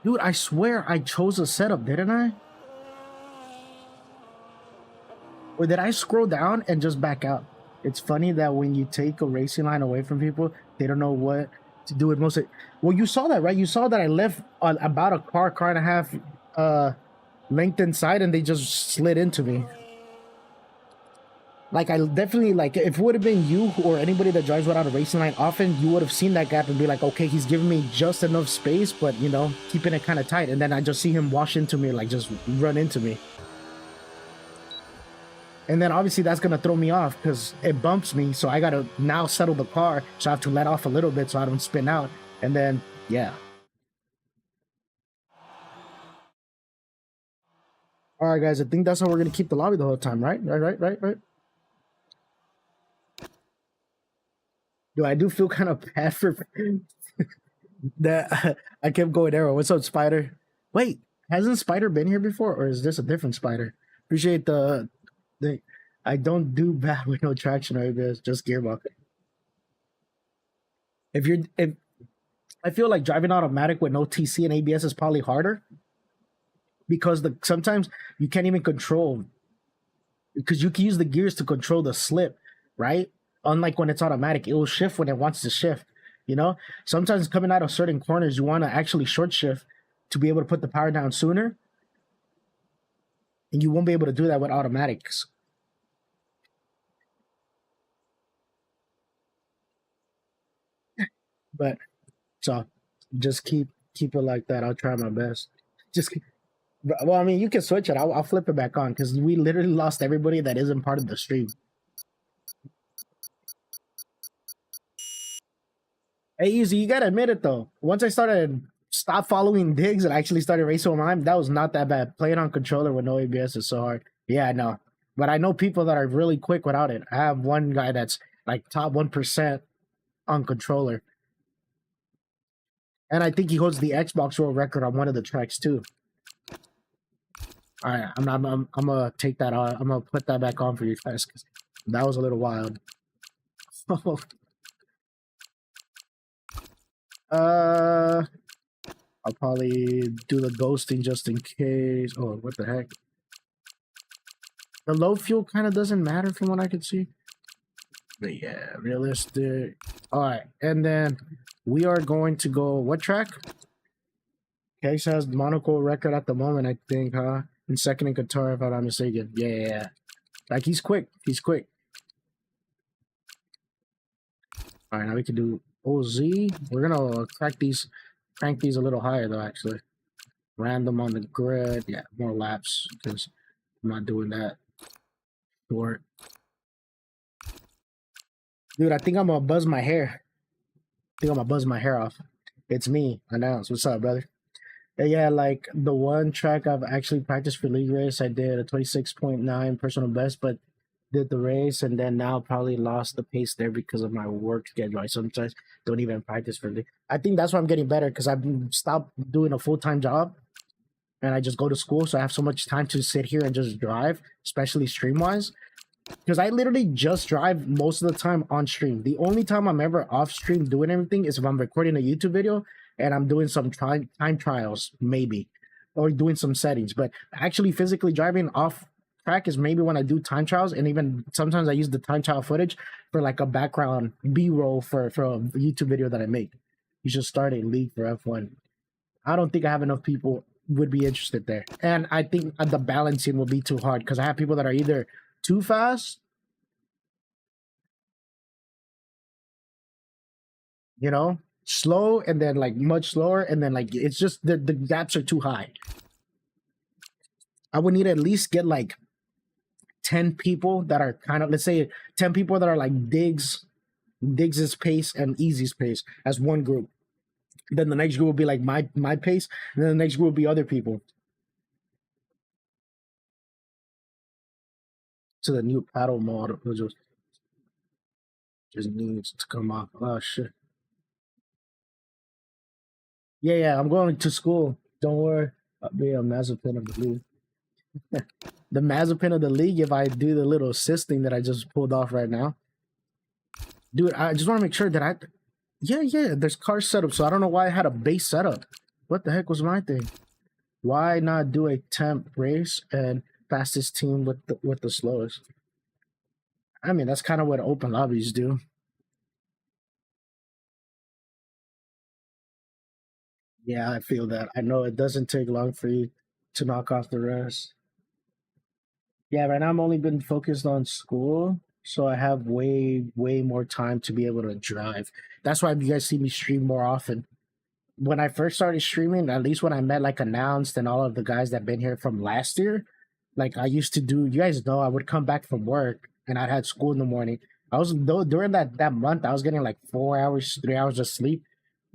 Dude, I swear I chose a setup, didn't I? Or did I scroll down and just back out? It's funny that when you take a racing line away from people, they don't know what to do with most of it. Well, you saw that, right? You saw that I left about a car and a half length inside, and they just slid into me. Like, I definitely, like, if it would have been you or anybody that drives without a racing line, often you would have seen that gap and be like, okay, he's giving me just enough space, but, you know, keeping it kind of tight. And then I just see him wash into me, like, just run into me. And then obviously that's going to throw me off because it bumps me. So I got to now settle the car. So I have to let off a little bit so I don't spin out. And then, yeah. All right, guys, I think that's how we're going to keep the lobby the whole time, right? Right. Dude, I do feel kind of bad for that. I kept going arrow. What's up, Spider? Wait, hasn't Spider been here before? Or is this a different Spider? Appreciate the I don't do bad with no traction or ABS, just gearbox. If I feel like driving automatic with no TC and ABS is probably harder because sometimes you can't even control, because you can use the gears to control the slip, right? Unlike when it's automatic, it will shift when it wants to shift, you know? Sometimes coming out of certain corners, you want to actually short shift to be able to put the power down sooner. And you won't be able to do that with automatics. But so just keep it like that. I'll try my best. Just well, I mean, you can switch it. I'll flip it back on because we literally lost everybody that isn't part of the stream. Hey, Easy, you gotta admit it though. Once I started stop following Diggs and actually started racing with mine, that was not that bad. Playing on controller with no ABS is so hard. Yeah, I know. But I know people that are really quick without it. I have one guy that's like top 1% on controller. And I think he holds the Xbox World Record on one of the tracks too. All right, I'm gonna take that out. I'm gonna put that back on for you guys because that was a little wild. I'll probably do the ghosting just in case. Oh, what the heck? The low fuel kind of doesn't matter from what I can see. But yeah, realistic. All right, and then we are going to go. What track? Case has Monaco record at the moment, I think, huh? In second in Qatar, if I'm not mistaken. Yeah. Like, he's quick. He's quick. All right, now we can do OZ. We're going to crank these a little higher, though, actually. Random on the grid. Yeah, more laps, because I'm not doing that. Short. Dude, I think I'm going to buzz my hair. Off. It's me. Announce. What's up, brother? Yeah, like the one track I've actually practiced for league race, I did a 26.9 personal best, but did the race and then now probably lost the pace there because of my work schedule. I sometimes don't even practice for league. I think that's why I'm getting better because I've stopped doing a full-time job and I just go to school, so I have so much time to sit here and just drive, especially stream-wise. Because I literally just drive most of the time on stream. The only time I'm ever off stream doing anything is if I'm recording a YouTube video and I'm doing some time trials, maybe, or doing some settings. But actually physically driving off track is maybe when I do time trials, and even sometimes I use the time trial footage for like a background B-roll for a YouTube video that I make. You should start a league for F1. I don't think I have enough people would be interested there. And I think the balancing will be too hard because I have people that are either too fast, you know, slow, and then like much slower, and then like it's just the gaps are too high. I would need to at least get like 10 people that are kind of, let's say 10 people that are like Diggs's pace and Easy's pace as one group. Then the next group will be like my pace, and then the next group will be other people. To the new paddle mod, which just needs to come off. Oh shit. Yeah, I'm going to school. Don't worry. I'll be a Mazepin of the league. The Mazepin of the league, if I do the little assist thing that I just pulled off right now. Dude, I just want to make sure that yeah, there's car setup, so I don't know why I had a base setup. What the heck was my thing? Why not do a temp race and fastest team with the slowest? I mean, that's kind of what open lobbies do. Yeah, I feel that. I know it doesn't take long for you to knock off the rest. Yeah, right now I'm only been focused on school, so I have way more time to be able to drive. That's why you guys see me stream more often. When I first started streaming, at least when I met like Announced and all of the guys that been here from last year, like I used to do, you guys know, I would come back from work and I'd had school in the morning. I was though during that month, I was getting like 4 hours, 3 hours of sleep.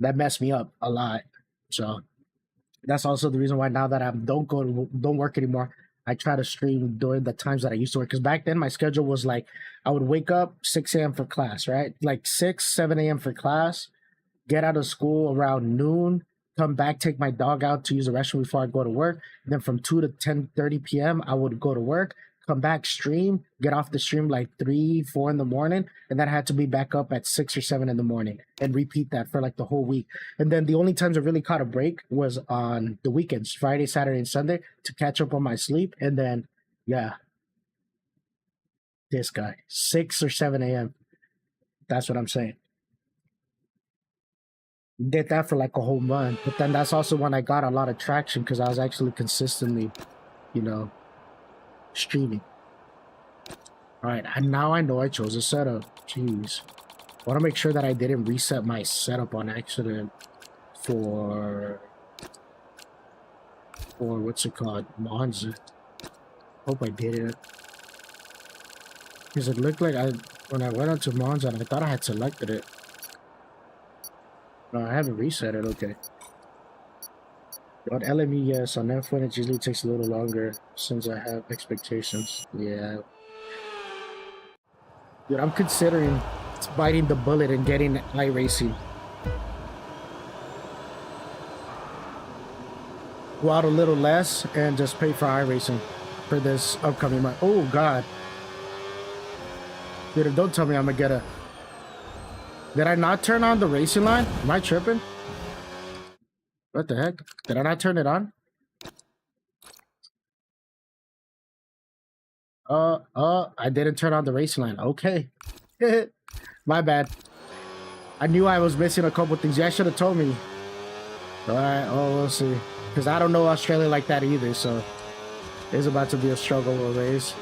That messed me up a lot. So that's also the reason why now that I don't work anymore, I try to stream during the times that I used to work. Because back then my schedule was like I would wake up 6 a.m. for class, right? Like 7 a.m. for class, get out of school around noon, come back, take my dog out to use the restroom before I go to work. And then from 2 to 10:30 p.m. I would go to work, come back, stream, get off the stream like 3, 4 in the morning, and then I had to be back up at 6 or 7 in the morning and repeat that for like the whole week. And then the only times I really caught a break was on the weekends, Friday, Saturday, and Sunday, to catch up on my sleep. And then, yeah, this guy, 6 or 7 a.m. That's what I'm saying. Did that for like a whole month. But then that's also when I got a lot of traction because I was actually consistently, streaming. All right, and now I know I chose a setup. Jeez. want to make sure that I didn't reset my setup on accident for what's it called, Monza. Hope I did it, because it looked like when I went onto Monza, I thought I had selected it. No, I haven't reset it. Okay. On LME, yes. On F1, it usually takes a little longer since I have expectations. Yeah. Dude, I'm considering biting the bullet and getting iRacing. Go out a little less and just pay for iRacing for this upcoming month. Oh, God. Dude, don't tell me I'm gonna get a... Did I not turn on the racing line? Am I tripping? What the heck? Did I not turn it on? I didn't turn on the racing line. Okay. My bad. I knew I was missing a couple things. Yeah, should have told me. Alright, we'll see. Because I don't know Australia like that either, so it's about to be a struggle with race.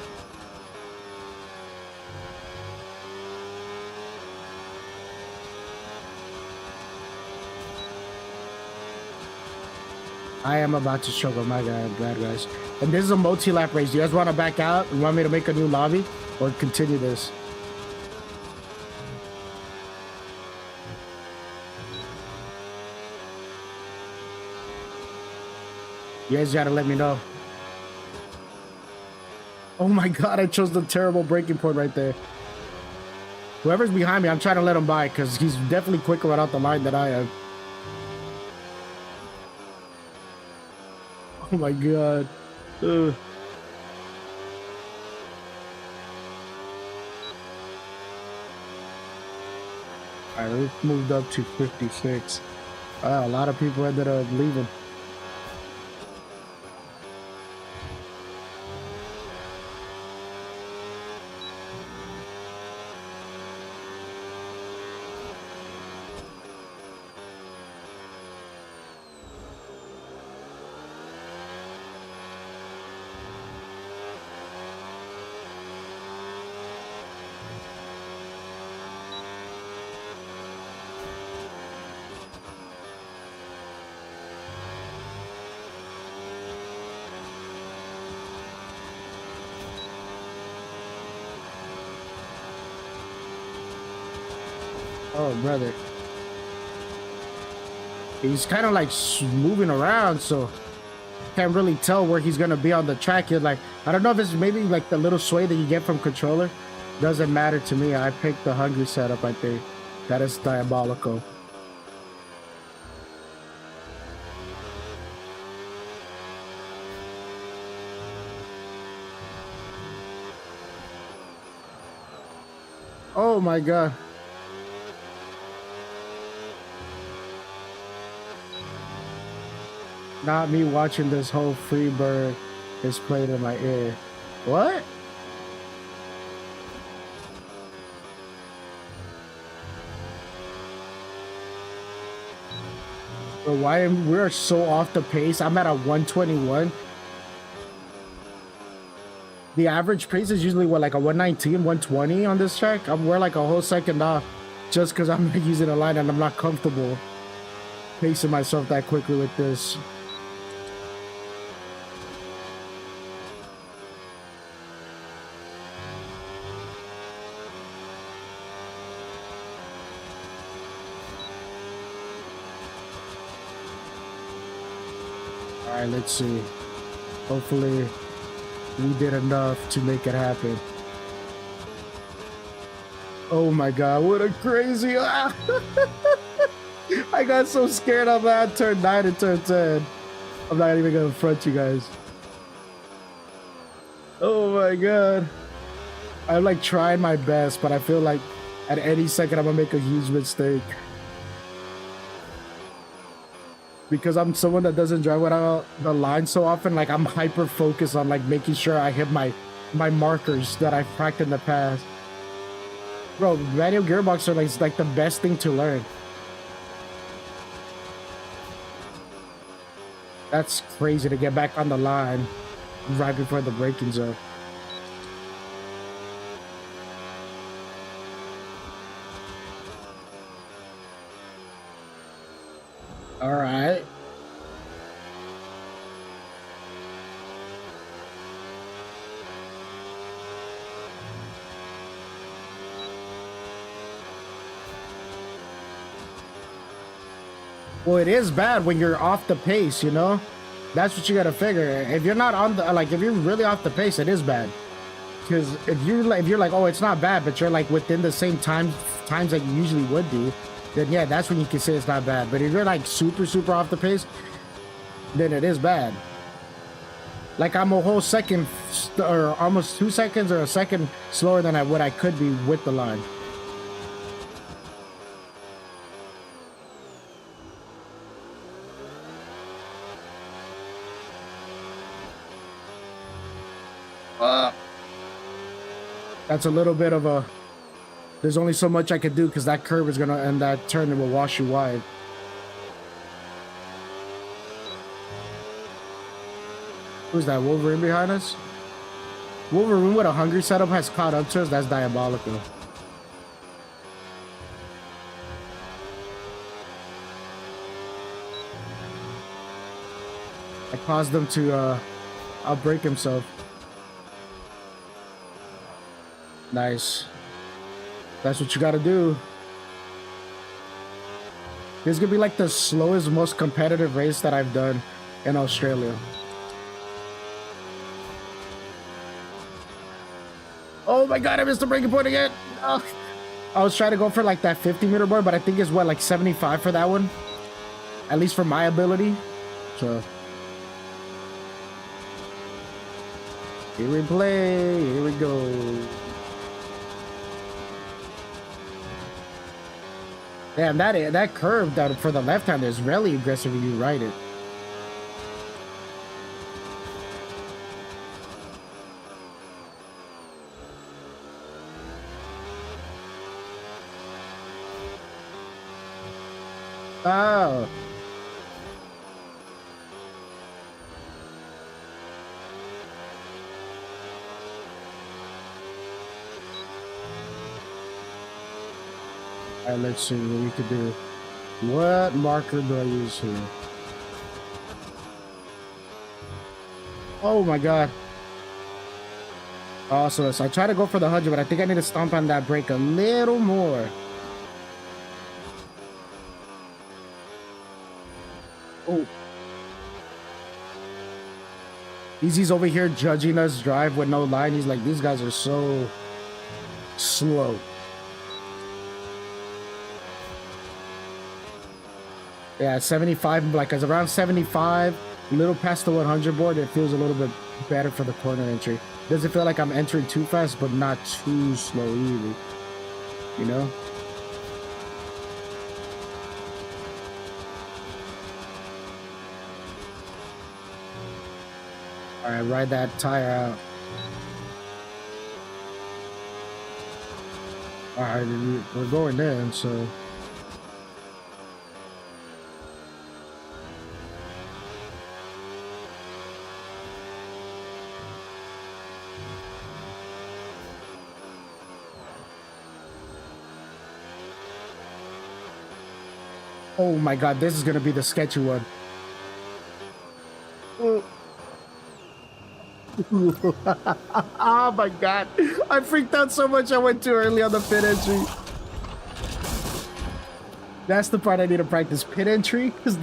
I am about to struggle, my God, bad guys. And this is a multi-lap race. Do you guys want to back out? You want me to make a new lobby? Or continue this? You guys gotta let me know. Oh my God, I chose the terrible breaking point right there. Whoever's behind me, I'm trying to let him by because he's definitely quicker right out the line than I am. Oh my God. Ugh. Alright, we've moved up to 56. Wow, a lot of people ended up leaving. Oh, brother. He's kind of like moving around, so can't really tell where he's gonna be on the track. You're like, I don't know if it's maybe like the little sway that you get from controller. Doesn't matter to me. I picked the hungry setup, I think. That is diabolical. Oh my God. Not me watching this whole free bird is played in my ear. What? Bro, we're so off the pace? I'm at a 121. The average pace is usually what, like a 119, 120 on this track? We're like a whole second off just because I'm not using a line and I'm not comfortable pacing myself that quickly with this. Alright, let's see. Hopefully we did enough to make it happen. Oh my God, what a crazy... I got so scared of that turn 9 and turn 10. I'm not even gonna front you guys. Oh my God. I'm like trying my best, but I feel like at any second I'm gonna make a huge mistake. Because I'm someone that doesn't drive without the line so often, like I'm hyper focused on like making sure I hit my markers that I've practiced in the past. Bro, manual gearbox are like the best thing to learn. That's crazy to get back on the line right before the braking zone. All right. Well, it is bad when you're off the pace, you know? That's what you gotta figure. If you're not on the, like, if you're really off the pace, it is bad. Because if you're like, oh, it's not bad, but you're like within the same times that you usually would be, then yeah, that's when you can say it's not bad. But if you're like super off the pace, then it is bad. Like I'm a whole second or almost 2 seconds or a second slower than what I could be with the line. That's a little bit of a, there's only so much I could do because that curve is gonna, and that turn will wash you wide. Who's that, Wolverine behind us? Wolverine with a hungry setup has caught up to us. That's diabolical. I caused him to outbreak himself. Nice. That's what you gotta do. This is gonna be like the slowest, most competitive race that I've done in Australia. Oh my god, I missed the breaking point again. Oh. I was trying to go for like that 50-meter board, but I think it's what, like 75 for that one? At least for my ability. So here we play, here we go. Damn, that curve down for the left-hander is really aggressive when you ride it. Oh. Alright, let's see what we could do. What marker do I use here? Oh my god. Also, so I try to go for the 100, but I think I need to stomp on that brake a little more. Oh. Easy's over here judging us drive with no line. He's like, these guys are so slow. Yeah, 75, like it's around 75, a little past the 100 board. It feels a little bit better for the corner entry. Doesn't feel like I'm entering too fast, but not too slow either. You know? All right, ride that tire out. All right, we're going in, so. Oh my god, this is gonna be the sketchy one. Oh my god, I freaked out so much I went too early on the pit entry. That's the part I need to practice, pit entry, because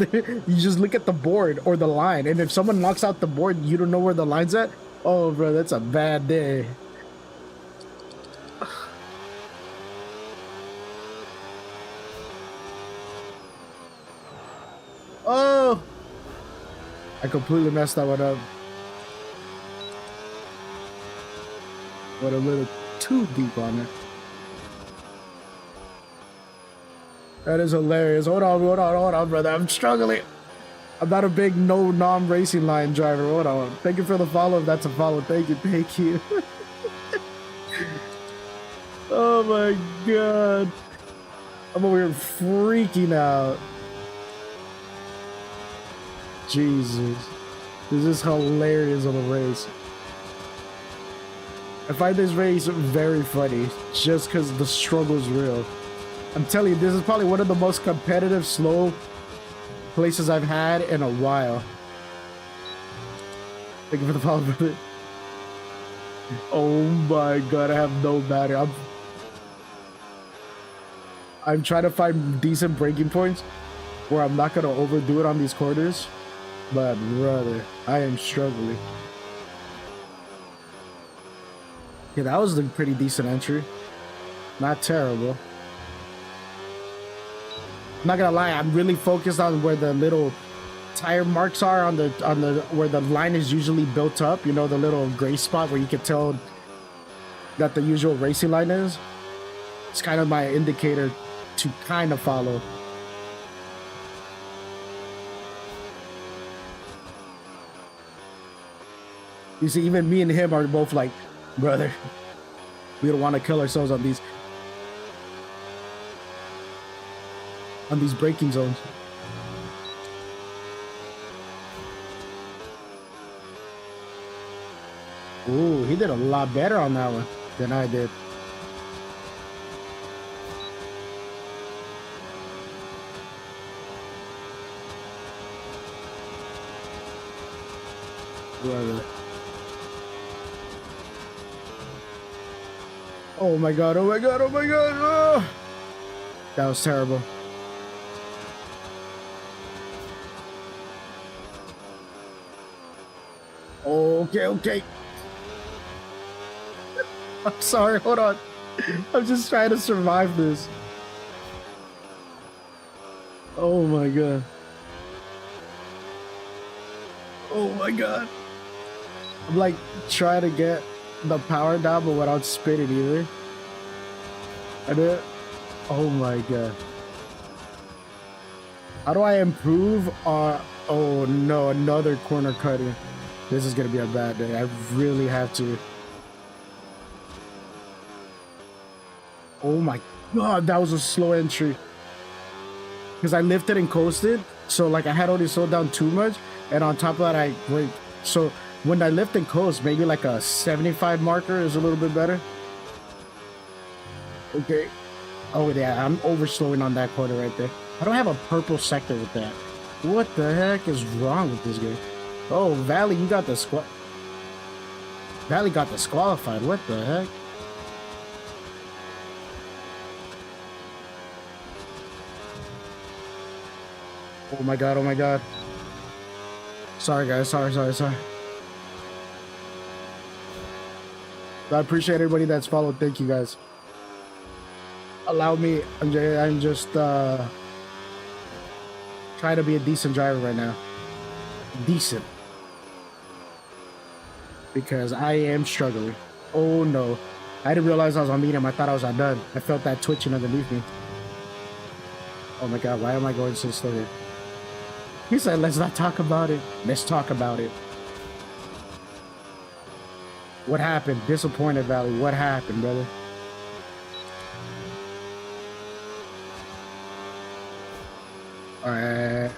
you just look at the board or the line, and if someone knocks out the board, you don't know where the line's at. Oh bro, that's a bad day. Oh, I completely messed that one up. Went a little too deep on it. That is hilarious. Hold on, brother. I'm struggling. I'm not a big non-racing line driver. Hold on. Thank you for the follow. If that's a follow, thank you. Oh my god. I'm over here freaking out. Jesus. This is hilarious of a race. I find this race very funny just because the struggle is real. I'm telling you, this is probably one of the most competitive, slow places I've had in a while. Thank you for the follow, brother. Oh my god, I have no battery. I'm trying to find decent braking points where I'm not gonna overdo it on these corners. But brother, I am struggling. Yeah, that was a pretty decent entry. Not terrible. I'm not gonna lie, I'm really focused on where the little tire marks are on the where the line is usually built up, you know, the little gray spot where you can tell that the usual racing line is. It's kind of my indicator to kind of follow. You see, even me and him are both like, brother, we don't want to kill ourselves on these braking zones. Ooh, he did a lot better on that one than I did. Brother. Oh my god, oh my god, oh my god. Oh. That was terrible. Okay, okay. I'm sorry, hold on. I'm just trying to survive this. Oh my god. Oh my god. I'm like trying to get the power down, but without spinning either. I did. Oh my god. How do I improve on? Oh no, another corner cutting. This is gonna be a bad day. I really have to. Oh my god, that was a slow entry. Because I lifted and coasted, so like I had already slowed down too much, and on top of that I braked. So when I lift and coast, maybe like a 75 marker is a little bit better. Okay. Oh yeah, I'm over slowing on that corner right there. I don't have a purple sector with that. What the heck is wrong with this guy? Oh, Valley, you got the Valley got disqualified. What the heck? Oh my god, oh my god. Sorry guys, sorry. I appreciate everybody that's followed. Thank you guys. Allow me, I'm just trying to be a decent driver right now. Decent. Because I am struggling. Oh no. I didn't realize I was on medium. I thought I was on done. I felt that twitching underneath me. Oh my god, why am I going so slow here? He said, let's not talk about it. Let's talk about it. What happened? Disappointed, Valley. What happened, brother? Alright.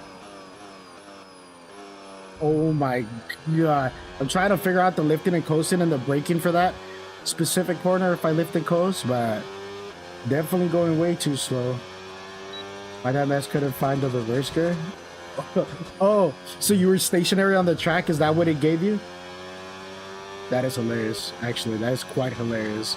Oh my god. I'm trying to figure out the lifting and coasting and the braking for that specific corner if I lift and coast, but definitely going way too slow. My dumbass couldn't find the reverse gear. Oh, so you were stationary on the track? Is that what it gave you? That is hilarious. Actually, that is quite hilarious.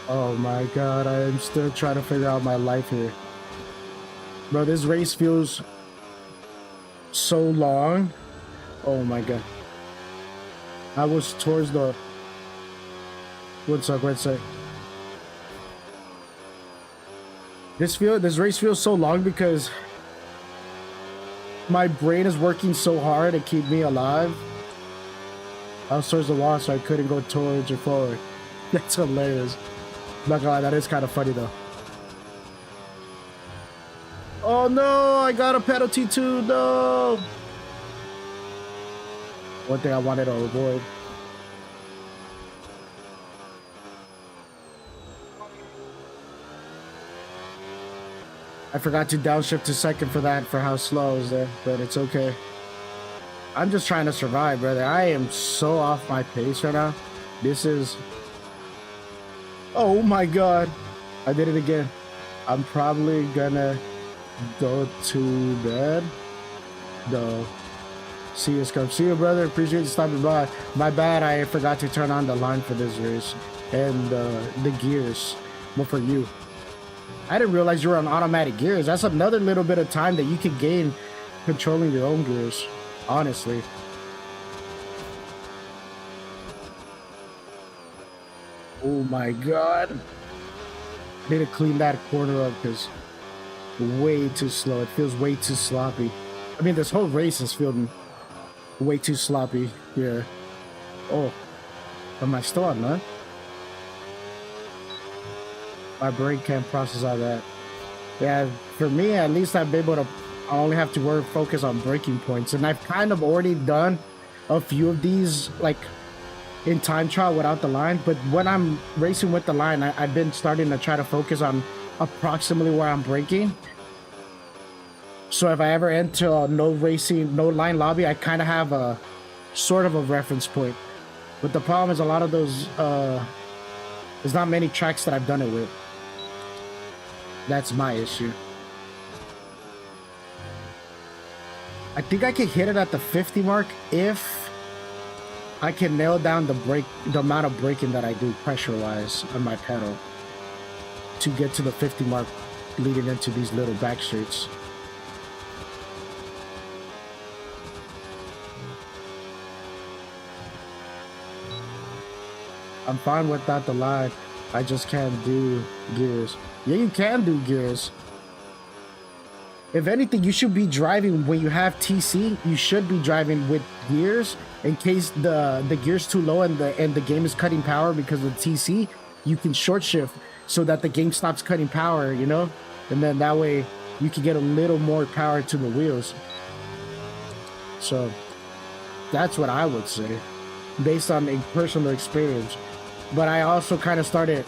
Oh my god, I am still trying to figure out my life here. Bro, this race feels so long. Oh my god. I was towards the... One sec. This race feels so long because my brain is working so hard to keep me alive. I was towards the wall, so I couldn't go towards or forward. That's hilarious. I'm not gonna lie, that is kind of funny though. Oh no, I got a penalty too, no! One thing I wanted to avoid. I forgot to downshift to second for that, for how slow I was there, but it's okay. I'm just trying to survive, brother. I am so off my pace right now. This is... Oh my god. I did it again. I'm probably gonna go to bed. Though. See you, Scum. See you, brother. Appreciate you stopping by. My bad, I forgot to turn on the line for this race. And the gears. Well, for you. I didn't realize you were on automatic gears. That's another little bit of time that you can gain controlling your own gears. Honestly. Oh my god. Need to clean that corner up because way too slow. It feels way too sloppy. I mean, this whole race is feeling way too sloppy. Yeah. Oh. Am I still on none? My brain can't process all that. Yeah, for me, at least I've been able to... I only have to focus on braking points. And I've kind of already done a few of these, like, in time trial without the line. But when I'm racing with the line, I've been starting to try to focus on approximately where I'm braking. So if I ever enter a no line lobby, I kind of have a sort of a reference point. But the problem is a lot of those, there's not many tracks that I've done it with. That's my issue. I think I can hit it at the 50 mark if I can nail down the amount of braking that I do pressure-wise on my pedal to get to the 50 mark leading into these little back streets. I'm fine without the line. I just can't do gears. Yeah, you can do gears. If anything, you should be driving when you have TC. You should be driving with gears in case the gear's too low and the game is cutting power because of TC. You can short shift so that the game stops cutting power, you know, and then that way you can get a little more power to the wheels. So that's what I would say based on a personal experience. But I also kind of started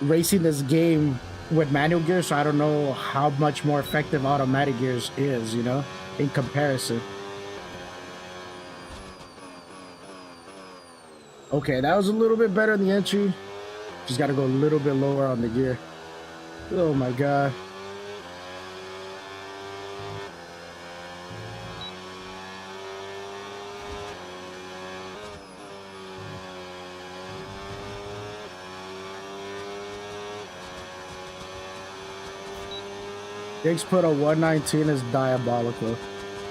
racing this game with manual gears, so I don't know how much more effective automatic gears is, you know, in comparison. Okay, that was a little bit better in the entry. Just got to go a little bit lower on the gear. Oh my god. Diggs put a 119 is diabolical.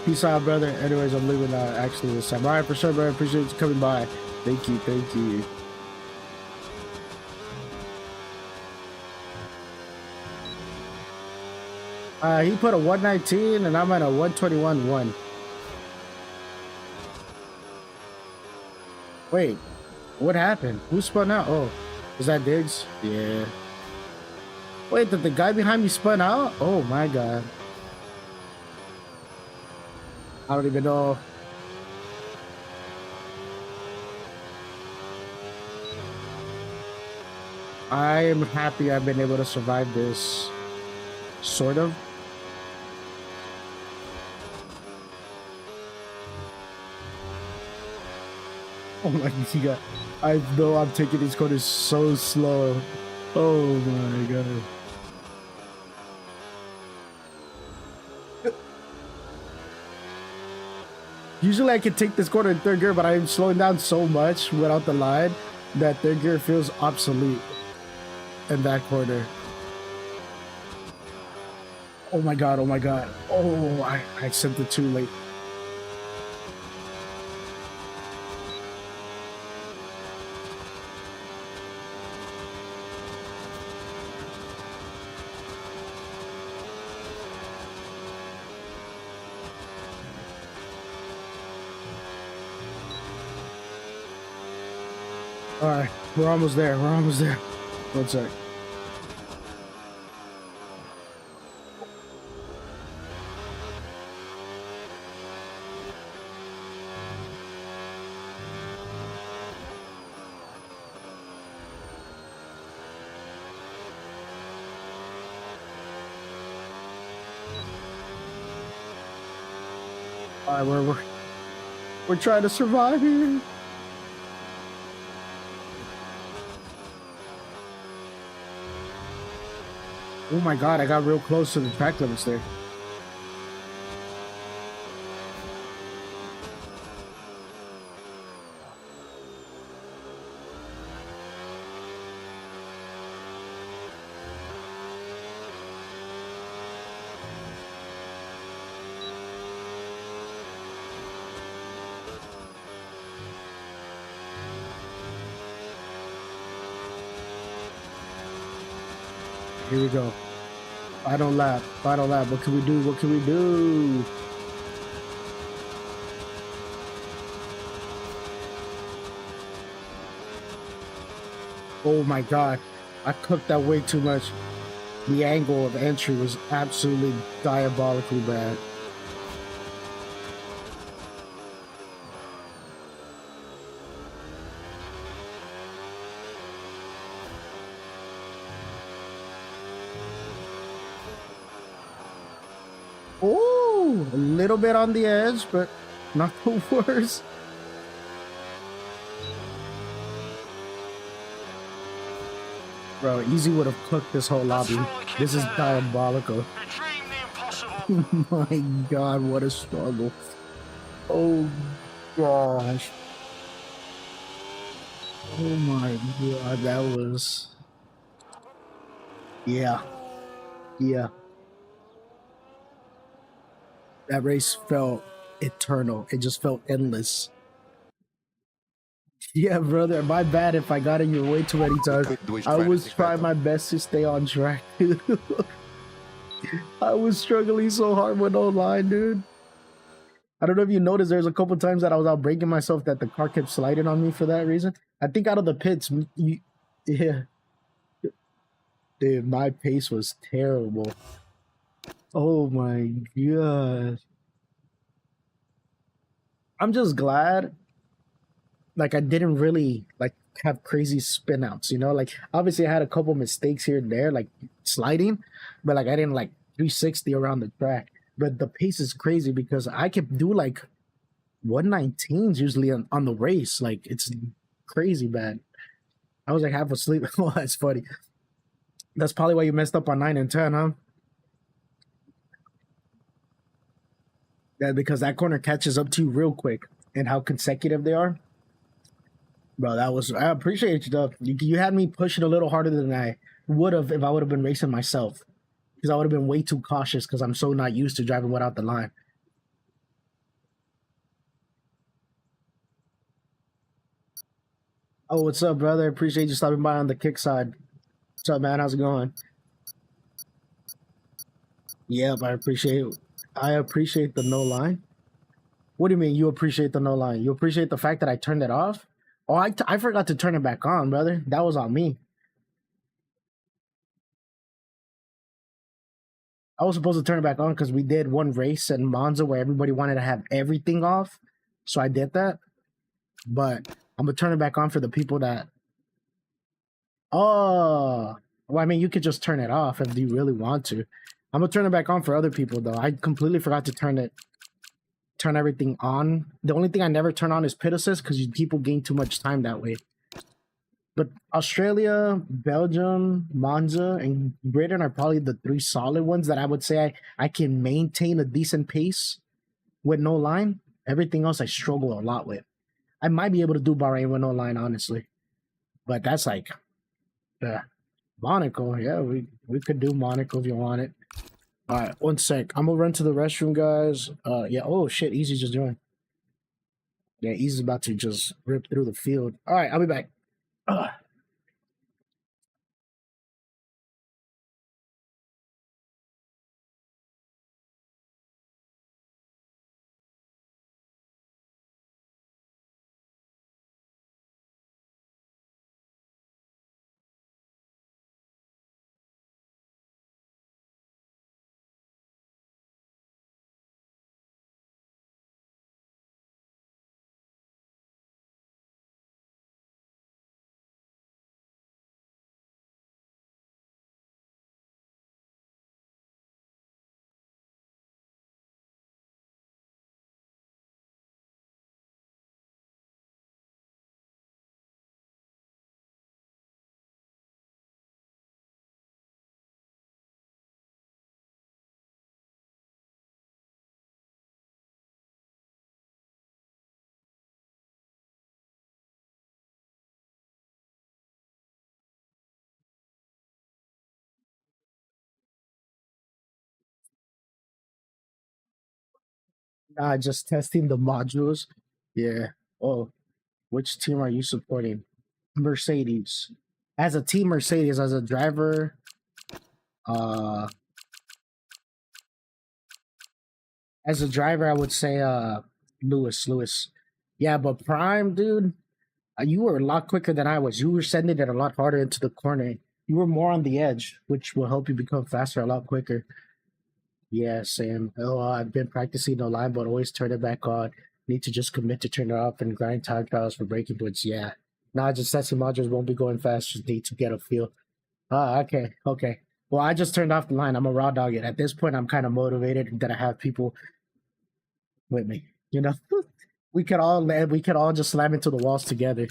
Peace out, brother. Anyways, I'm leaving actually this time. All right, for sure, brother. Appreciate you coming by. Thank you, thank you. He put a 119 and I'm at a 121.1. Wait, what happened? Who spun out? Oh, is that Diggs? Yeah. Wait, did the guy behind me spun out? Oh my god. I don't even know. I am happy I've been able to survive this. Sort of. Oh my god. I know I'm taking these corners so slow. Oh my god. Usually I can take this corner in third gear, but I'm slowing down so much without the line that third gear feels obsolete in that corner. Oh my god, oh my god. Oh, I sent it too late. All right, we're almost there. We're almost there. One sec. All right, we're trying to survive here. Oh my god, I got real close to the track limits there. Here we go. Final lap. Final lap. What can we do? What can we do? Oh my god. I cooked that way too much. The angle of entry was absolutely diabolically bad. Oh, a little bit on the edge, but not the worst. Bro, Easy would have cooked this whole lobby. This is diabolical. They dream the impossible. My god, what a struggle. Oh gosh. Oh my god, that was... Yeah. Yeah. That race felt eternal. It just felt endless. Yeah, brother, my bad if I got in your way too many times. I was trying my best to stay on track. I was struggling so hard with online, dude. I don't know if you noticed, there's a couple times that I was out breaking myself that the car kept sliding on me for that reason. I think out of the pits, yeah. Dude, my pace was terrible. Oh my god. I'm just glad like I didn't really like have crazy spin outs, you know? Like obviously I had a couple mistakes here and there, like sliding, but like I didn't like 360 around the track. But the pace is crazy because I could do like 119s usually on the race. Like it's crazy bad. I was like half asleep. Oh, that's funny. That's probably why you messed up on 9 and 10, huh? Yeah, because that corner catches up to you real quick and how consecutive they are. Bro, that was I appreciate you though. You had me pushing a little harder than I would have if I would have been racing myself. Because I would have been way too cautious because I'm so not used to driving without the line. Oh, what's up, brother? Appreciate you stopping by on the kick side. What's up, man? How's it going? Yep, I appreciate the no line. What do you mean you appreciate the no line? You appreciate the fact that I turned it off? Oh, I forgot to turn it back on, brother. That was on me. I was supposed to turn it back on because we did one race in Monza where everybody wanted to have everything off. So I did that. But I'm gonna turn it back on for the people that oh well, I mean you could just turn it off if you really want to. I'm gonna turn it back on for other people though. I completely forgot to turn everything on. The only thing I never turn on is pit assist because people gain too much time that way. But Australia, Belgium, Monza, and Britain are probably the three solid ones that I would say I can maintain a decent pace with no line. Everything else I struggle a lot with. I might be able to do Bahrain with no line, honestly. But that's like Monaco. Yeah, we could do Monaco if you want it. All right, one sec. I'm gonna run to the restroom, guys. Yeah. Oh shit, Easy just joined. Yeah, Easy's about to just rip through the field. All right, I'll be back. Ugh. Just testing the modules. Yeah. Oh, which team are you supporting? Mercedes. As a team, Mercedes. As a driver, uh, I would say Lewis. Lewis. Yeah, but Prime, dude, you were a lot quicker than I was. You were sending it a lot harder into the corner. You were more on the edge, which will help you become faster a lot quicker. Yeah, Sam. Oh, I've been practicing the line, but always turn it back on. Need to just commit to turn it off and grind time trials for breaking points. Yeah. Nah, just testing modules won't be going fast. Just need to get a feel. Ah, okay, okay. Well, I just turned off the line. I'm a raw dog it. At this point, I'm kind of motivated that I have people with me. You know, we could all just slam into the walls together.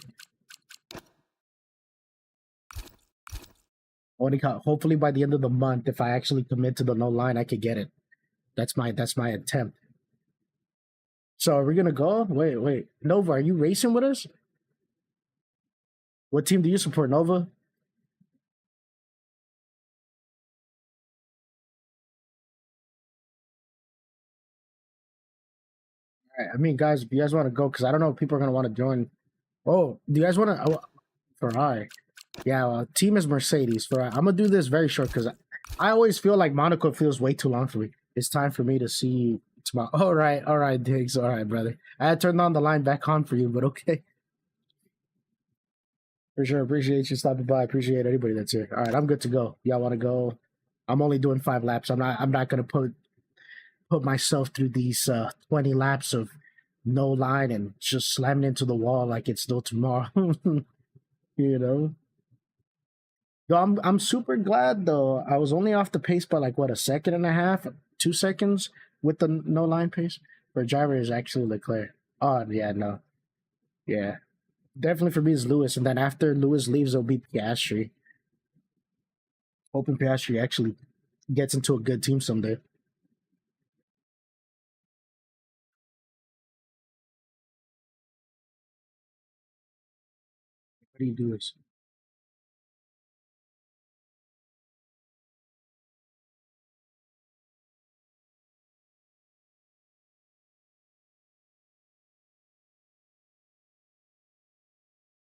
Hopefully by the end of the month, if I actually commit to the no line, I could get it. That's my attempt. So are we gonna go? Wait. Nova, are you racing with us? What team do you support, Nova? All right, I mean, guys, if you guys want to go, because I don't know if people are gonna want to join. Oh, do you guys want to? Ferrari. Yeah, team is Mercedes. Ferrari. I'm gonna do this very short because I always feel like Monaco feels way too long for me. It's time for me to see you tomorrow. All right, Diggs. All right, brother. I had turned on the line back on for you, but okay. For sure. Appreciate you stopping by. Appreciate anybody that's here. All right, I'm good to go. Y'all want to go? I'm only doing 5 laps. I'm not gonna put myself through these 20 laps of no line and just slamming into the wall like it's no tomorrow. You know. Yo, I'm super glad though. I was only off the pace by like what, a second and a half, 2 seconds with the no line pace. For a driver is actually Leclerc. Oh yeah, no, yeah, definitely for me is Lewis, and then after Lewis leaves, it'll be Piastri. Hoping Piastri actually gets into a good team someday. What do you do? Is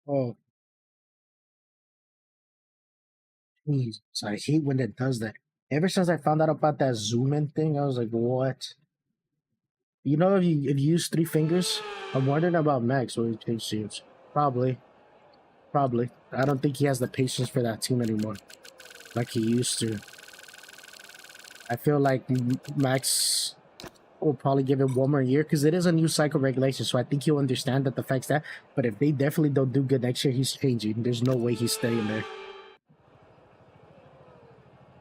oh, jeez, so I hate when it does that. Ever since I found out about that zoom in thing, I was like, what? You know, if you use 3 fingers, I'm wondering about Max when he changes teams. Probably, probably. I don't think he has the patience for that team anymore, like he used to. I feel like Max will probably give him 1 more year because it is a new cycle regulation. So I think he'll understand that the facts that. But if they definitely don't do good next year, he's changing. There's no way he's staying there.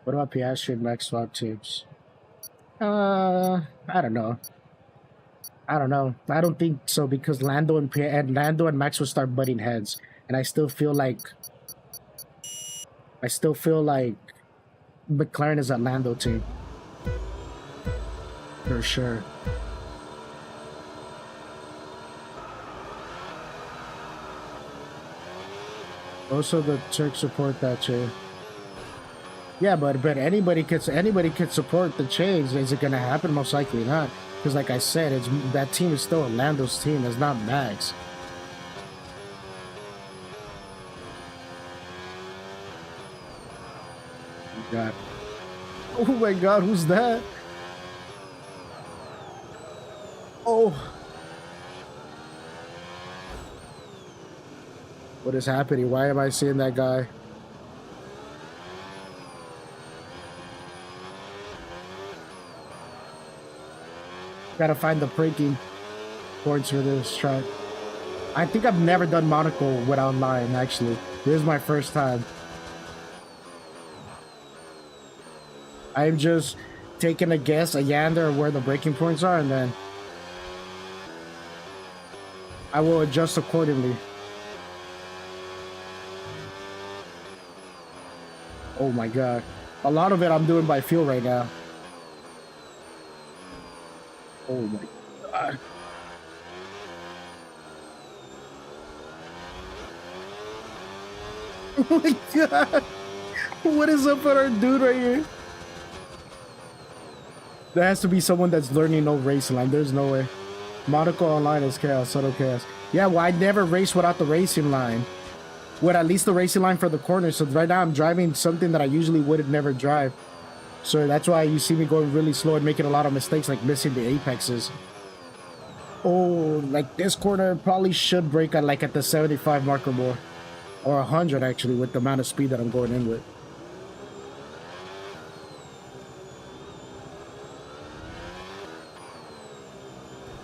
What about Piastri and Max swap teams? I don't know. I don't know. I don't think so because Lando and Max will start butting heads, and I still feel like McLaren is a Lando team for sure. Also, the Turks support that too. Yeah, but anybody could support the change. Is it gonna happen? Most likely not. Because like I said, it's that team is still Lando's team. It's not Max. Oh God. Oh my God, who's that? Oh, what is happening? Why am I seeing that guy? Gotta find the breaking points for this track. I think I've never done Monaco without line, actually. This is my first time. I'm just taking a guess, a yander of where the breaking points are, and then I will adjust accordingly. Oh my God. A lot of it I'm doing by feel right now. Oh my God. Oh my God. What is up with our dude right here? There has to be someone that's learning no racing line. There's no way. Monaco online is chaos, subtle chaos. Yeah, well, I never race without the racing line. With at least the racing line for the corner. So right now I'm driving something that I usually would never drive. So that's why you see me going really slow and making a lot of mistakes, like missing the apexes. Oh, like this corner probably should brake at like at the 75 mark or more. Or 100 actually, with the amount of speed that I'm going in with.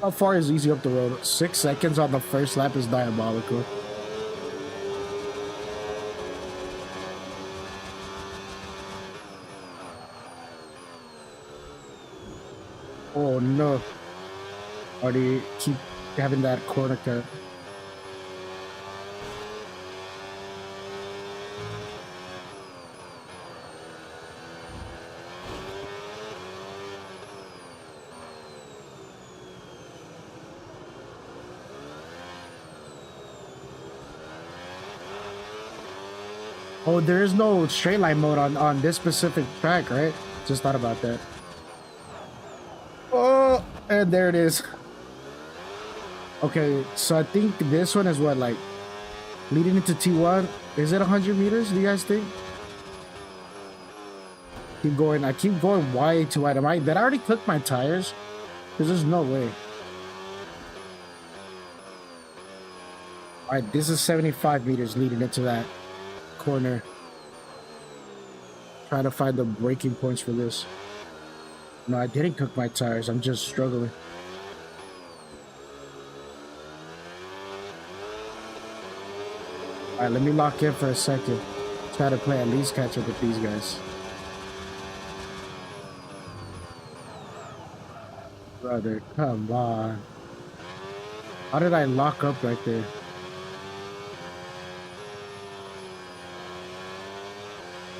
How far is easy up the road? 6 seconds on the first lap is diabolical. Oh no. Already keep having that corner cut. Oh, there is no straight line mode on this specific track, right? Just thought about that. Oh, and there it is. Okay, so I think this one is what, like, leading into T1. Is it 100 meters, do you guys think? Keep going. I keep going way too wide. Did I already cook my tires? Because there's no way. All right, this is 75 meters leading into that corner. Trying to find the braking points for this. No, I didn't cook my tires. I'm just struggling. All right, let me lock in for a second. Try to play at least catch up with these guys. Brother, come on. How did I lock up right there?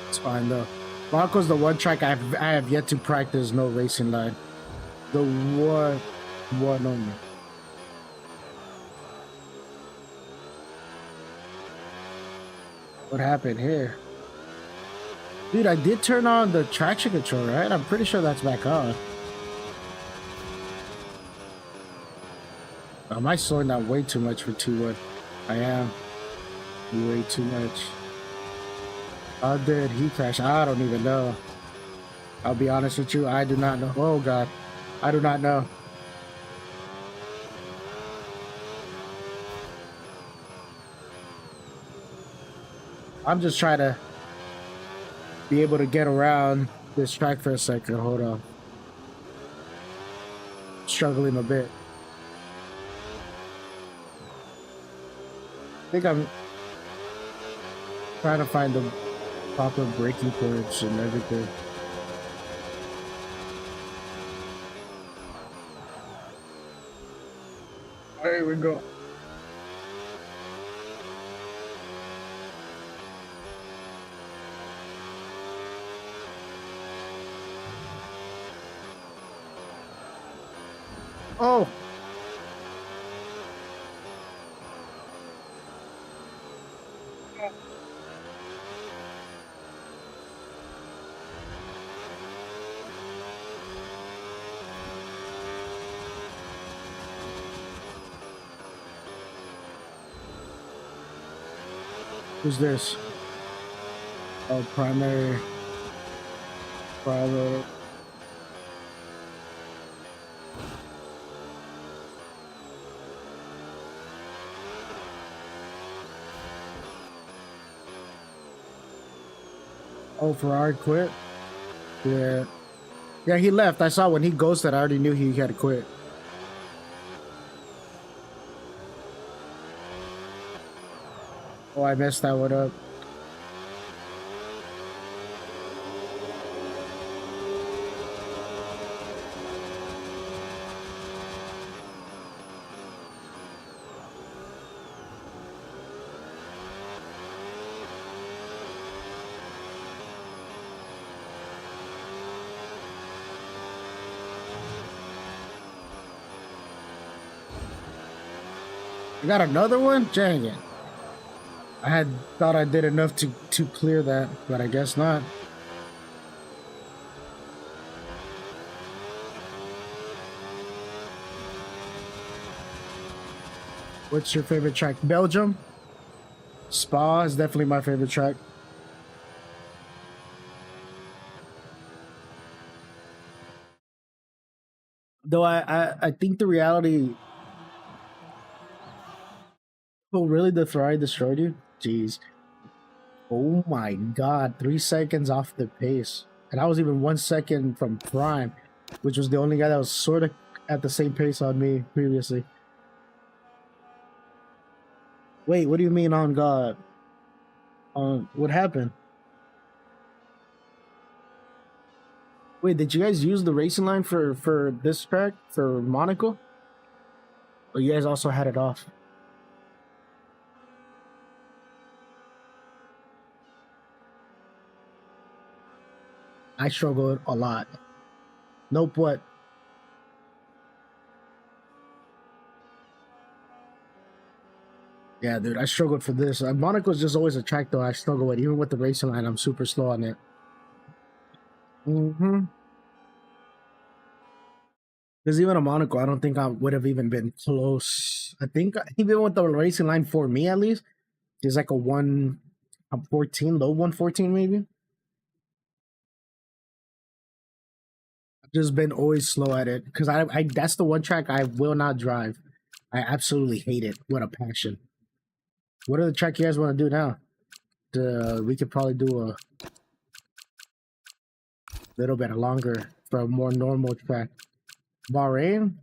It's fine though. Bronco's the one track I have yet to practice no racing line. The one only. What happened here? Dude, I did turn on the traction control, right? I'm pretty sure that's back on. Am I slowing down way too much for 2-1? I am. Way too much. How did he crash? I don't even know. I'll be honest with you, I do not know. Oh God, I do not know. I'm just trying to be able to get around this track for a second. Hold on. Struggling a bit. I think I'm trying to find the proper braking points and everything. There we go. Oh. Who's this? Oh, primary. Bravo. Oh, Ferrari quit? Yeah. Yeah, he left. I saw when he ghosted, I already knew he had to quit. Oh, I messed that one up. You got another one? Dang it. I had thought I did enough to clear that, but I guess not. What's your favorite track? Belgium? Spa is definitely my favorite track. Though I think the reality. Oh, really? The Ferrari destroyed you? Jeez. Oh my god. 3 seconds off the pace. And I was even 1 second from Prime, which was the only guy that was sort of at the same pace on me previously. Wait, what do you mean on God? What happened? Wait, did you guys use the racing line for this track for Monaco? Or you guys also had it off? I struggled a lot. Nope, what? Yeah, dude, I struggled for this. Monaco's just always a track though I struggle with. Even with the racing line, I'm super slow on it. Mm-hmm. Because even in Monaco, I don't think I would have even been close. I think even with the racing line for me at least, there's like a 14, low 114 maybe. I've just been always slow at it because I that's the one track I will not drive. I absolutely hate it with a passion. What are the track you guys want to do now? We could probably do a little bit longer for a more normal track. Bahrain,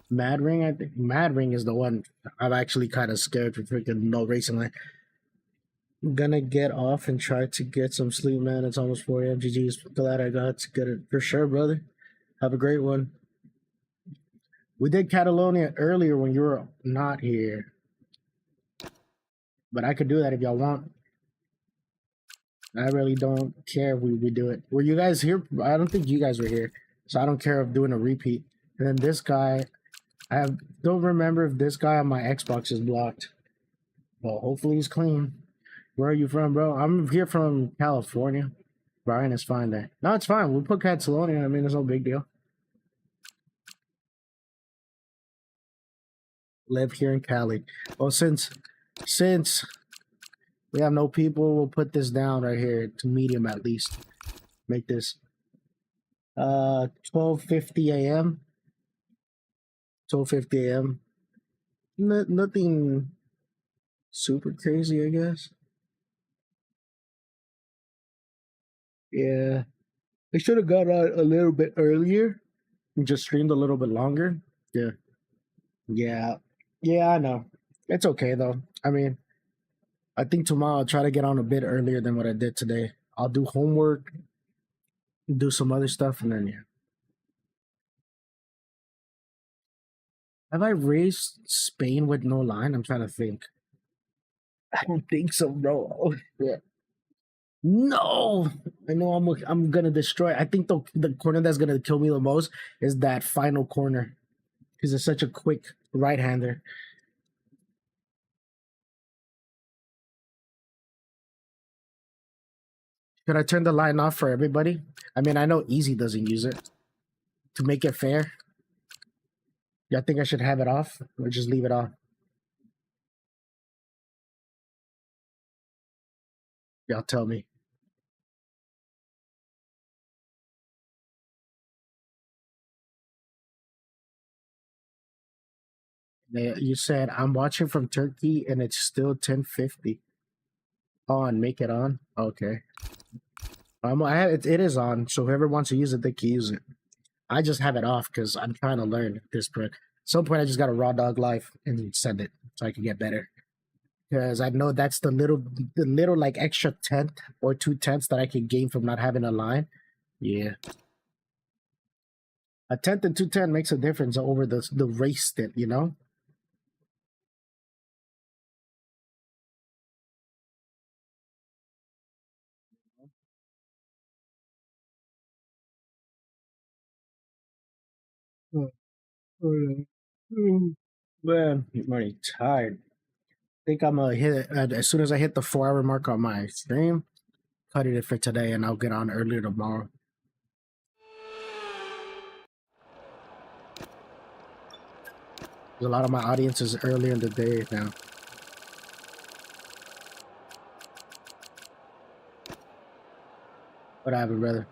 Mad Ring. I think Mad Ring is the one I'm actually kind of scared for freaking no racing line. I'm gonna get off and try to get some sleep, man. It's almost 4 a.m. GG's. Glad I got to get it for sure, brother. Have a great one. We did Catalonia earlier when you were not here, but I could do that if y'all want. I really don't care if we do it. Were you guys here? I don't think you guys were here, so I don't care if doing a repeat. And then this guy, don't remember if this guy on my Xbox is blocked. Well, hopefully he's clean. Where are you from, bro? I'm here from California. Brian is fine there. No, it's fine. We'll put Catalonia. I mean, it's no big deal. Live here in Cali. Well, since we have no people, we'll put this down right here to medium at least. Make this 12:50 a.m. 12:50 a.m. Nothing super crazy, I guess. Yeah. I should have got out a little bit earlier and just streamed a little bit longer. Yeah. Yeah. Yeah, I know. It's okay though. I mean, I think tomorrow I'll try to get on a bit earlier than what I did today. I'll do homework, do some other stuff, and then yeah. Have I raced Spain with no line? I'm trying to think. I don't think so, bro. Oh, yeah. No, I know I'm gonna destroy. I think the corner that's gonna kill me the most is that final corner because it's such a quick right hander. Should I turn the line off for everybody? I mean, I know Easy doesn't use it to make it fair. Yeah, I think I should have it off or just leave it on. Y'all tell me. You said I'm watching from Turkey and it's still 10:50. On, make it on. Okay. It is on, so whoever wants to use it, they can use it. I just have it off because I'm trying to learn this trick. At some point, I just got to raw dog life and send it so I can get better. Because I know that's the little like extra tenth or 2/10 that I can gain from not having a line. Yeah, a tenth and 2/10 makes a difference over the race stint. You know. Man, I'm already tired. Think I'm gonna hit it as soon as I hit the 4 hour mark on my stream. Cut it for today, and I'll get on earlier tomorrow. A lot of my audience is earlier in the day now. What happened, brother?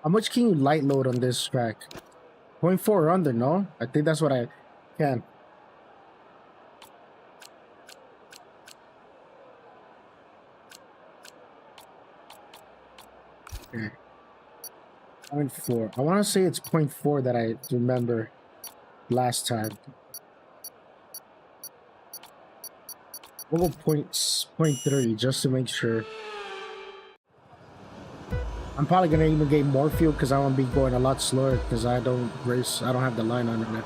How much can you light load on this track? 0.4 or under, no? I think that's what I can. Okay. 0.4. I want to say it's 0.4 that I remember last time. We'll go 0.3 just to make sure. I'm probably gonna even gain more fuel because I want to be going a lot slower because I don't race. I don't have the line on it now.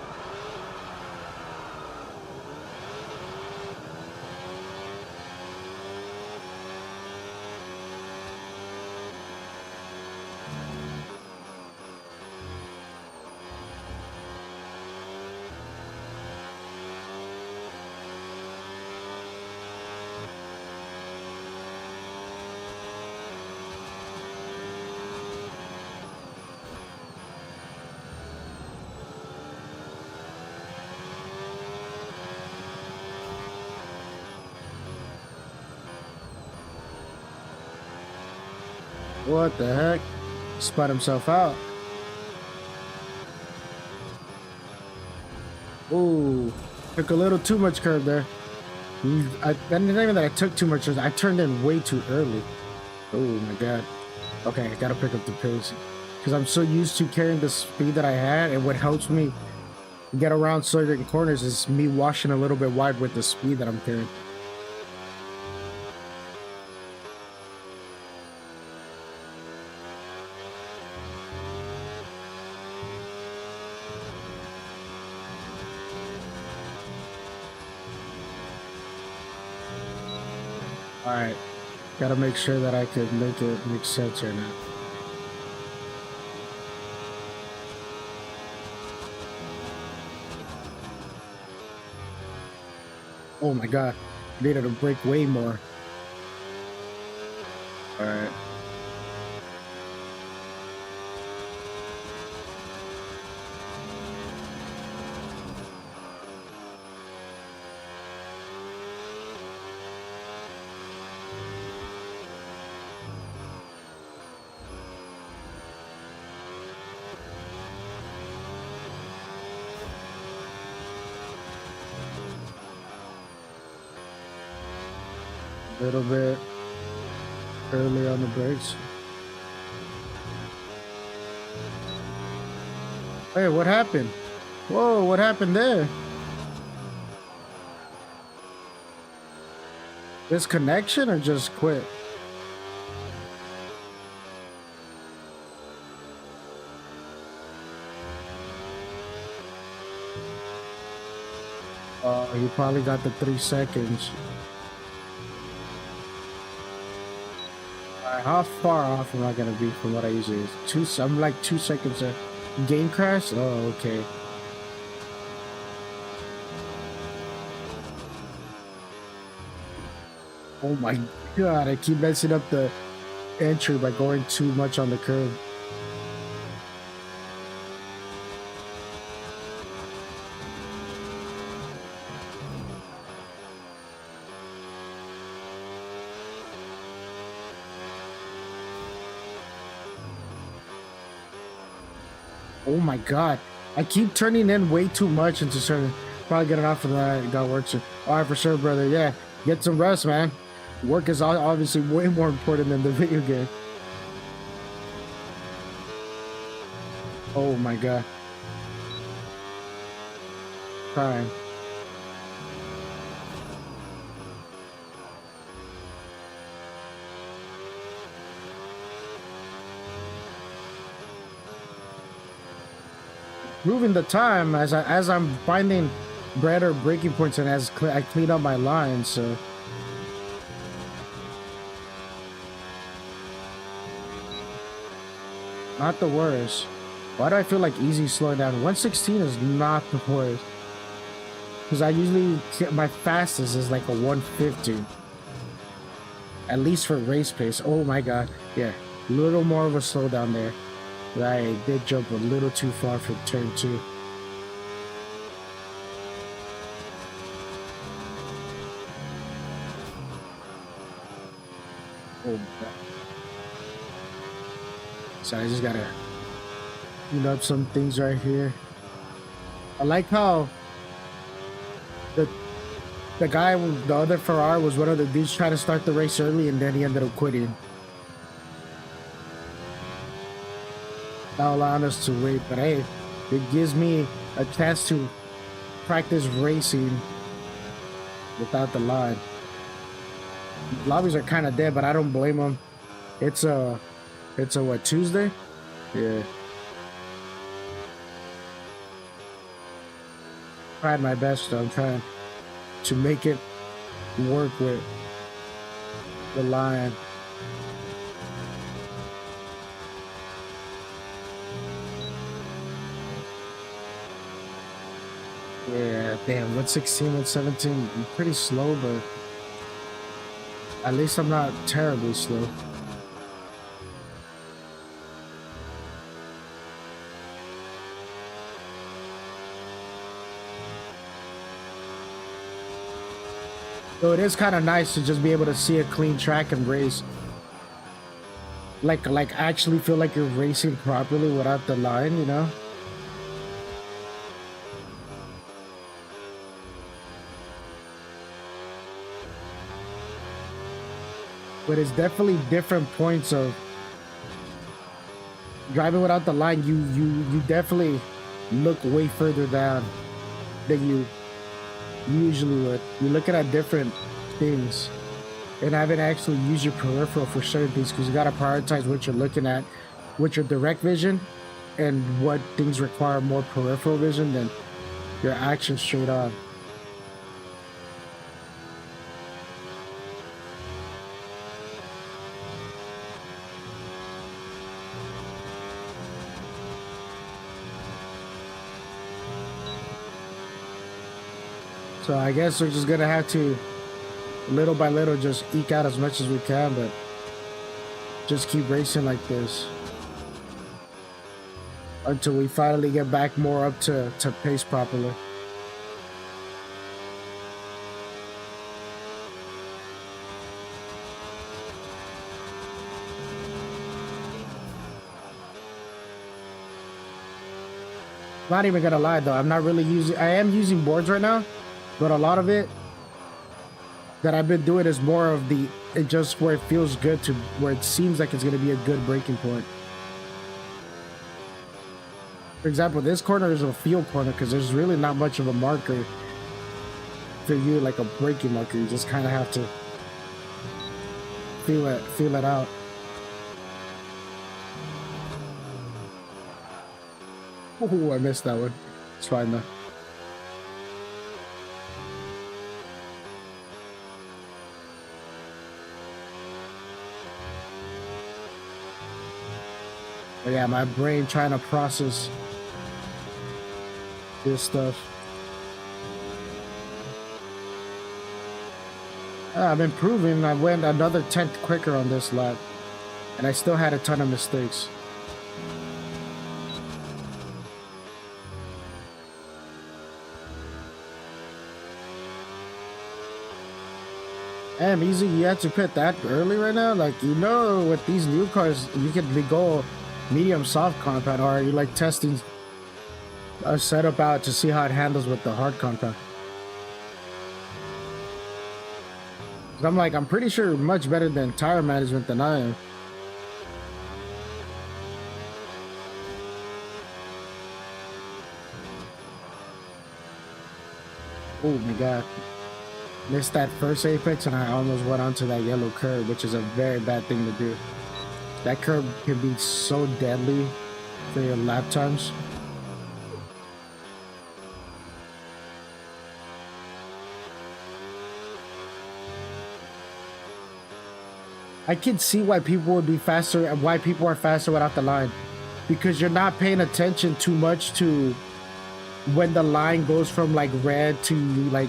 What the heck? Spun himself out. Ooh, took a little too much curve there. Not even that I took too much. I turned in way too early. Oh my god. Okay, I gotta pick up the pace because I'm so used to carrying the speed that I had, and what helps me get around certain corners is me washing a little bit wide with the speed that I'm carrying. All right, gotta make sure that I could make it make sense right now. Oh my god, I needed to brake way more. All right. A little bit early on the brakes. Hey, what happened? Whoa, what happened there? Disconnection or just quit? You probably got the 3 seconds. Alright, how far off am I gonna be from what I usually is? I'm like 2 seconds. Game crash? Oh, okay. Oh my god, I keep messing up the entry by going too much on the curve. Oh my god, I keep turning in way too much into certain. Probably get enough of that. Got work soon. All right, for sure, brother. Yeah, get some rest, man. Work is obviously way more important than the video game. Oh my god. Time. Moving the time as I'm finding better breaking points and as I clean up my lines. So not the worst. Why do I feel like easy slowing down? 116 is not the worst. Because I usually, my fastest is like a 150. at least for race pace. Oh my god, yeah, a little more of a slowdown there. I did jump a little too far for turn 2. Oh my god. So I just gotta clean up some things right here. I like how the guy, the other Ferrari, was one of the dudes trying to start the race early, and then he ended up quitting. Not allowing us to wait, but hey, it gives me a chance to practice racing without the line. Lobbies are kind of dead, but I don't blame them. It's a what, Tuesday? Yeah. Tried my best though. I'm trying to make it work with the line. Yeah, damn, 116, 117, I'm pretty slow, but at least I'm not terribly slow. So it is kind of nice to just be able to see a clean track and race. Like actually feel like you're racing properly without the line, you know? But it's definitely different points of driving without the line. You definitely look way further down than you usually would. You're looking at different things, and I haven't actually used your peripheral for certain things because you got to prioritize what you're looking at, with your direct vision, and what things require more peripheral vision than your action straight on. So I guess we're just gonna have to, little by little, just eke out as much as we can, but just keep racing like this until we finally get back more up to pace properly. Not even gonna lie though, I'm not really using, I am using boards right now, but a lot of it that I've been doing is more of it just where it feels good to, where it seems like it's going to be a good breaking point. For example, this corner is a field corner because there's really not much of a marker for you, like a braking marker. You just kind of have to feel it out. Oh, I missed that one. It's fine though. But yeah, my brain trying to process this stuff. I'm improving. I went another 10th quicker on this lap, and I still had a ton of mistakes. Damn, easy. You have to pit that early right now? Like, you know, with these new cars, you can go medium soft compound, or are you like testing a setup out to see how it handles with the hard compound? I'm pretty sure much better than tire management than I am. Oh my god. Missed that first apex and I almost went onto that yellow curb, which is a very bad thing to do. That curb can be so deadly for your lap times. I can see why people would be faster and why people are faster without the line. Because you're not paying attention too much to when the line goes from like red to like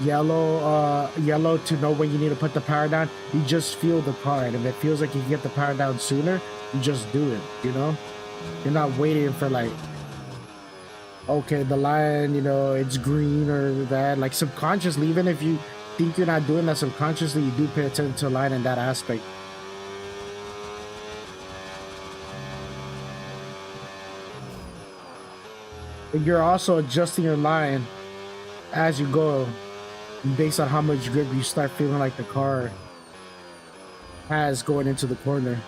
yellow to know when you need to put the power down. You just feel the car, and if it feels like you can get the power down sooner, you just do it. You know, you're not waiting for like, okay, the line, it's green or that. Like subconsciously, even if you think you're not doing that subconsciously, you do pay attention to the line in that aspect. And you're also adjusting your line as you go based on how much grip you start feeling like the car has going into the corner.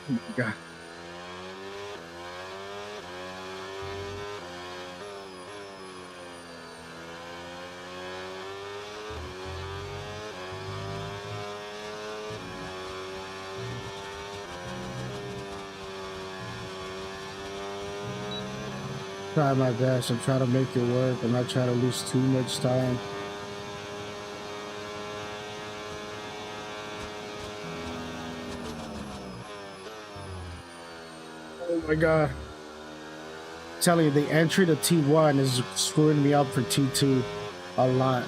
Oh my God. Try my best. I'm trying to make it work. I'm not trying to lose too much time. Oh my God. I'm telling you, the entry to T1 is screwing me up for T2 a lot.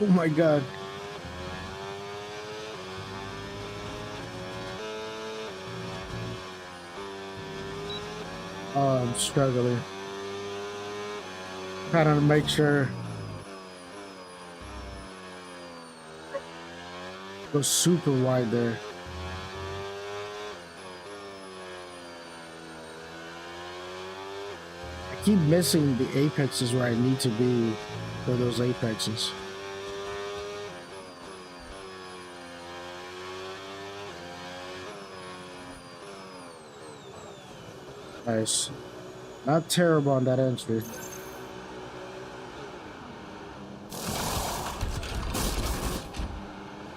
Oh my God. Oh, I'm struggling. Trying to make sure. Go super wide there. I keep missing the apexes where I need to be for those apexes. Nice. Not terrible on that entry.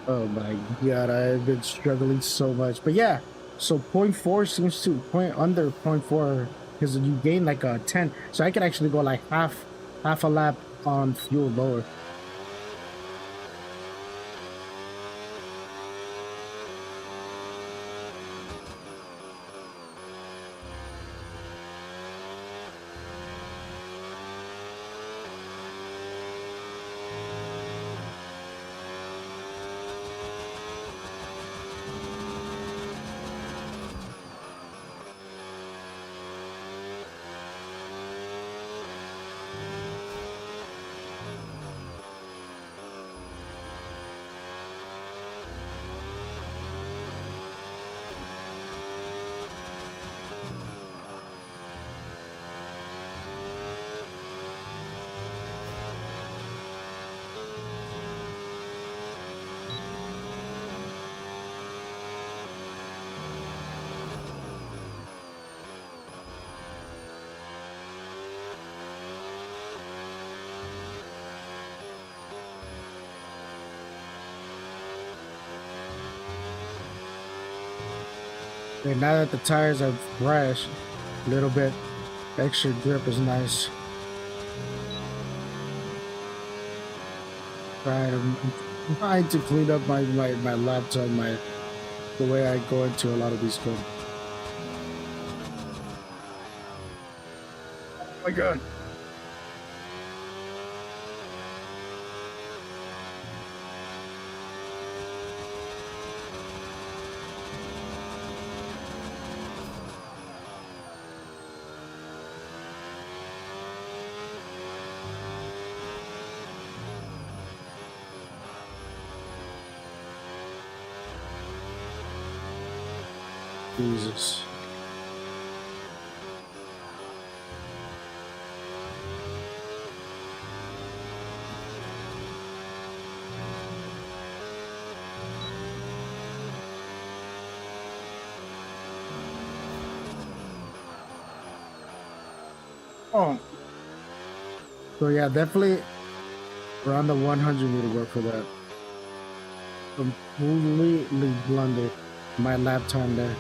Oh my God, I've been struggling so much. But yeah, so point 0.4 seems to point under point 0.4 because you gain like a 10. So I can actually go like half a lap on fuel lower. And now that the tires are fresh, a little bit extra grip is nice. I'm trying to clean up my laptop, the way I go into a lot of these games. Oh my God. Jesus. Oh, so yeah, definitely around the 100-meter go for that. Completely blundered my lap time there.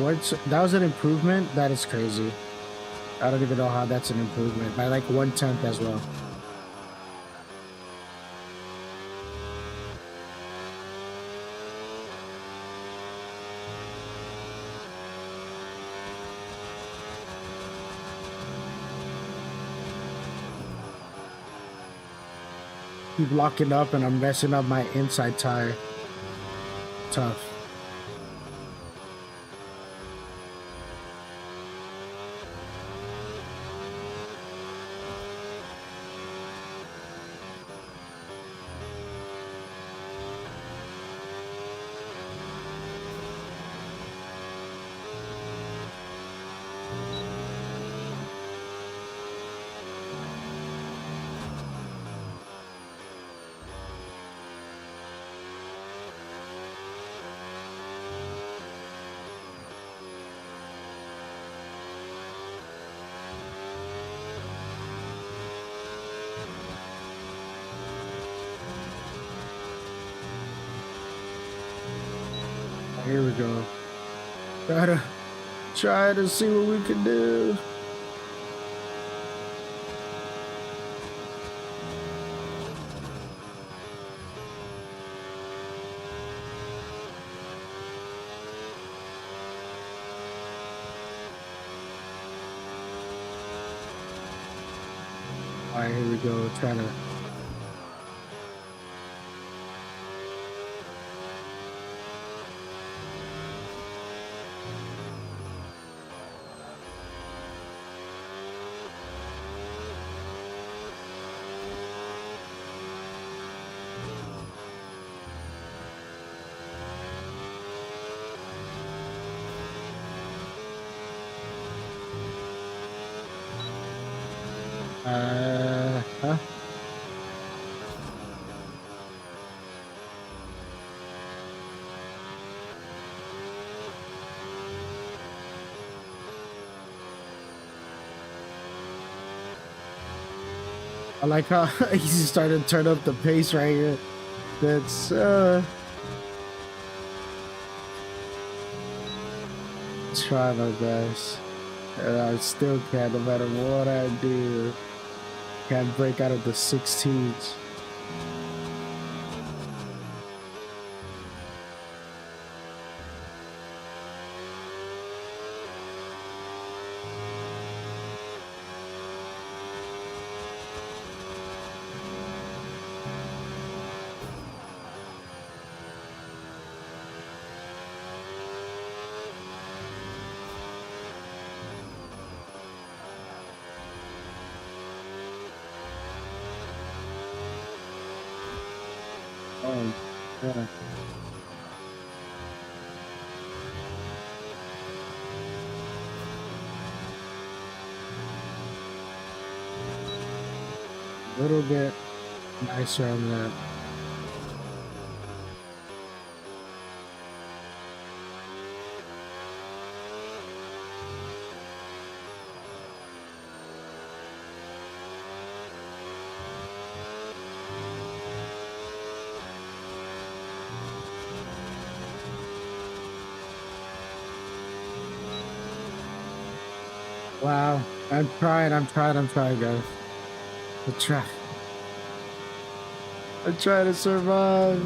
What's that was an improvement? That is crazy. I don't even know how that's an improvement by like 1/10 as well. Keep locking up and I'm messing up my inside tire. Tough. Here we go. Try to see what we can do. All right, here we go. Try to. Huh? I like how he started to turn up the pace right here. That's try my best. And I still can't, no matter what I do. Can't break out of the 16s. Oh, yeah. A little bit nicer on that. Wow. I'm trying, guys. I'm trying. I'm trying to survive.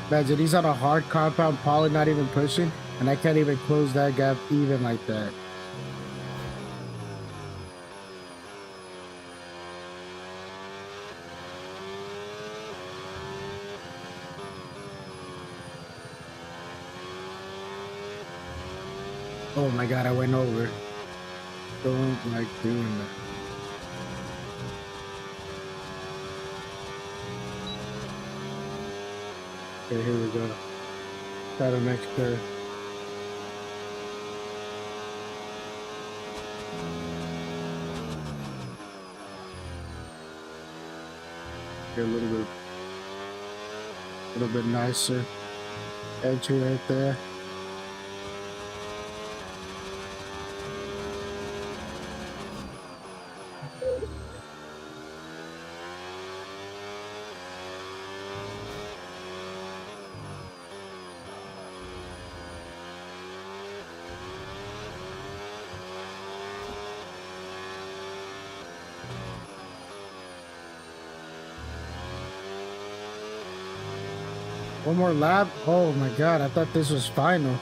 Imagine he's on a hard compound, probably not even pushing, and I can't even close that gap even like that. Oh my god, I went over. Don't like doing that. Okay, here we go. Try to make sure. Get a little bit nicer. Entry right there. One more lap. Oh my god, I thought this was final.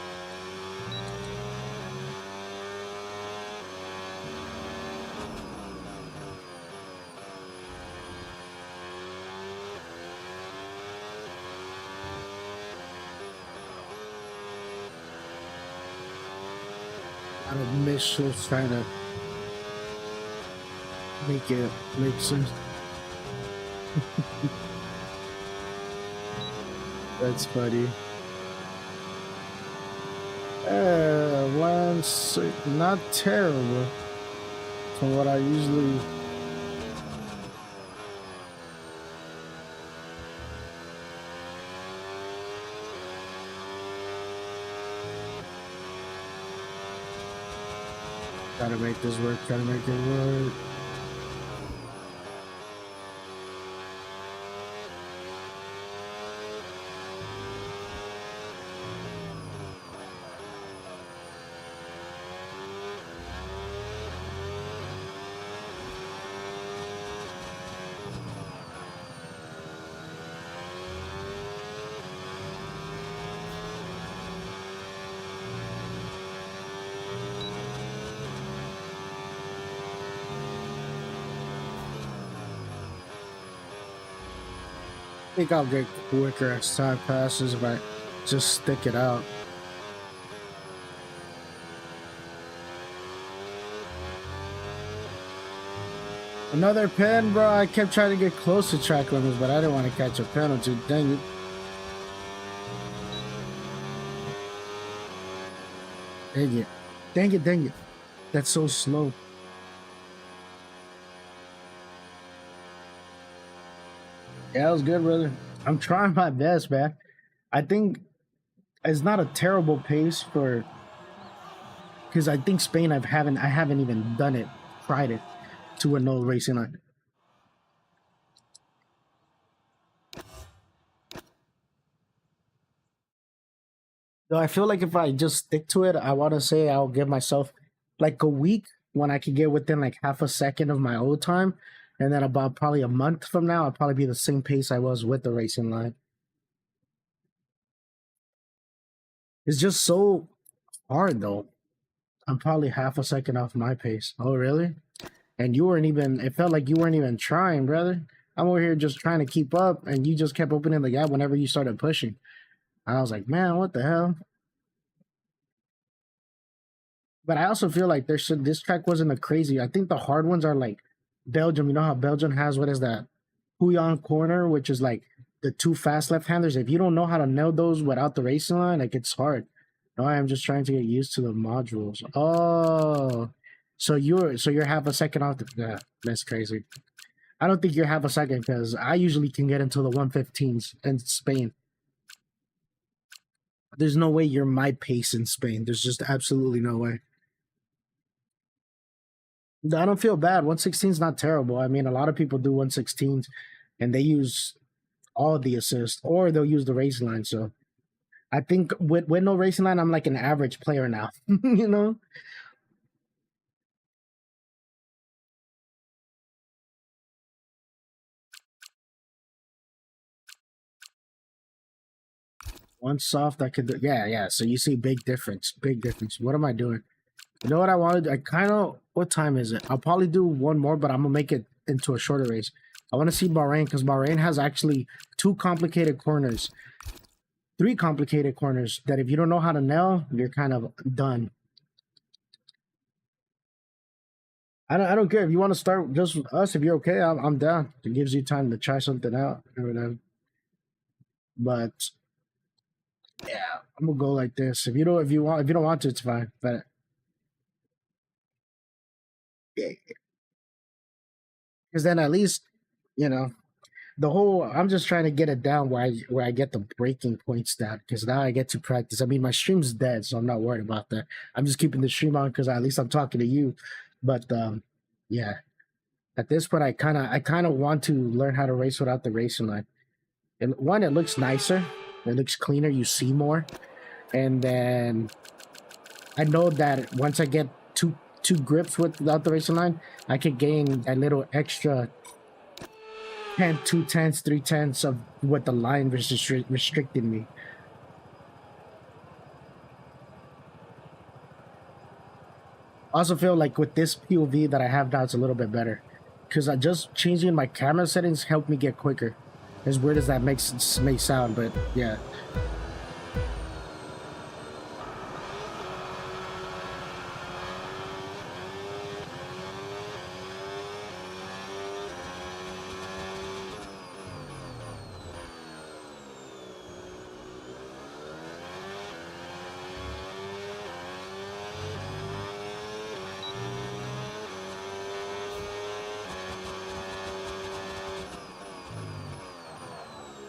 Out of missiles trying to make it make sense. That's funny. Lance, not terrible from what I usually. Gotta make this work, gotta make it work. I think I'll get quicker as time passes if I just stick it out. Another pen, bro. I kept trying to get close to track limits, but I didn't want to catch a penalty. Dang it. Dang it. Dang it, dang it. That's so slow. Yeah, that was good, brother. I'm trying my best, man. I think it's not a terrible pace for because I think Spain I haven't even done it, tried it to a no racing line. Though I feel like if I just stick to it, I want to say I'll give myself like a week when I can get within like half a second of my old time, and then about probably a month from now, I'll probably be the same pace I was with the racing line. It's just so hard though. I'm probably half a second off my pace. Oh, really? And you weren't even, it felt like you weren't even trying, brother. I'm over here just trying to keep up, and you just kept opening the gap whenever you started pushing. I was like, man, what the hell? But I also feel like this track wasn't a crazy. I think the hard ones are like Belgium. You know how Belgium has what is that? Huyon corner, which is like the two fast left handers. If you don't know how to nail those without the racing line, like it's hard. No, I'm just trying to get used to the modules. Oh, so you're half a second off the. Yeah, that's crazy. I don't think you're half a second because I usually can get into the 115s in Spain. There's no way you're my pace in Spain. There's just absolutely no way. I don't feel bad. 116 is not terrible. I mean, a lot of people do 116s and they use all of the assists or they'll use the racing line. So I think with no racing line, I'm like an average player now, you know? One soft I could do. Yeah, yeah. So you see big difference. Big difference. What am I doing? You know what I wanted? I kind of. What time is it? I'll probably do one more, but I'm gonna make it into a shorter race. I want to see Bahrain because Bahrain has actually two complicated corners, three complicated corners that if you don't know how to nail, you're kind of done. I don't care if you want to start just with us. If you're okay, I'm down. It gives you time to try something out or whatever. But yeah, I'm gonna go like this. If you don't want to, it's fine. But yeah, because then at least you know the whole. I'm just trying to get it down where I get the breaking points down because now I get to practice. I mean, my stream's dead, so I'm not worried about that. I'm just keeping the stream on because at least I'm talking to you. But yeah, at this point, I kind of want to learn how to race without the racing line. And one, it looks nicer, it looks cleaner, you see more, and then I know that once I get two grips without the racing line, I could gain a little extra 10, 2/10, 3/10 of what the line was restricting me. I also feel like with this POV that I have now, it's a little bit better because I just changing my camera settings helped me get quicker. As weird as that may sound, but yeah.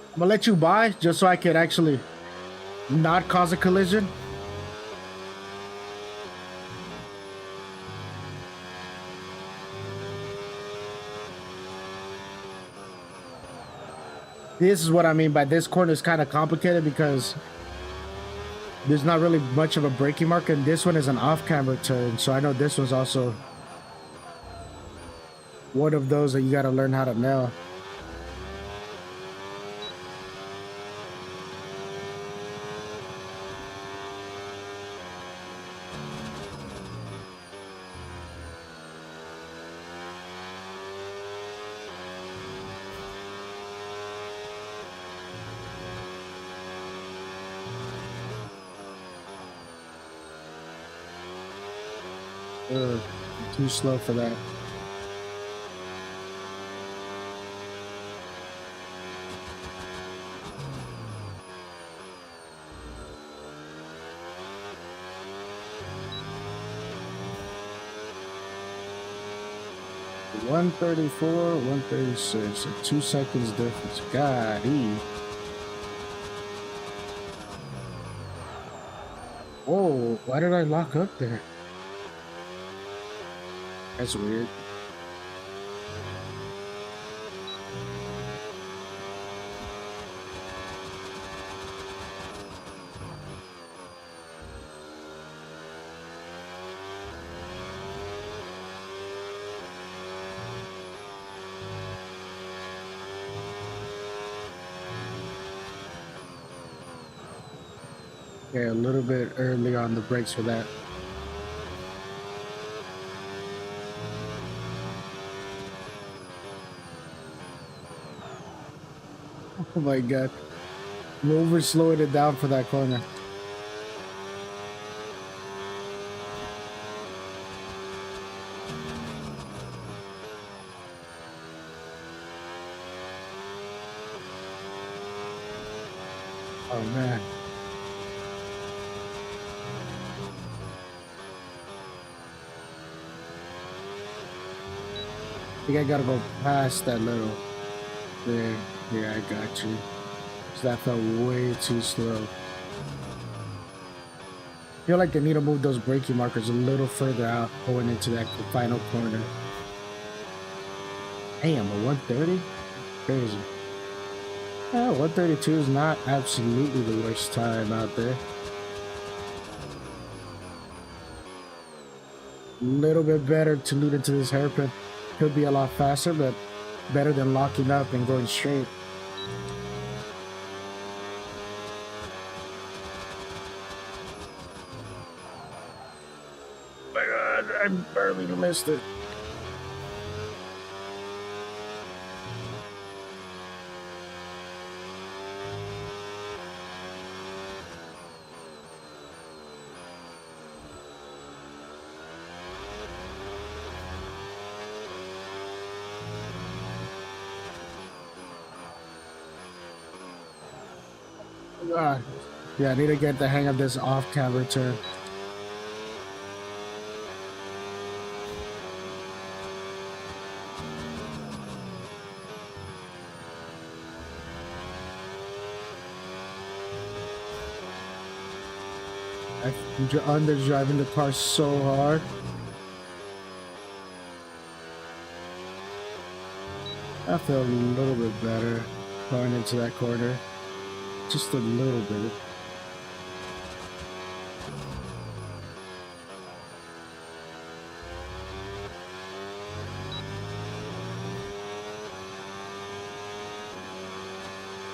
I'm gonna let you buy just so I could actually not cause a collision. This is what I mean by this corner is kind of complicated because there's not really much of a braking mark, and this one is an off-camera turn, so I know this one's also one of those that you got to learn how to nail. Ugh, too slow for that. $134, 136, a 2 seconds difference. God, whoa, why did I lock up there? That's weird. Yeah, a little bit early on the brakes for that. Oh my god. Rover slowing it down for that corner. Oh man. I think I gotta go past that little there. Yeah, I got you. So that felt way too slow. I feel like they need to move those braking markers a little further out going into that final corner. Damn, a 130? Crazy. Yeah, 132 is not absolutely the worst time out there. A little bit better to lead into this hairpin. Could be a lot faster, but better than locking up and going straight. I barely missed it. God. Yeah, I need to get the hang of this off-camera turn. I'm under driving the car so hard. I feel a little bit better going into that corner. Just a little bit.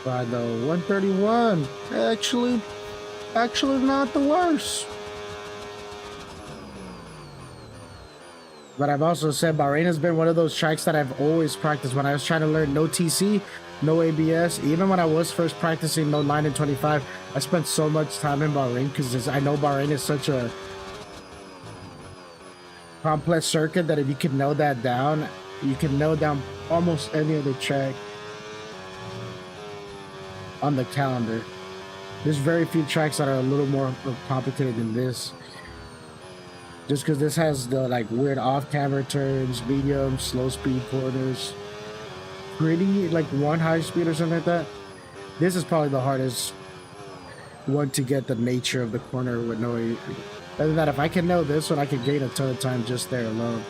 By the 131, actually not the worst. But I've also said Bahrain has been one of those tracks that I've always practiced. When I was trying to learn no TC, no ABS, even when I was first practicing no 9 and 25, I spent so much time in Bahrain because I know Bahrain is such a complex circuit that if you can nail that down, you can nail down almost any other track on the calendar. There's very few tracks that are a little more complicated than this. Just because this has the like weird off-camera turns, medium, slow speed corners, pretty like one high speed or something like that. This is probably the hardest one to get the nature of the corner with no. Other than that, if I can know this one, I can gain a ton of time just there alone.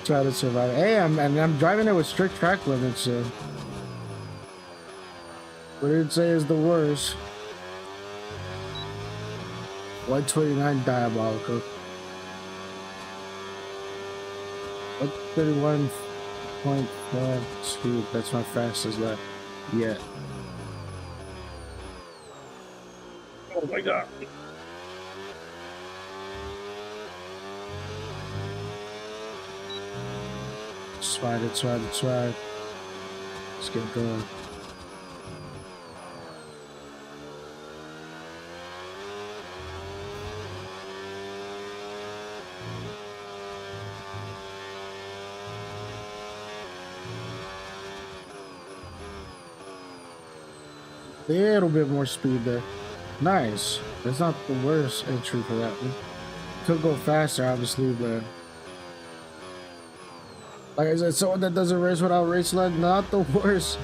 Try to survive. Hey, I'm driving it with strict track limits, so what did it say is the worst? 129 diabolical. 131.52. That's my fastest lap yet. Oh my god. It's right. Let's get going. A little bit more speed there. Nice. That's not the worst entry for that one. Could go faster, obviously, but like I said, someone that doesn't race without race lag, not the worst.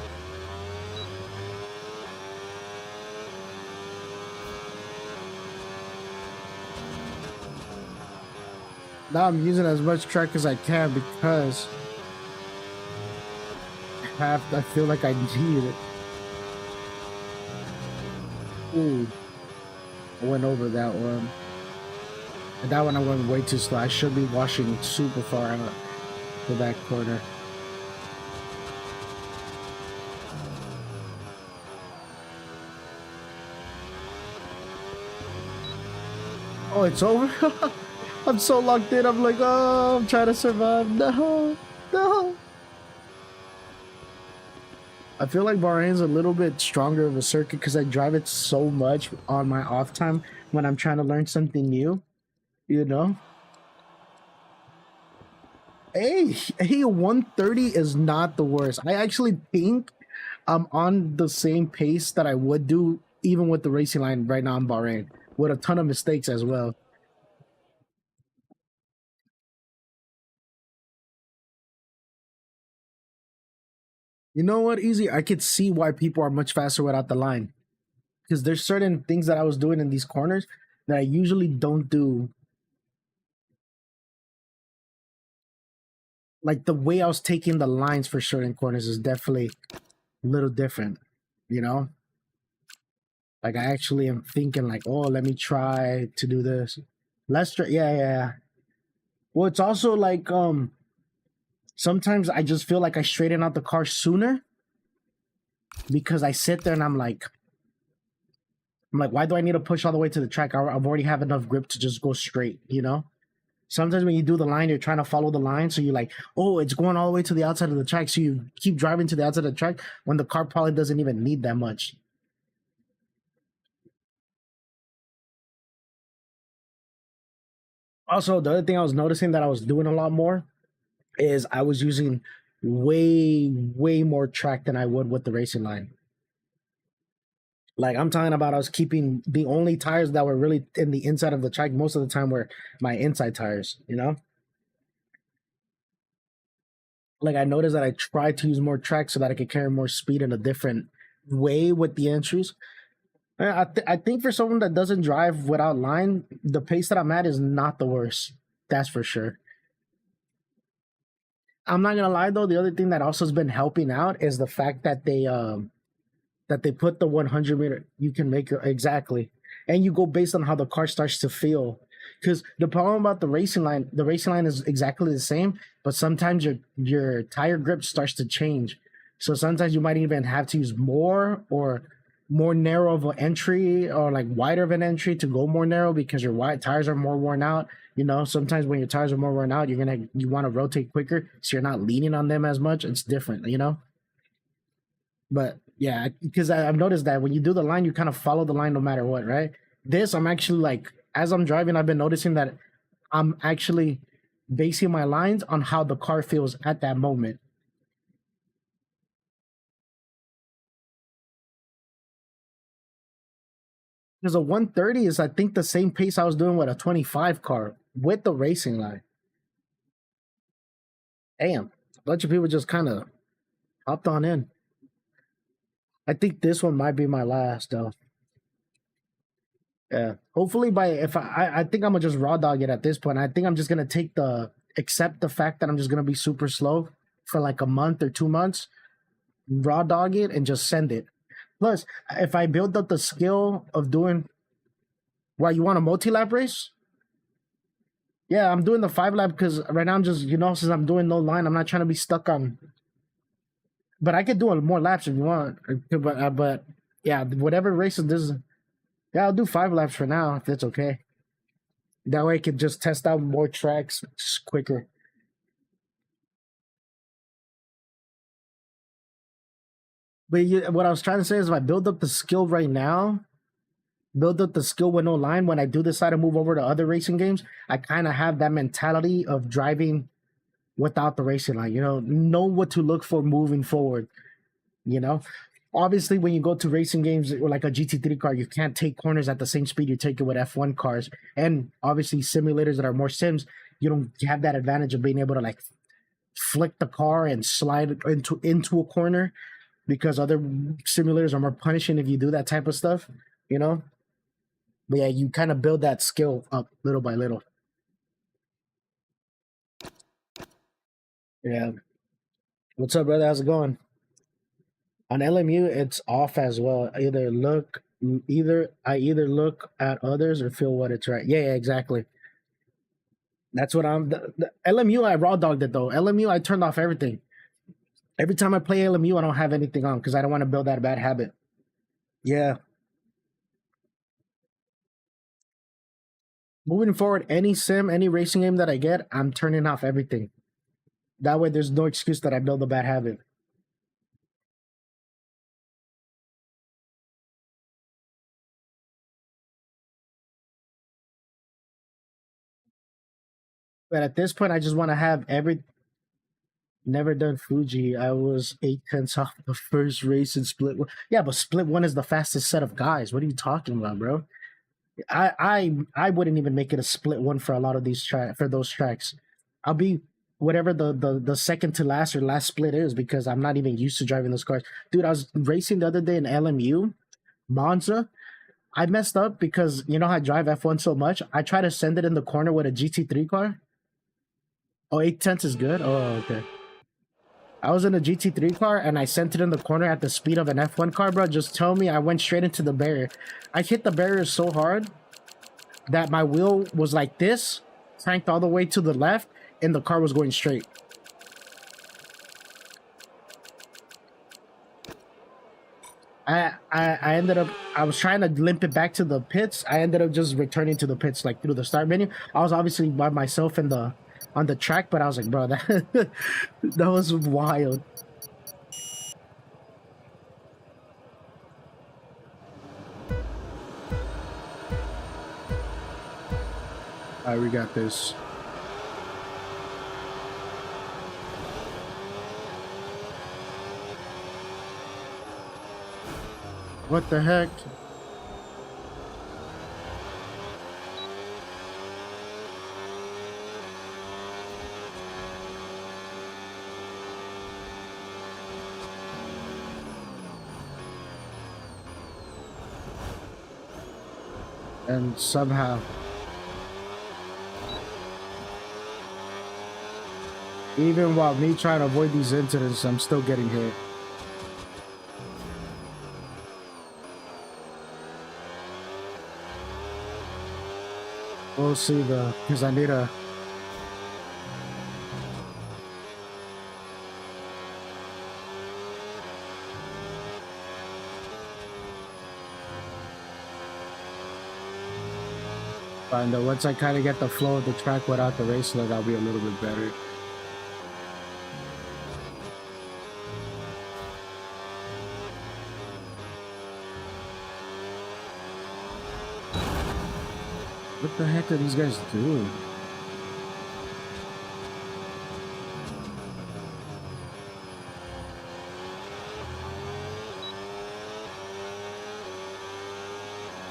Now I'm using as much track as I can because I feel like I need it. Ooh, I went over that one. And that one I went way too slow. I should be washing super far out the back corner. Oh, it's over? I'm so locked in. I'm like, oh, I'm trying to survive. No. I feel like Bahrain's a little bit stronger of a circuit because I drive it so much on my off time when I'm trying to learn something new, you know? Hey, 130 is not the worst. I actually think I'm on the same pace that I would do even with the racing line right now in Bahrain, with a ton of mistakes as well. You know what, Easy? I could see why people are much faster without the line. Because there's certain things that I was doing in these corners that I usually don't do. Like the way I was taking the lines for certain corners is definitely a little different, you know? Like I actually am thinking like, oh, let me try to do this. Yeah, yeah. Well, it's also like sometimes I just feel like I straighten out the car sooner because I sit there and I'm like, why do I need to push all the way to the track? I've already have enough grip to just go straight, you know? Sometimes when you do the line, you're trying to follow the line. So you're like, oh, it's going all the way to the outside of the track. So you keep driving to the outside of the track when the car probably doesn't even need that much. Also, the other thing I was noticing that I was doing a lot more is I was using way more track than I would with the racing line. Like I'm talking about, I was keeping the only tires that were really in the inside of the track most of the time were my inside tires, you know? Like I noticed that I tried to use more track so that I could carry more speed in a different way with the entries. I think for someone that doesn't drive without line, the pace that I'm at is not the worst. That's for sure. I'm not gonna lie though. The other thing that also has been helping out is the fact that they put the 100 meter. You can make your exactly, and you go based on how the car starts to feel. Because the problem about the racing line is exactly the same, but sometimes your tire grip starts to change. So sometimes you might even have to use more or more narrow of an entry or like wider of an entry to go more narrow because your wide tires are more worn out. You know, sometimes when your tires are more worn out, you want to rotate quicker, so you're not leaning on them as much. It's different, you know. But yeah, because I've noticed that when you do the line, you kind of follow the line no matter what, right? This, I'm actually like, as I'm driving, I've been noticing that I'm actually basing my lines on how the car feels at that moment. Because a 130 is, I think, the same pace I was doing with a 25 car with the racing line. Damn, a bunch of people just kind of hopped on in. I think this one might be my last, though. Yeah. Hopefully, by if I think I'm gonna just raw dog it at this point. I think I'm just gonna accept the fact that I'm just gonna be super slow for like a month or 2 months, raw dog it, and just send it. Plus, if I build up the skill of doing, why you want a multi lap race? Yeah, I'm doing the 5 lap because right now I'm just, since I'm doing no line, I'm not trying to be stuck on. But I could do more laps if you want. But yeah, whatever races this. Yeah, I'll do 5 laps for now if that's okay. That way I could just test out more tracks just quicker. But what I was trying to say is if I build up the skill right now, build up the skill with no line, when I do decide to move over to other racing games, I kind of have that mentality of driving without the racing line, know what to look for moving forward, you know? Obviously, when you go to racing games or like a GT3 car, you can't take corners at the same speed you take it with F1 cars. And obviously, simulators that are more sims, you don't have that advantage of being able to like flick the car and slide it into a corner because other simulators are more punishing if you do that type of stuff, you know? But yeah, you kind of build that skill up little by little. Yeah. What's up, brother? How's it going? On LMU, it's off as well. Either look at others or feel what it's right. Yeah, yeah, exactly. That's what the LMU. I raw dogged it though. LMU, I turned off everything. Every time I play LMU, I don't have anything on because I don't want to build that bad habit. Yeah. Moving forward, any sim, any racing game that I get, I'm turning off everything. That way, there's no excuse that I build a bad habit. But at this point, I just want to have every. Never done Fuji. I was 8 tenths off the first race in split one. Yeah, but split one is the fastest set of guys. What are you talking about, bro? I wouldn't even make it a split one for a lot of for those tracks. I'll be whatever the second to last or last split is because I'm not even used to driving those cars. Dude, I was racing the other day in LMU, Monza. I messed up because you know how I drive F1 so much. I try to send it in the corner with a GT3 car. Oh, 8 tenths is good. Oh, okay. I was in a GT3 car and I sent it in the corner at the speed of an F1 car, bro. Just tell me I went straight into the barrier. I hit the barrier so hard that my wheel was like this, cranked all the way to the left, and the car was going straight. I ended up, I was trying to limp it back to the pits. I ended up just returning to the pits like through the start menu. I was obviously by myself in the on the track, but I was like, bro, that that was wild. All right, we got this. What the heck? And somehow, even while me trying to avoid these incidents, I'm still getting hit. We'll see the, because I need a. Find out once I kind of get the flow of the track without the race leg, I'll be a little bit better. What the heck are these guys doing?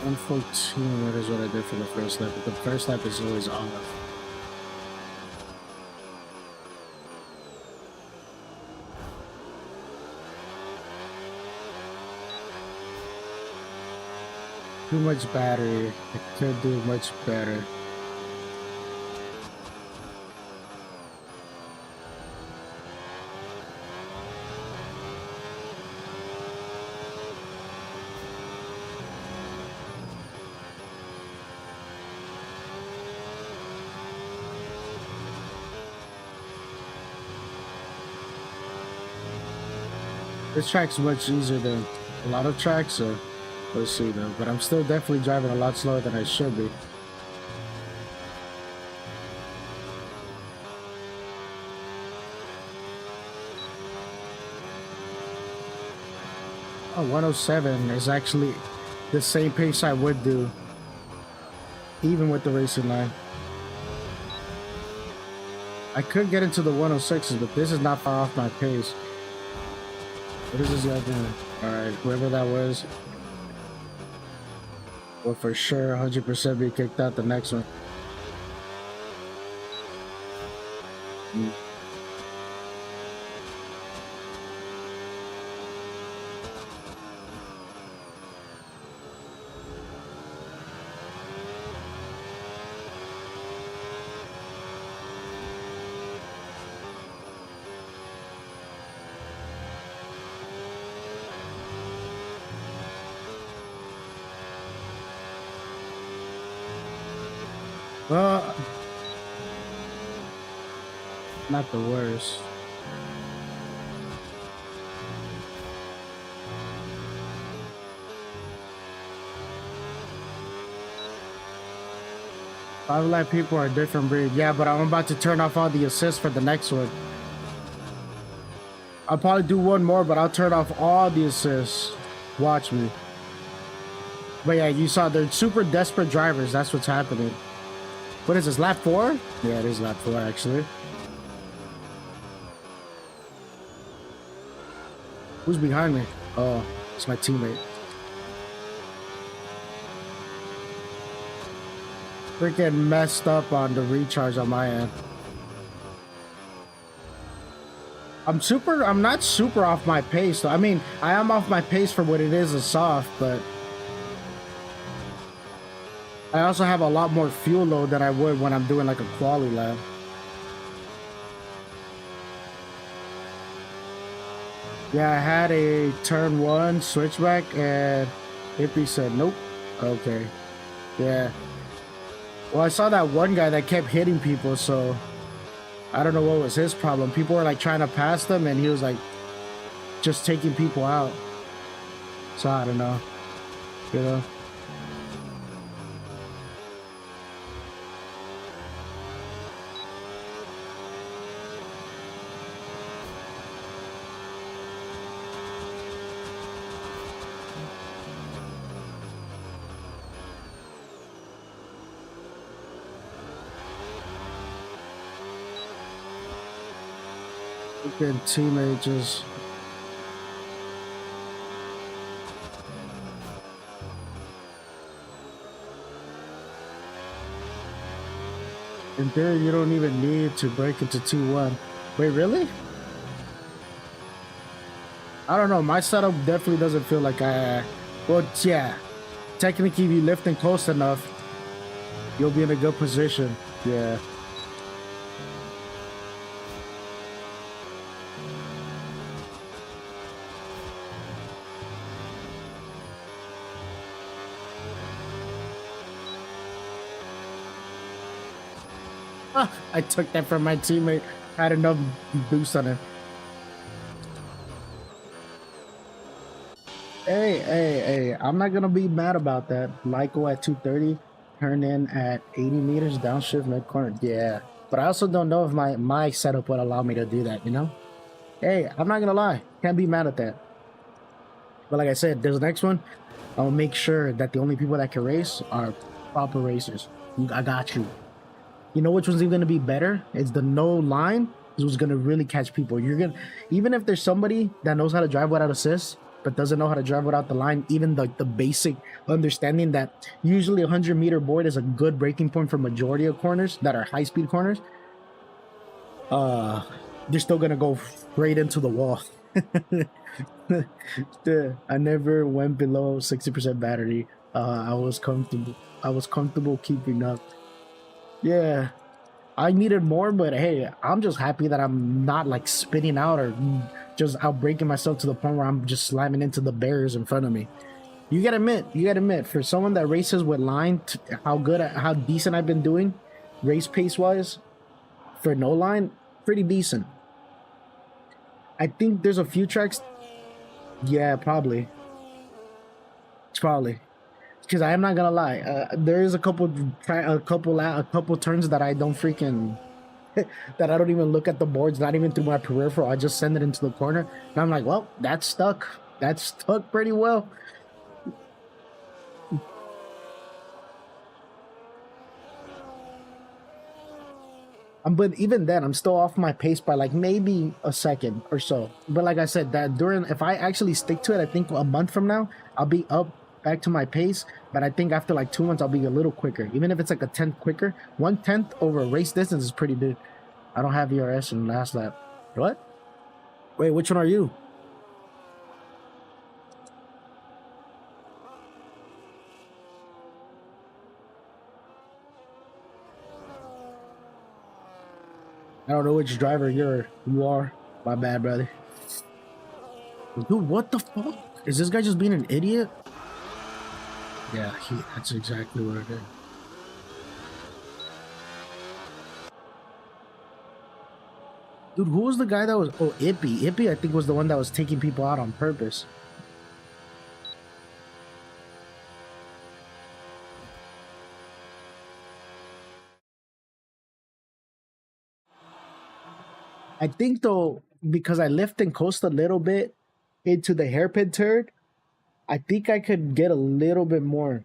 $114, that is what I did for the first lap, but the first lap is always off. Too much battery. I could do much better. This track's much easier than a lot of tracks, so let's see though. But I'm still definitely driving a lot slower than I should be. Oh, 107 is actually the same pace I would do, even with the racing line. I could get into the 106s, but this is not far off my pace. What is this guy doing? Alright, whoever that was will for sure 100% be kicked out the next one. Not the worst. I like people are different breed. Yeah, but I'm about to turn off all the assists for the next one. I'll probably do one more, but I'll turn off all the assists. Watch me. But yeah, you saw they're super desperate drivers. That's what's happening. What is this, lap 4? Yeah, it is lap 4 actually. Who's behind me? Oh, it's my teammate. Freaking messed up on the recharge on my end. I'm not super off my pace though. I mean, I am off my pace for what it is, a soft, but I also have a lot more fuel load than I would when I'm doing like a quali lap. Yeah, I had a turn one switchback, and Hippie said nope. Okay, yeah. Well, I saw that one guy that kept hitting people, so I don't know what was his problem. People were like trying to pass them, and he was like just taking people out. So I don't know, you know. Freaking teammate just. In theory, you don't even need to break into 2-1. Wait, really? I don't know. My setup definitely doesn't feel like I. Well, yeah. Technically, if you lift and close enough, you'll be in a good position. Yeah. I took that from my teammate. Had enough boost on him. Hey, I'm not gonna be mad about that. Lyco at 230, turn in at 80 meters, downshift mid corner. Yeah. But I also don't know if my setup would allow me to do that, you know? Hey, I'm not gonna lie. Can't be mad at that. But like I said, there's the next one. I'll make sure that the only people that can race are proper racers. I got you. You know which one's even gonna be better? It's the no line. Is what's gonna really catch people. You're gonna, even if there's somebody that knows how to drive without assist, but doesn't know how to drive without the line, even the basic understanding that usually a 100-meter board is a good breaking point for majority of corners that are high speed corners. They're still gonna go straight into the wall. I never went below 60% battery. I was comfortable. I was comfortable keeping up. Yeah, I needed more, but hey, I'm just happy that I'm not like spinning out or just out breaking myself to the point where I'm just slamming into the barriers in front of me. You gotta admit, for someone that races with line, how decent I've been doing, race pace wise, for no line, pretty decent. I think there's a few tracks. Yeah, probably. It's probably. Because I am not gonna lie, there is a couple turns that I don't freaking that I don't even look at the boards, not even through my peripheral. I just send it into the corner, and I'm like, well, that's stuck. That's stuck pretty well. But even then, I'm still off my pace by like maybe a second or so. But like I said, that during if I actually stick to it, I think a month from now I'll be up back to my pace. But I think after like 2 months, I'll be a little quicker. Even if it's like a tenth quicker, 1/10 over race distance is pretty good. I don't have ERS in last lap. What? Wait, which one are you? I don't know which driver you are. My bad, brother. Dude, what the fuck? Is this guy just being an idiot? Yeah, that's exactly what it is. Dude, who was the guy that was... Oh, Ippy. Ippy, I think, was the one that was taking people out on purpose. I think, though, because I lift and coast a little bit into the hairpin turn, I think I could get a little bit more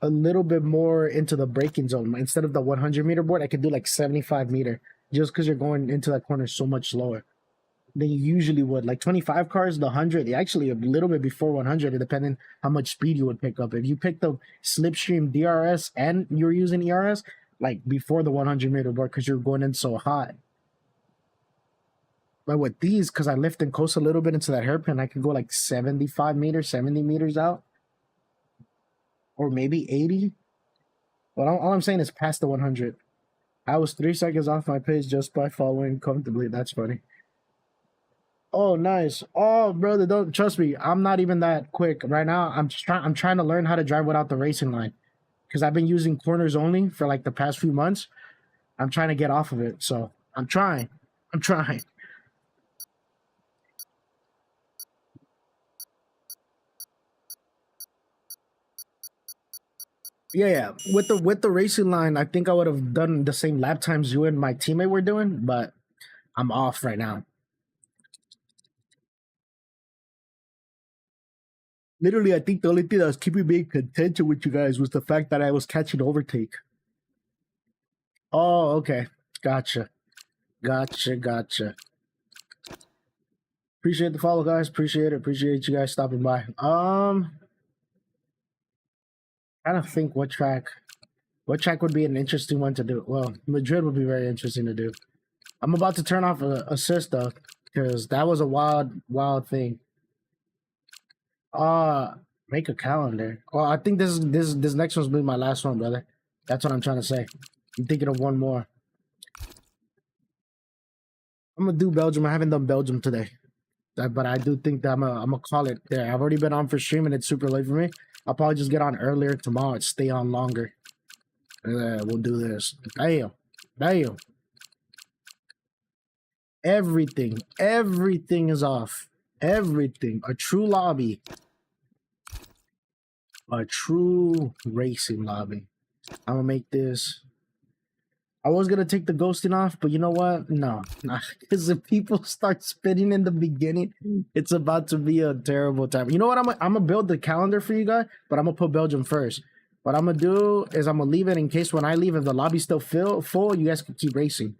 into the braking zone. Instead of the 100-meter board, I could do like 75-meter, just because you're going into that corner so much slower than you usually would. Like 25 cars, the 100, actually a little bit before 100, depending how much speed you would pick up. If you picked up slipstream DRS and you're using ERS, like before the 100-meter board, because you're going in so hot. But with these, because I lift and coast a little bit into that hairpin, I could go like 75 meters, 70 meters out, or maybe 80. But all I'm saying is past the 100. I was 3 seconds off my pace just by following comfortably. That's funny. Oh, nice. Oh, brother, don't trust me. I'm not even that quick right now. I'm trying to learn how to drive without the racing line because I've been using corners only for like the past few months. I'm trying to get off of it, so I'm trying. I'm trying. Yeah, yeah. With the racing line, I think I would have done the same lap times you and my teammate were doing, but I'm off right now. Literally, I think the only thing that was keeping me in contention with you guys was the fact that I was catching overtake. Oh, okay. Gotcha. Gotcha. Gotcha. Appreciate the follow, guys. Appreciate it. Appreciate you guys stopping by. Trying to think what track would be an interesting one to do. Well, Madrid would be very interesting to do. I'm about to turn off assist though, because that was a wild thing. Uh Make a calendar. Well, I think this next one's been my last one, brother. That's what I'm trying to say. I'm thinking of one more. I'm gonna do Belgium. I haven't done Belgium today. But I do think that I'm gonna call it there. I've already been on for stream and it's super late for me. I'll probably just get on earlier tomorrow and stay on longer. We'll do this. Damn. Damn. Everything is off. Everything. A true lobby. A true racing lobby. I'm gonna make this. I was gonna take the ghosting off, but you know what? No, because if people start spitting in the beginning, it's about to be a terrible time. You know what? I'm gonna build the calendar for you guys, but I'm gonna put Belgium first. What I'm gonna do is I'm gonna leave it in case when I leave, if the lobby's still full, you guys can keep racing.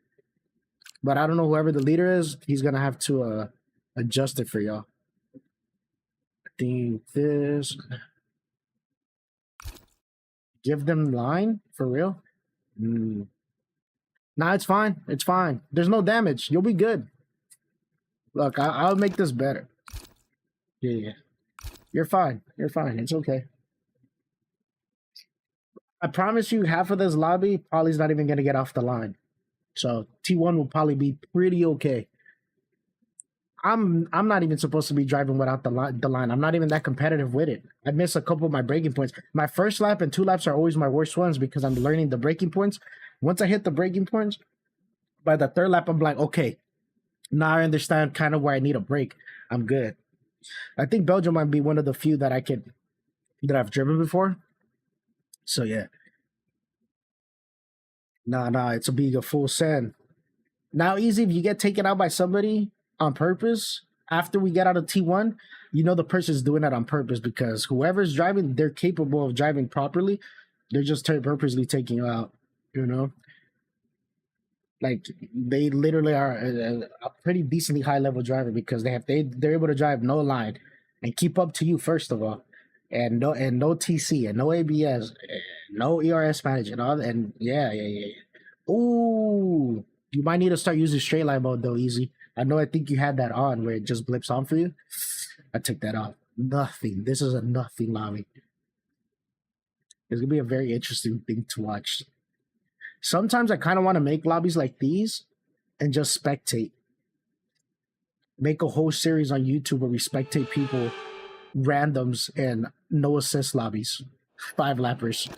But I don't know whoever the leader is, he's gonna have to adjust it for y'all. I think this. Give them line for real. Nah, it's fine. It's fine. There's no damage. You'll be good. Look, I'll make this better. Yeah. You're fine. You're fine. It's okay. I promise you, half of this lobby probably is not even going to get off the line. So T1 will probably be pretty okay. I'm not even supposed to be driving without the line. I'm not even that competitive with it. I miss a couple of my braking points. My first lap and 2 laps are always my worst ones because I'm learning the braking points. Once I hit the braking points, by the 3rd lap, I'm like, okay, now I understand kind of where I need a break. I'm good. I think Belgium might be one of the few that I've driven before. So yeah. Nah, it's a full send. Now, easy, if you get taken out by somebody on purpose after we get out of T1, you know the person's doing that on purpose because whoever's driving, they're capable of driving properly. They're just purposely taking you out, you know? Like, they literally are a pretty decently high level driver because they're able to drive no line and keep up to you, first of all. And no TC and no ABS, and no ERS management, and yeah. Ooh, you might need to start using straight line mode though, easy. I think you had that on where it just blips on for you. I took that off. Nothing. This is a nothing lobby. It's gonna be a very interesting thing to watch. Sometimes I kind of want to make lobbies like these and just spectate. Make a whole series on YouTube where we spectate people, randoms, and no assist lobbies. 5 lappers.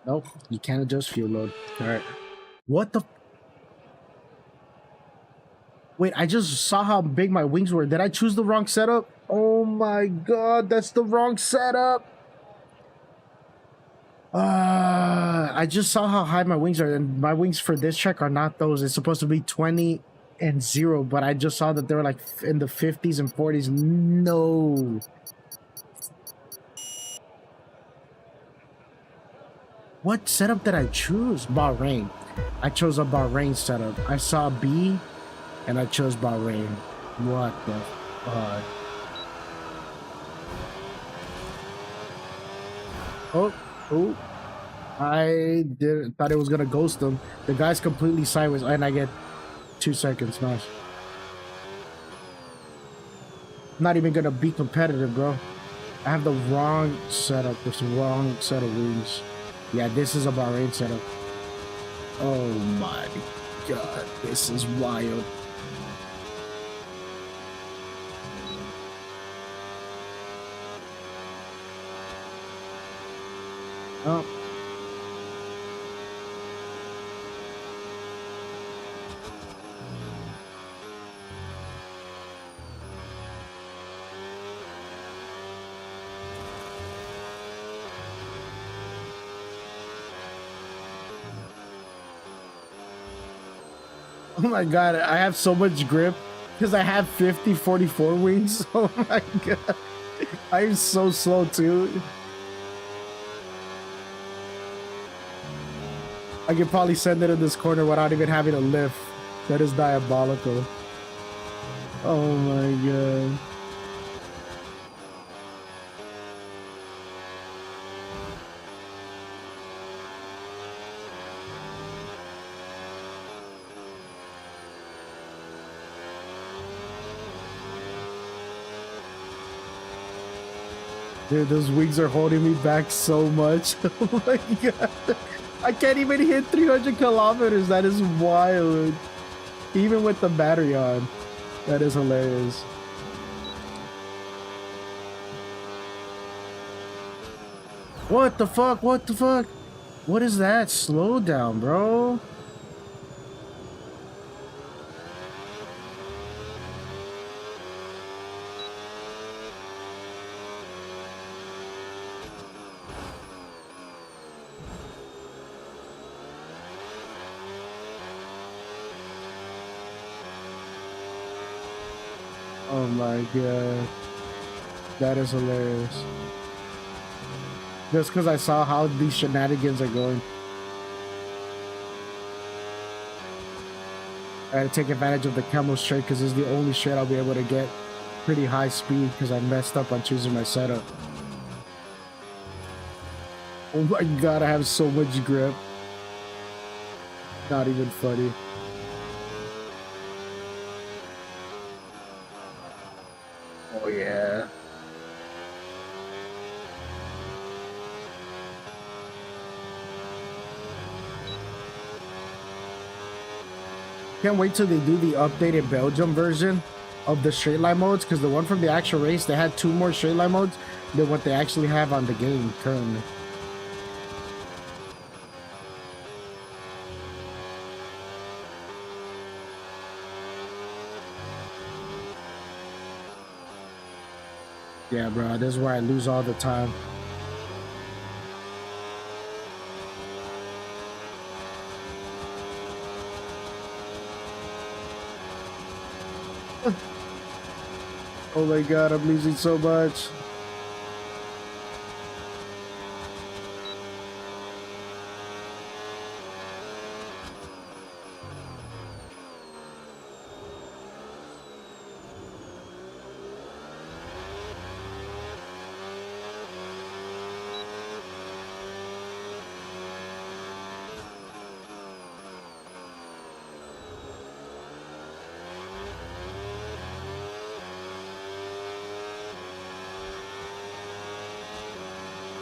Nope, you can't adjust fuel load. Alright. What the? Wait, I just saw how big my wings were. Did I choose the wrong setup? Oh my god, that's the wrong setup. I just saw how high my wings are, and my wings for this track are not those. It's supposed to be 20 and 0, but I just saw that they were like in the 50s and 40s. No. What setup did I choose? Bahrain. I chose a Bahrain setup. I saw B, and I chose Bahrain. What the fuck? Oh. I thought it was gonna ghost him. The guy's completely sideways, and I get 2 seconds. Nice. Not even gonna be competitive, bro. I have the wrong setup. This wrong set of wings. Yeah, this is a Bahrain setup. Oh my god, this is wild. Oh. Oh my god, I have so much grip because I have 50-44 wings. Oh my god. I'm so slow too. I could probably send it in this corner without even having a lift. That is diabolical. Oh my god. Dude, those wings are holding me back so much. Oh my god. I can't even hit 300 kilometers. That is wild. Even with the battery on. That is hilarious. What the fuck? What the fuck? What is that? Slow down, bro. Oh my god. That is hilarious. Just because I saw how these shenanigans are going. I had to take advantage of the camel straight because it's the only straight I'll be able to get pretty high speed because I messed up on choosing my setup. Oh my god, I have so much grip. Not even funny. Oh yeah. Can't wait till they do the updated Belgium version of the straight line modes, because the one from the actual race, they had 2 more straight line modes than what they actually have on the game currently. Yeah, bro, this is where I lose all the time. Oh my god, I'm losing so much.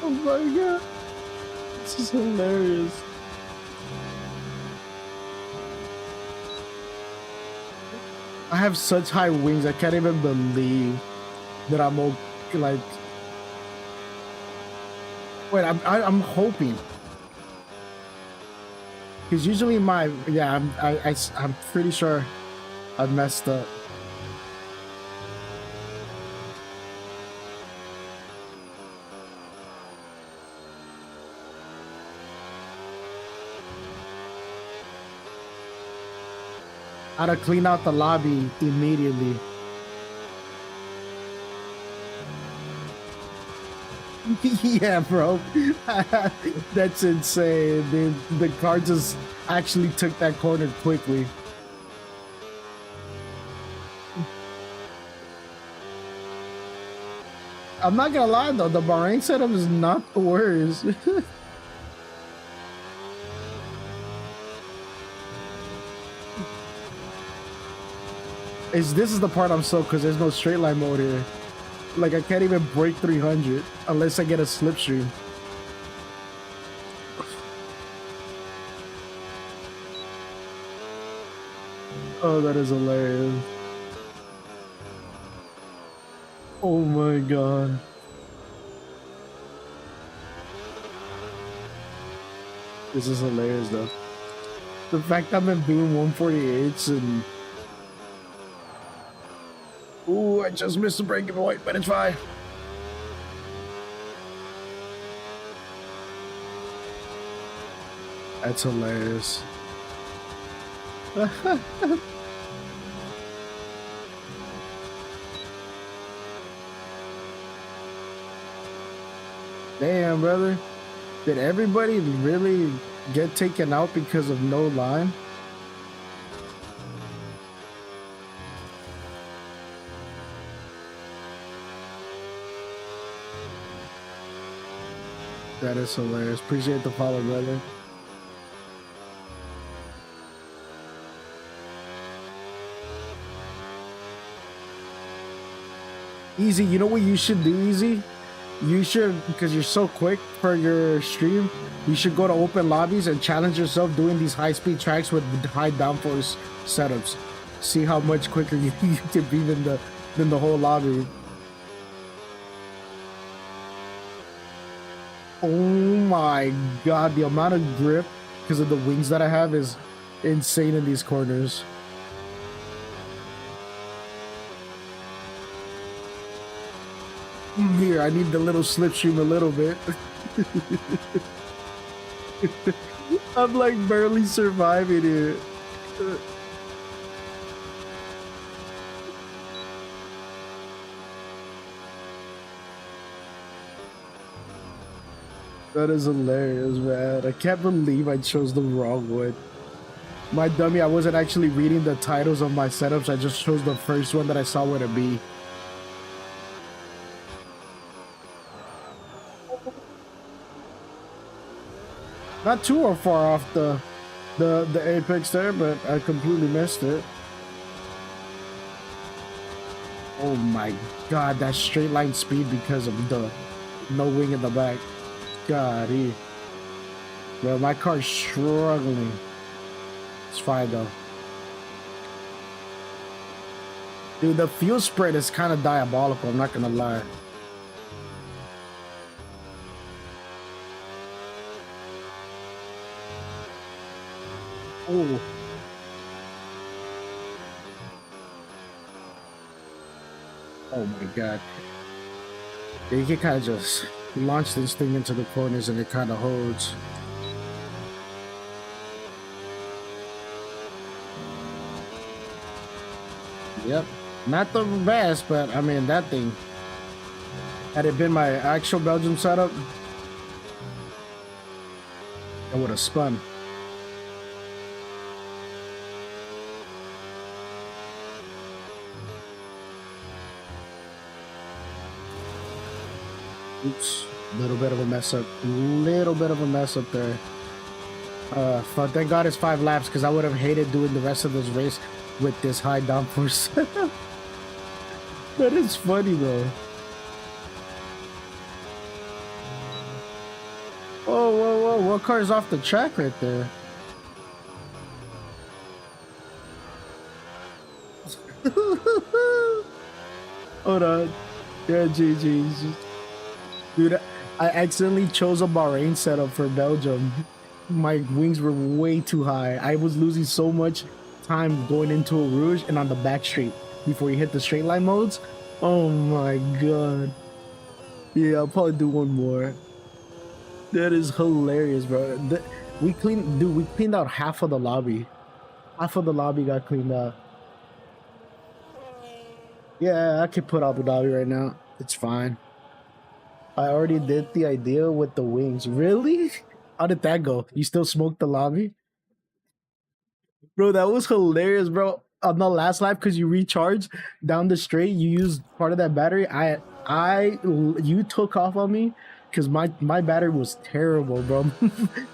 Oh my god, this is hilarious. I have such high wings, I can't even believe that I'm like. Wait, I'm hoping, because usually I'm pretty sure I messed up. How to clean out the lobby immediately. Yeah, bro. That's insane, dude. The car just actually took that corner quickly. I'm not gonna lie though, the Bahrain setup is not the worst. This is the part I'm so, because there's no straight line mode here. Like I can't even break 300 unless I get a slipstream. Oh, that is hilarious. Oh my god. This is hilarious though. The fact I've been doing 148s and... Ooh, I just missed the breaking point, but it's fine. That's hilarious. Damn, brother. Did everybody really get taken out because of no line? That is hilarious. Appreciate the follow, brother. Easy, you know what you should do, Easy? You should, because you're so quick for your stream, you should go to open lobbies and challenge yourself doing these high-speed tracks with high downforce setups. See how much quicker you can be than the whole lobby. Oh my god, the amount of grip because of the wings that I have is insane in these corners. Here, I need the little slipstream a little bit. I'm like barely surviving it. That is hilarious, man. I can't believe I chose the wrong one. My dummy, I wasn't actually reading the titles of my setups. I just chose the first one that I saw with a B. Not too far off the apex there, but I completely missed it. Oh my god, that straight line speed because of the no wing in the back. God, bro, my car's struggling. It's fine though. Dude, the fuel spread is kind of diabolical, I'm not gonna lie. Oh. Oh my god. You can kind of just launch this thing into the corners and it kind of holds. Yep. Not the best, but I mean, that thing. Had it been my actual Belgium setup, I would have spun. Oops, little bit of a mess up. Little bit of a mess up there. But thank God it's 5 laps because I would have hated doing the rest of this race with this high downforce. That is funny though. Oh, whoa, whoa, what car is off the track right there? Hold on. Yeah, GG's. Dude, I accidentally chose a Bahrain setup for Belgium. My wings were way too high. I was losing so much time going into a Rouge and on the back straight before you hit the straight line modes. Oh my god. Yeah, I'll probably do one more. That is hilarious, bro. We cleaned out half of the lobby. Half of the lobby got cleaned out. Yeah, I could put Abu Dhabi right now. It's fine. I already did the idea with the wings. Really? How did that go? You still smoked the lobby? Bro, that was hilarious, bro. On the last lap, because you recharged down the straight, you used part of that battery. You took off on me because my battery was terrible, bro.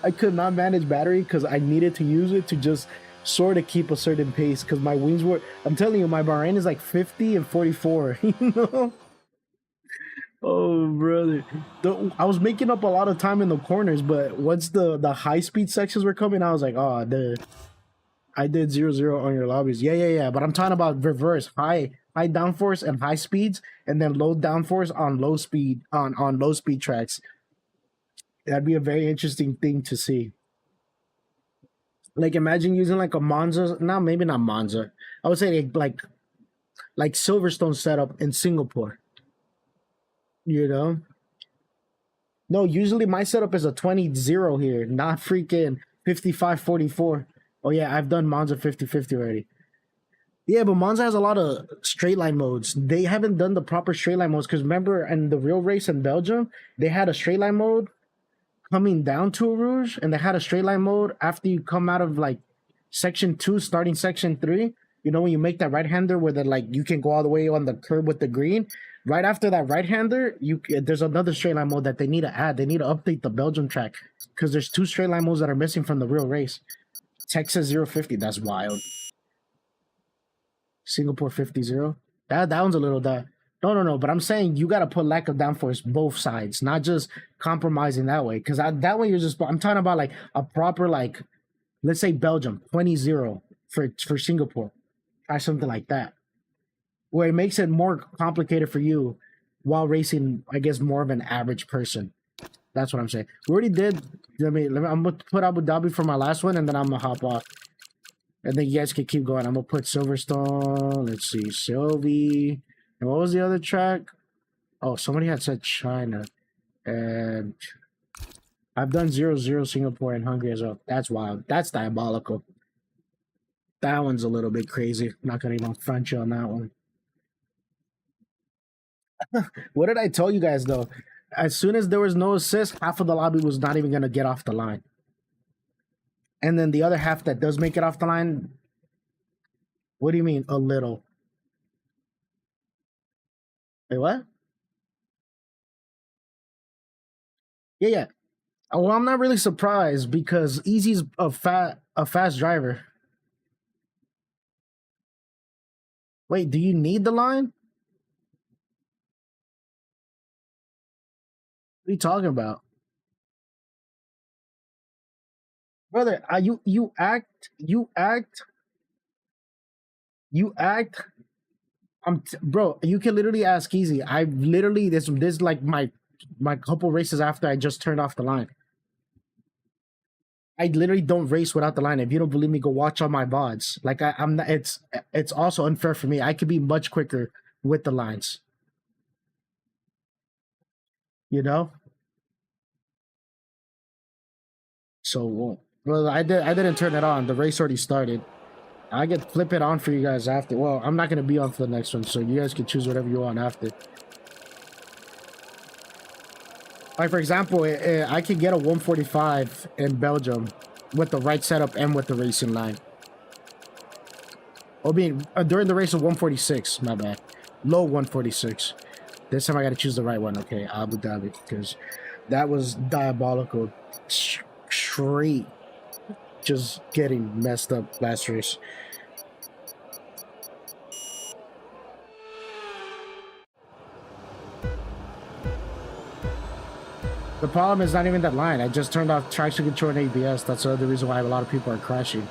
I could not manage battery because I needed to use it to just sort of keep a certain pace because my wings were, I'm telling you, my Bahrain is like 50 and 44, you know? Oh, brother. I was making up a lot of time in the corners, but once the high speed sections were coming, I was like, oh, I did 0-0 on your lobbies. Yeah, yeah, yeah. But I'm talking about reverse, high downforce and high speeds, and then low downforce on low speed on low speed tracks. That'd be a very interesting thing to see. Like imagine using like a Monza, no, maybe not Monza. I would say like Silverstone setup in Singapore. You know? No, usually my setup is a 20-0 here, not freaking 55-44. Oh yeah, I've done Monza 50-50 already. Yeah, but Monza has a lot of straight line modes. They haven't done the proper straight line modes because remember in the real race in Belgium, they had a straight line mode coming down to a Rouge, and they had a straight line mode after you come out of like section 2, starting section 3. You know when you make that right hander where the like you can go all the way on the curb with the green. Right after that right hander, there's another straight line mode that they need to add. They need to update the Belgium track because there's 2 straight line modes that are missing from the real race. Texas 050, that's wild. Singapore 50-0. That one's a little that. No. But I'm saying you got to put lack of downforce both sides, not just compromising that way. Because that way you're just. I'm talking about like a proper like, let's say Belgium 20-0 for Singapore, or something like that, where it makes it more complicated for you while racing. I guess more of an average person. That's what I'm saying. We already did. I'm gonna put Abu Dhabi for my last one, and then I'm gonna hop off. And then you guys can keep going. I'm gonna put Silverstone. Let's see, Sylvie. And what was the other track? Oh, somebody had said China. And I've done 0-0 Singapore and Hungary as well. That's wild. That's diabolical. That one's a little bit crazy. Not gonna even front you on that one. What did I tell you guys though? As soon as there was no assist, half of the lobby was not even gonna get off the line. And then the other half that does make it off the line, what do you mean a little? Wait, what? Yeah, yeah. Well, I'm not really surprised because Easy's a fast driver. Wait, do you need the line? What are you talking about? Brother, you act. Bro. You can literally ask Easy. I literally this like my couple races after I just turned off the line. I literally don't race without the line. If you don't believe me, go watch on my VODs. Like I'm not. It's also unfair for me. I could be much quicker with the lines. You know. So well, I didn't turn it on. The race already started. I can flip it on for you guys after. Well, I'm not gonna be on for the next one, so you guys can choose whatever you want after. Like for example, I could get a 145 in Belgium with the right setup and with the racing line. Or being during the race of 146. My bad, low 146. This time I got to choose the right one. Okay, Abu Dhabi, because that was diabolical. Straight, just getting messed up last race. The problem is not even that line. I just turned off traction control and ABS. That's the other reason why a lot of people are crashing.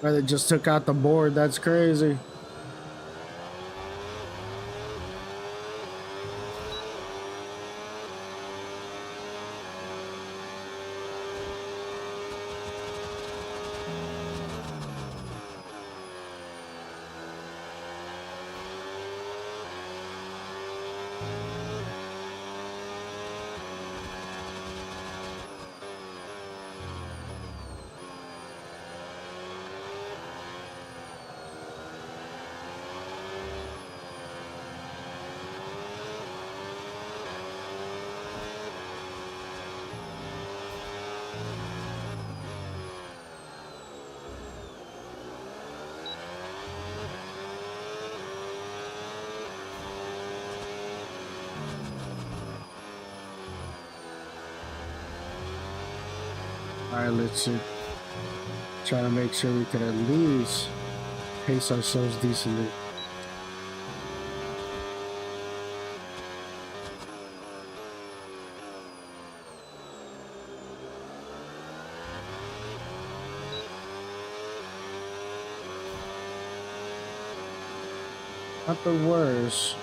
Or they just took out the board. That's crazy. right, let's see. Try to make sure we can at least pace ourselves decently. Not the worst.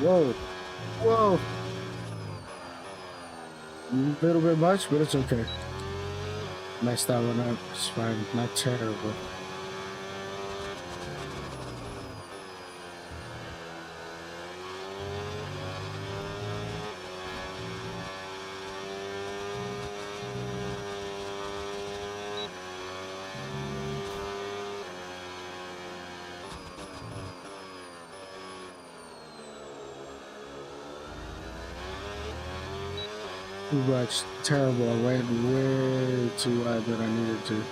Whoa, whoa. A little bit much, but it's okay. Messed that one up. It's fine. Not terrible. Too much. Terrible. I went way too wide than I needed to.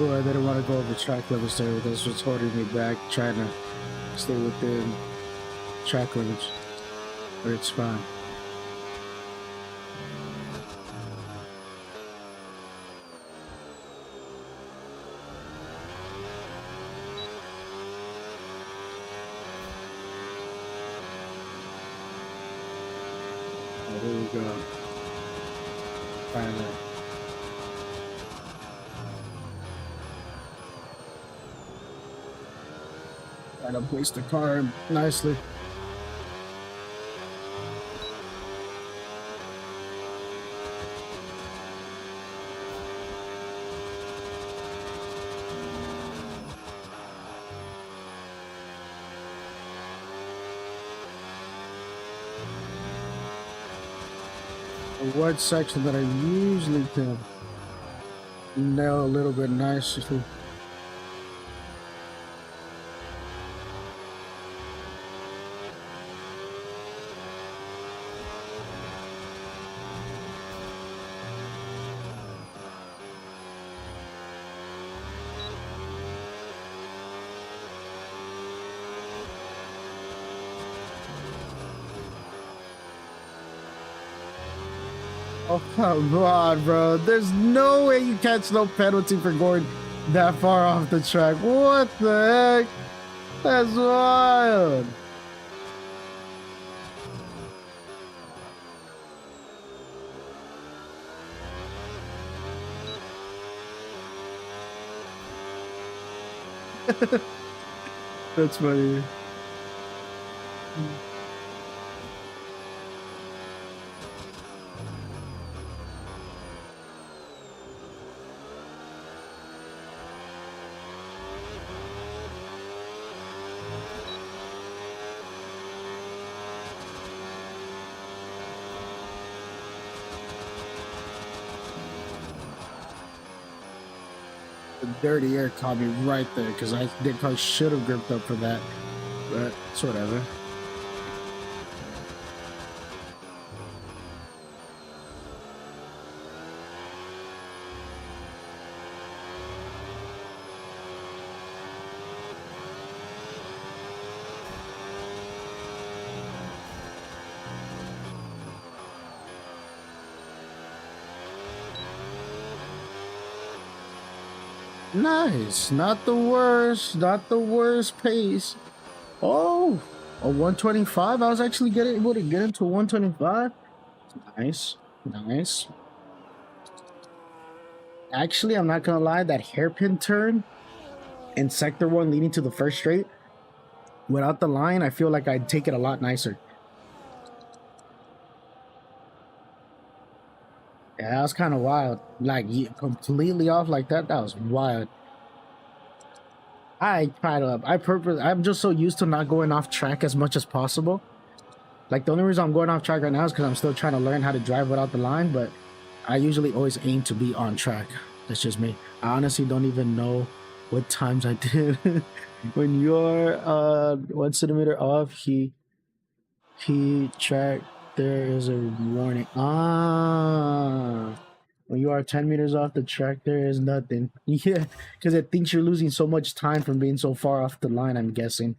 Oh, I didn't want to go over track limits there. That's what's holding me back, trying to stay within track limits. But it's fine. Oh, here we go. Finally. Try to place the car nicely. One section that I usually can nail a little bit nicely. Oh, come on, bro. There's no way you catch no penalty for going that far off the track. What the heck? That's wild. That's funny. dirty air caught me right there because I should have gripped up for that, but it's whatever. Nice, not the worst pace. Oh, a 125. I was actually able to get into 125. Nice, nice. Actually, I'm not gonna lie, that hairpin turn in sector 1 leading to the first straight, without the line, I feel like I'd take it a lot nicer. Yeah, that was kind of wild. Like, completely off like that. That was wild. I'm just so used to not going off track as much as possible. Like, the only reason I'm going off track right now is because I'm still trying to learn how to drive without the line, but I usually always aim to be on track. That's just me. I honestly don't even know what times I did. When you're 1 centimeter off, he track, there is a warning. When you are 10 meters off the track, there is nothing. Yeah, because it thinks you're losing so much time from being so far off the line, I'm guessing.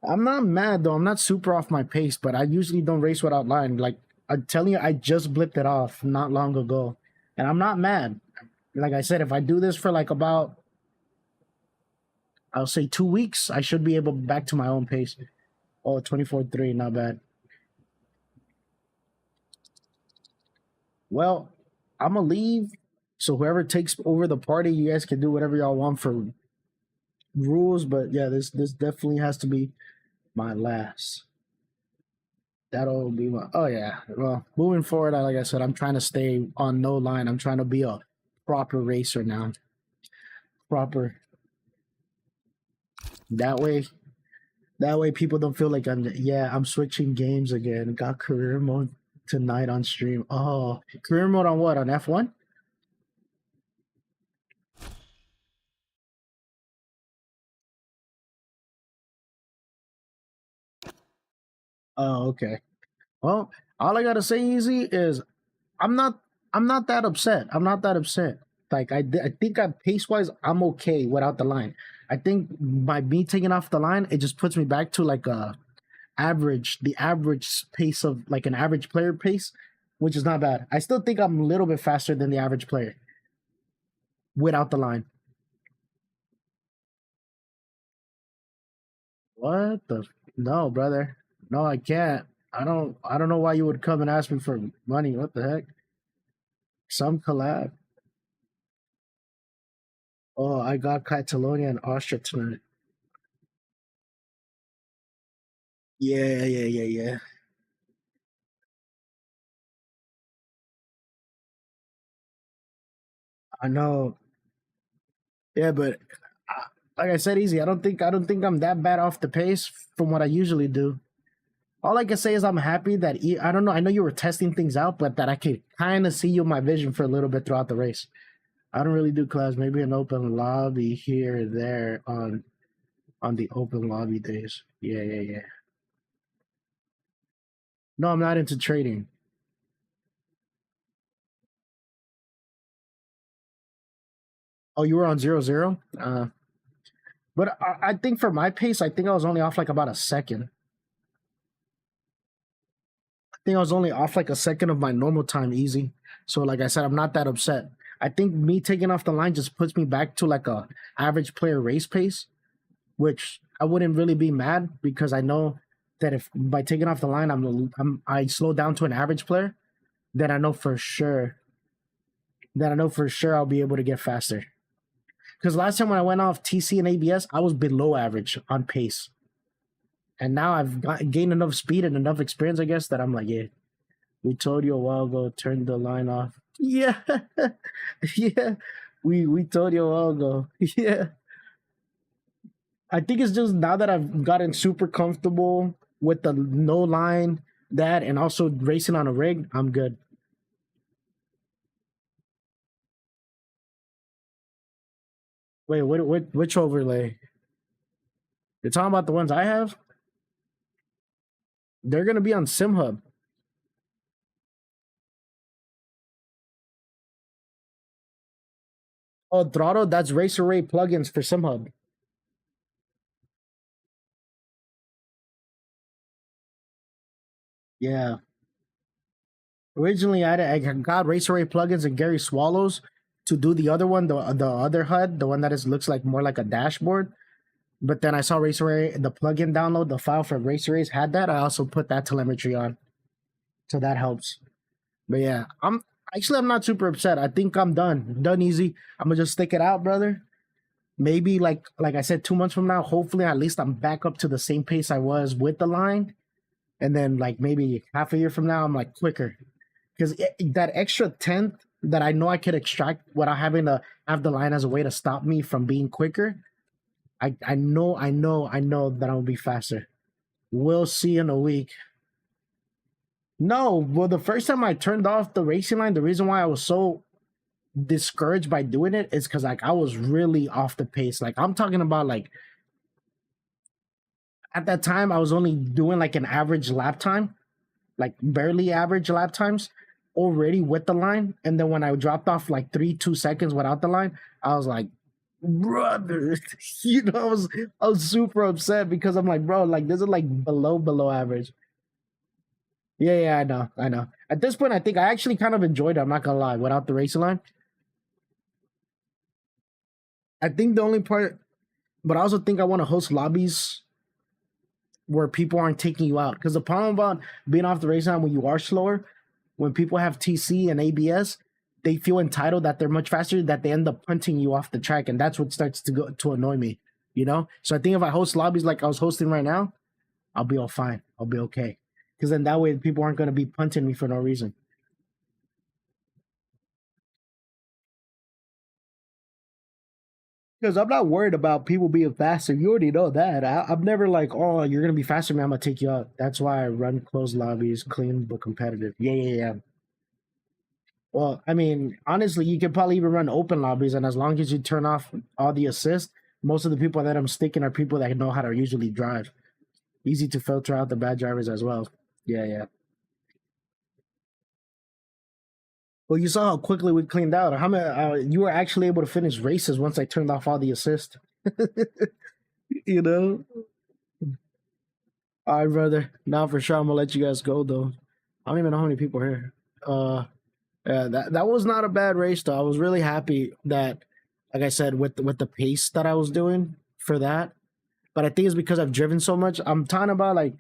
I'm not mad though. I'm not super off my pace, but I usually don't race without line. Like, I'm telling you, I just blipped it off not long ago, and I'm not mad. Like I said, if I do this for like about, I'll say 2 weeks, I should be able back to my own pace. Oh, 24.3, not bad. Well, I'm gonna leave. So whoever takes over the party, you guys can do whatever y'all want for rules. But yeah, this definitely has to be my last. That'll be my. Oh yeah. Well, moving forward, like I said, I'm trying to stay on no line. I'm trying to be a proper racer now. Proper. That way people don't feel like I'm switching games again. Got career mode tonight on stream. Oh, career mode on what? On F1? Oh, okay. Well, all I gotta say, Easy, is I'm not I'm not that upset. I'm not that upset. Like, I think pace wise I'm okay without the line. I think by me taking off the line, it just puts me back to like the average pace of like an average player pace, which is not bad. I still think I'm a little bit faster than the average player without the line. What the? No, brother. No, I can't. I don't know why you would come and ask me for money. What the heck? Some collab. Oh, I got Catalonia and Austria tonight. Yeah, yeah, yeah, yeah. I know. Yeah, but like I said, Easy. I don't think I'm that bad off the pace from what I usually do. All I can say is I'm happy that I don't know. I know you were testing things out, but that I could kind of see you in my vision for a little bit throughout the race. I don't really do class. Maybe an open lobby here or there on the open lobby days. Yeah, yeah, yeah. No, I'm not into trading. Oh, you were on 0-0. But I think for my pace, I think I was only off like about a second. I think I was only off like a second of my normal time, Easy. So like I said, I'm not that upset. I think me taking off the line just puts me back to like a average player race pace, which I wouldn't really be mad because I know that if by taking off the line I slow down to an average player, then I know for sure I'll be able to get faster. Because last time when I went off TC and ABS, I was below average on pace, and now gained enough speed and enough experience, I guess, that I'm like, yeah, we told you a while ago, turn the line off. Yeah, yeah, we told you a while ago. Yeah, I think it's just now that I've gotten super comfortable with the no line, that, and also racing on a rig, I'm good. Wait, which overlay? You're talking about the ones I have? They're gonna be on SimHub. Oh, throttle. That's Racer Ray plugins for SimHub. Yeah. Originally, I got Racer Ray plugins and Gary Swallows to do the other one, the other HUD, the one that is looks like more like a dashboard. But then I saw Racer Ray, the plugin download, the file for Racer Rays had that. I also put that telemetry on, so that helps. But yeah, I'm not super upset. I think I'm done easy. I'm gonna just stick it out, brother. Maybe like I said, 2 months from now, hopefully at least I'm back up to the same pace I was with the line, and then like maybe half a year from now, I'm like quicker because that extra tenth that I know I could extract without having to have the line as a way to stop me from being quicker. I know that I'll be faster. We'll see in a week. No, well, the first time I turned off the racing line, the reason why I was so discouraged by doing it is because like I was really off the pace. Like I'm talking about like at that time I was only doing like an average lap time, like barely average lap times already with the line. And then when I dropped off like 2 seconds without the line, I was like, brother, I was super upset because I'm like, bro, like this is like below average. Yeah, I know. At this point, I think I actually kind of enjoyed it. I'm not gonna lie, without the racing line. I think the only part, but I also think I want to host lobbies where people aren't taking you out. Because the problem about being off the racing line when you are slower, when people have TC and ABS, they feel entitled that they're much faster that they end up punting you off the track, and that's what starts to go to annoy me. So I think if I host lobbies like I was hosting right now, I'll be all fine. I'll be okay. Because then that way people aren't going to be punting me for no reason. Because I'm not worried about people being faster. You already know that. I'm never like, oh, you're gonna be faster, man. I'm gonna take you out. That's why I run closed lobbies, clean but competitive. Yeah. Well, I mean, honestly, you could probably even run open lobbies, and as long as you turn off all the assist, most of the people that I'm sticking are people that know how to usually drive. Easy to filter out the bad drivers as well. Yeah. Well, you saw how quickly we cleaned out. How many? You were actually able to finish races once I turned off all the assist. you know. All right, brother. Now for sure, I'm gonna let you guys go though. I don't even know how many people are here. Yeah, that was not a bad race though. I was really happy that, like I said, with the pace that I was doing for that. But I think it's because I've driven so much. I'm talking about like,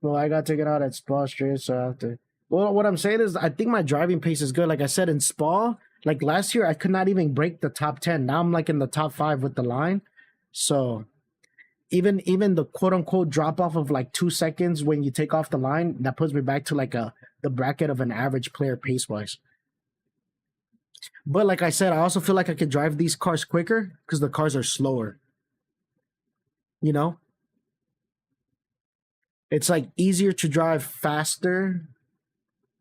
well, I got taken out at Spa Straight, so I have to. Well, what I'm saying is, I think my driving pace is good. Like I said in Spa, like last year, I could not even break the top 10. Now I'm like in the top 5 with the line. So even the quote unquote drop off of like 2 seconds when you take off the line, that puts me back to like the bracket of an average player pace wise. But like I said, I also feel like I could drive these cars quicker because the cars are slower. You know, it's like easier to drive faster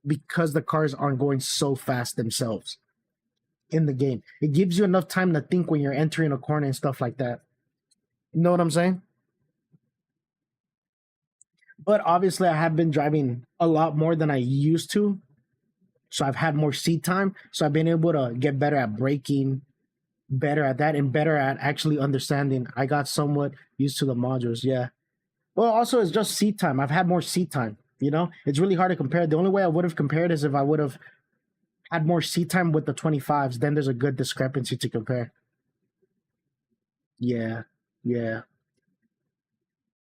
because the cars aren't going so fast themselves in the game. It gives you enough time to think when you're entering a corner and stuff like that. You know what I'm saying? But obviously, I have been driving a lot more than I used to. So I've had more seat time. So I've been able to get better at braking, better at that, and better at actually understanding. I got somewhat used to the modules. Yeah. Well, also, it's just seat time. I've had more seat time. It's really hard to compare. The only way I would have compared is if I would have had more seat time with the 25s. Then there's a good discrepancy to compare. Yeah. Yeah.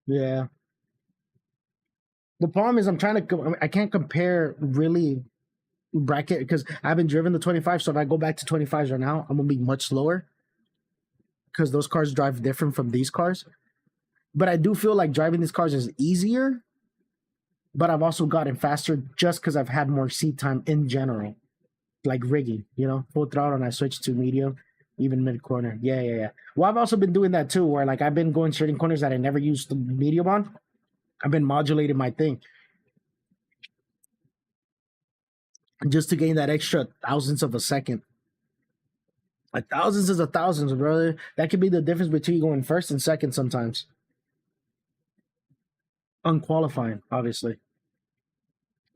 Yeah. The problem is I'm trying to. I can't compare really bracket because I haven't driven the 25. So if I go back to 25s right now, I'm gonna be much slower because those cars drive different from these cars. But I do feel like driving these cars is easier. But I've also gotten faster just because I've had more seat time in general, like rigging. Full throttle, and I switched to medium, even mid corner. Yeah. Well, I've also been doing that too, where like I've been going certain corners that I never used the medium on. I've been modulating my thing just to gain that extra thousandths of a second. Like thousands is a thousands, brother. That could be the difference between going first and second sometimes. Unqualifying, obviously.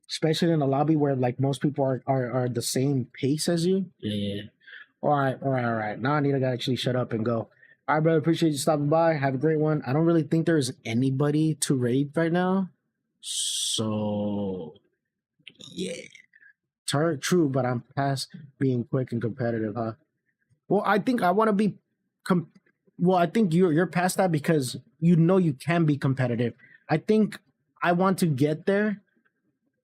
Especially in a lobby where like most people are the same pace as you. Yeah. All right, all right, all right. Now I need to actually shut up and go. All right, brother. Appreciate you stopping by. Have a great one. I don't really think there's anybody to raid right now. So yeah. True, but I'm past being quick and competitive, huh? Well, I think I want to be com- well, I think you're past that because you know you can be competitive. I think I want to get there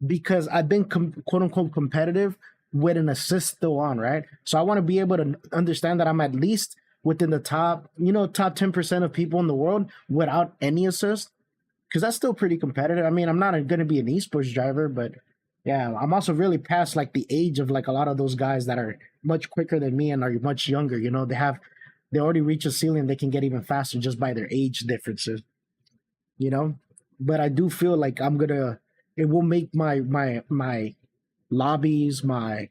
because I've been quote unquote competitive with an assist still on, right? So I want to be able to understand that I'm at least within the top, top 10% of people in the world without any assist, because that's still pretty competitive. I mean, I'm not going to be an esports driver, but yeah, I'm also really past like the age of like a lot of those guys that are much quicker than me and are much younger. They already reach a ceiling. They can get even faster just by their age differences. You know, but I do feel like it will make my lobbies, my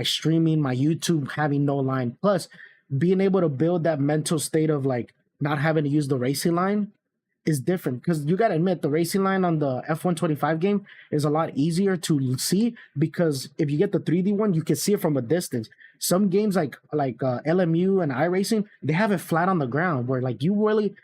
streaming, my YouTube having no line, plus being able to build that mental state of like not having to use the racing line is different, because you got to admit the racing line on the F125 game is a lot easier to see, because if you get the 3D one, you can see it from a distance. Some games like LMU and iRacing, they have it flat on the ground where like you really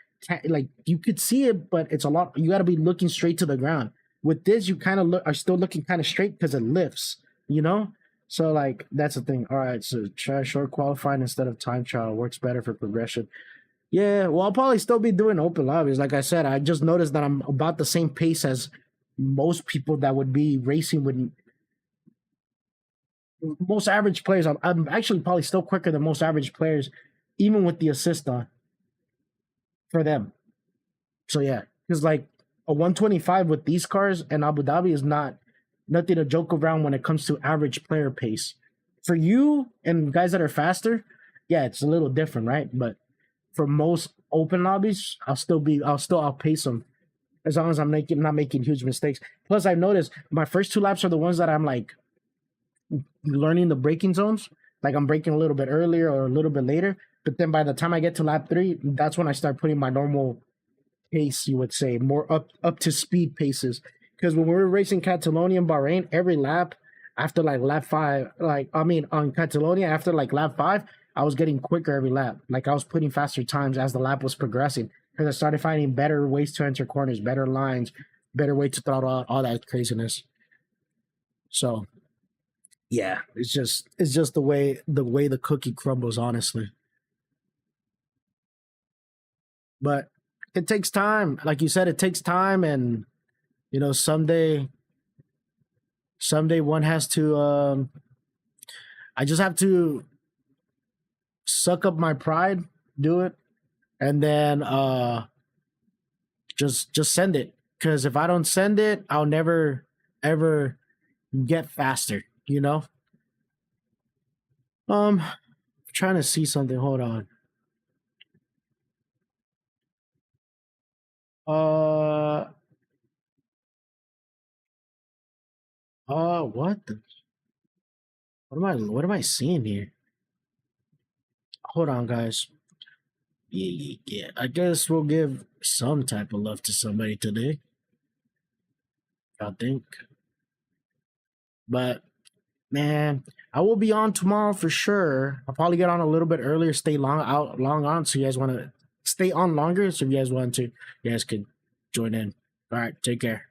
like you could see it, but it's a lot. You got to be looking straight to the ground. With this, you kind of are still looking kind of straight because it lifts, you know. So like that's the thing. All right, so try short qualifying instead of time trial works better for progression. Yeah, well, I'll probably still be doing open lobbies. Like I said, I just noticed that I'm about the same pace as most people that would be racing with most average players. I'm actually probably still quicker than most average players, even with the assist on for them. So yeah, because like a 125 with these cars and Abu Dhabi is nothing to joke around when it comes to average player pace. For you and guys that are faster, yeah, it's a little different, right? But for most open lobbies, I'll still outpace them as long as I'm not making huge mistakes. Plus, I've noticed my first two laps are the ones that I'm like learning the braking zones. Like I'm braking a little bit earlier or a little bit later. But then by the time I get to lap 3, that's when I start putting my normal pace, you would say, more up to speed paces. Because when we were racing Catalonia and Bahrain, every lap after like lap 5, on Catalonia after like lap 5, I was getting quicker every lap. Like I was putting faster times as the lap was progressing, because I started finding better ways to enter corners, better lines, better way to throttle out, all that craziness. So yeah, it's just the way the cookie crumbles, honestly. But it takes time. Like you said, it takes time, and someday one has to I just have to suck up my pride, do it, and then just send it. Because if I don't send it, I'll never ever get faster, trying to see something. Hold on. Uh what the what am I seeing here? Hold on, guys. Yeah. I guess we'll give some type of love to somebody today, I think. But man, I will be on tomorrow for sure. I'll probably get on a little bit earlier, stay long on, so you guys want to stay on longer. So if you guys want to, you guys could join in. All right, take care.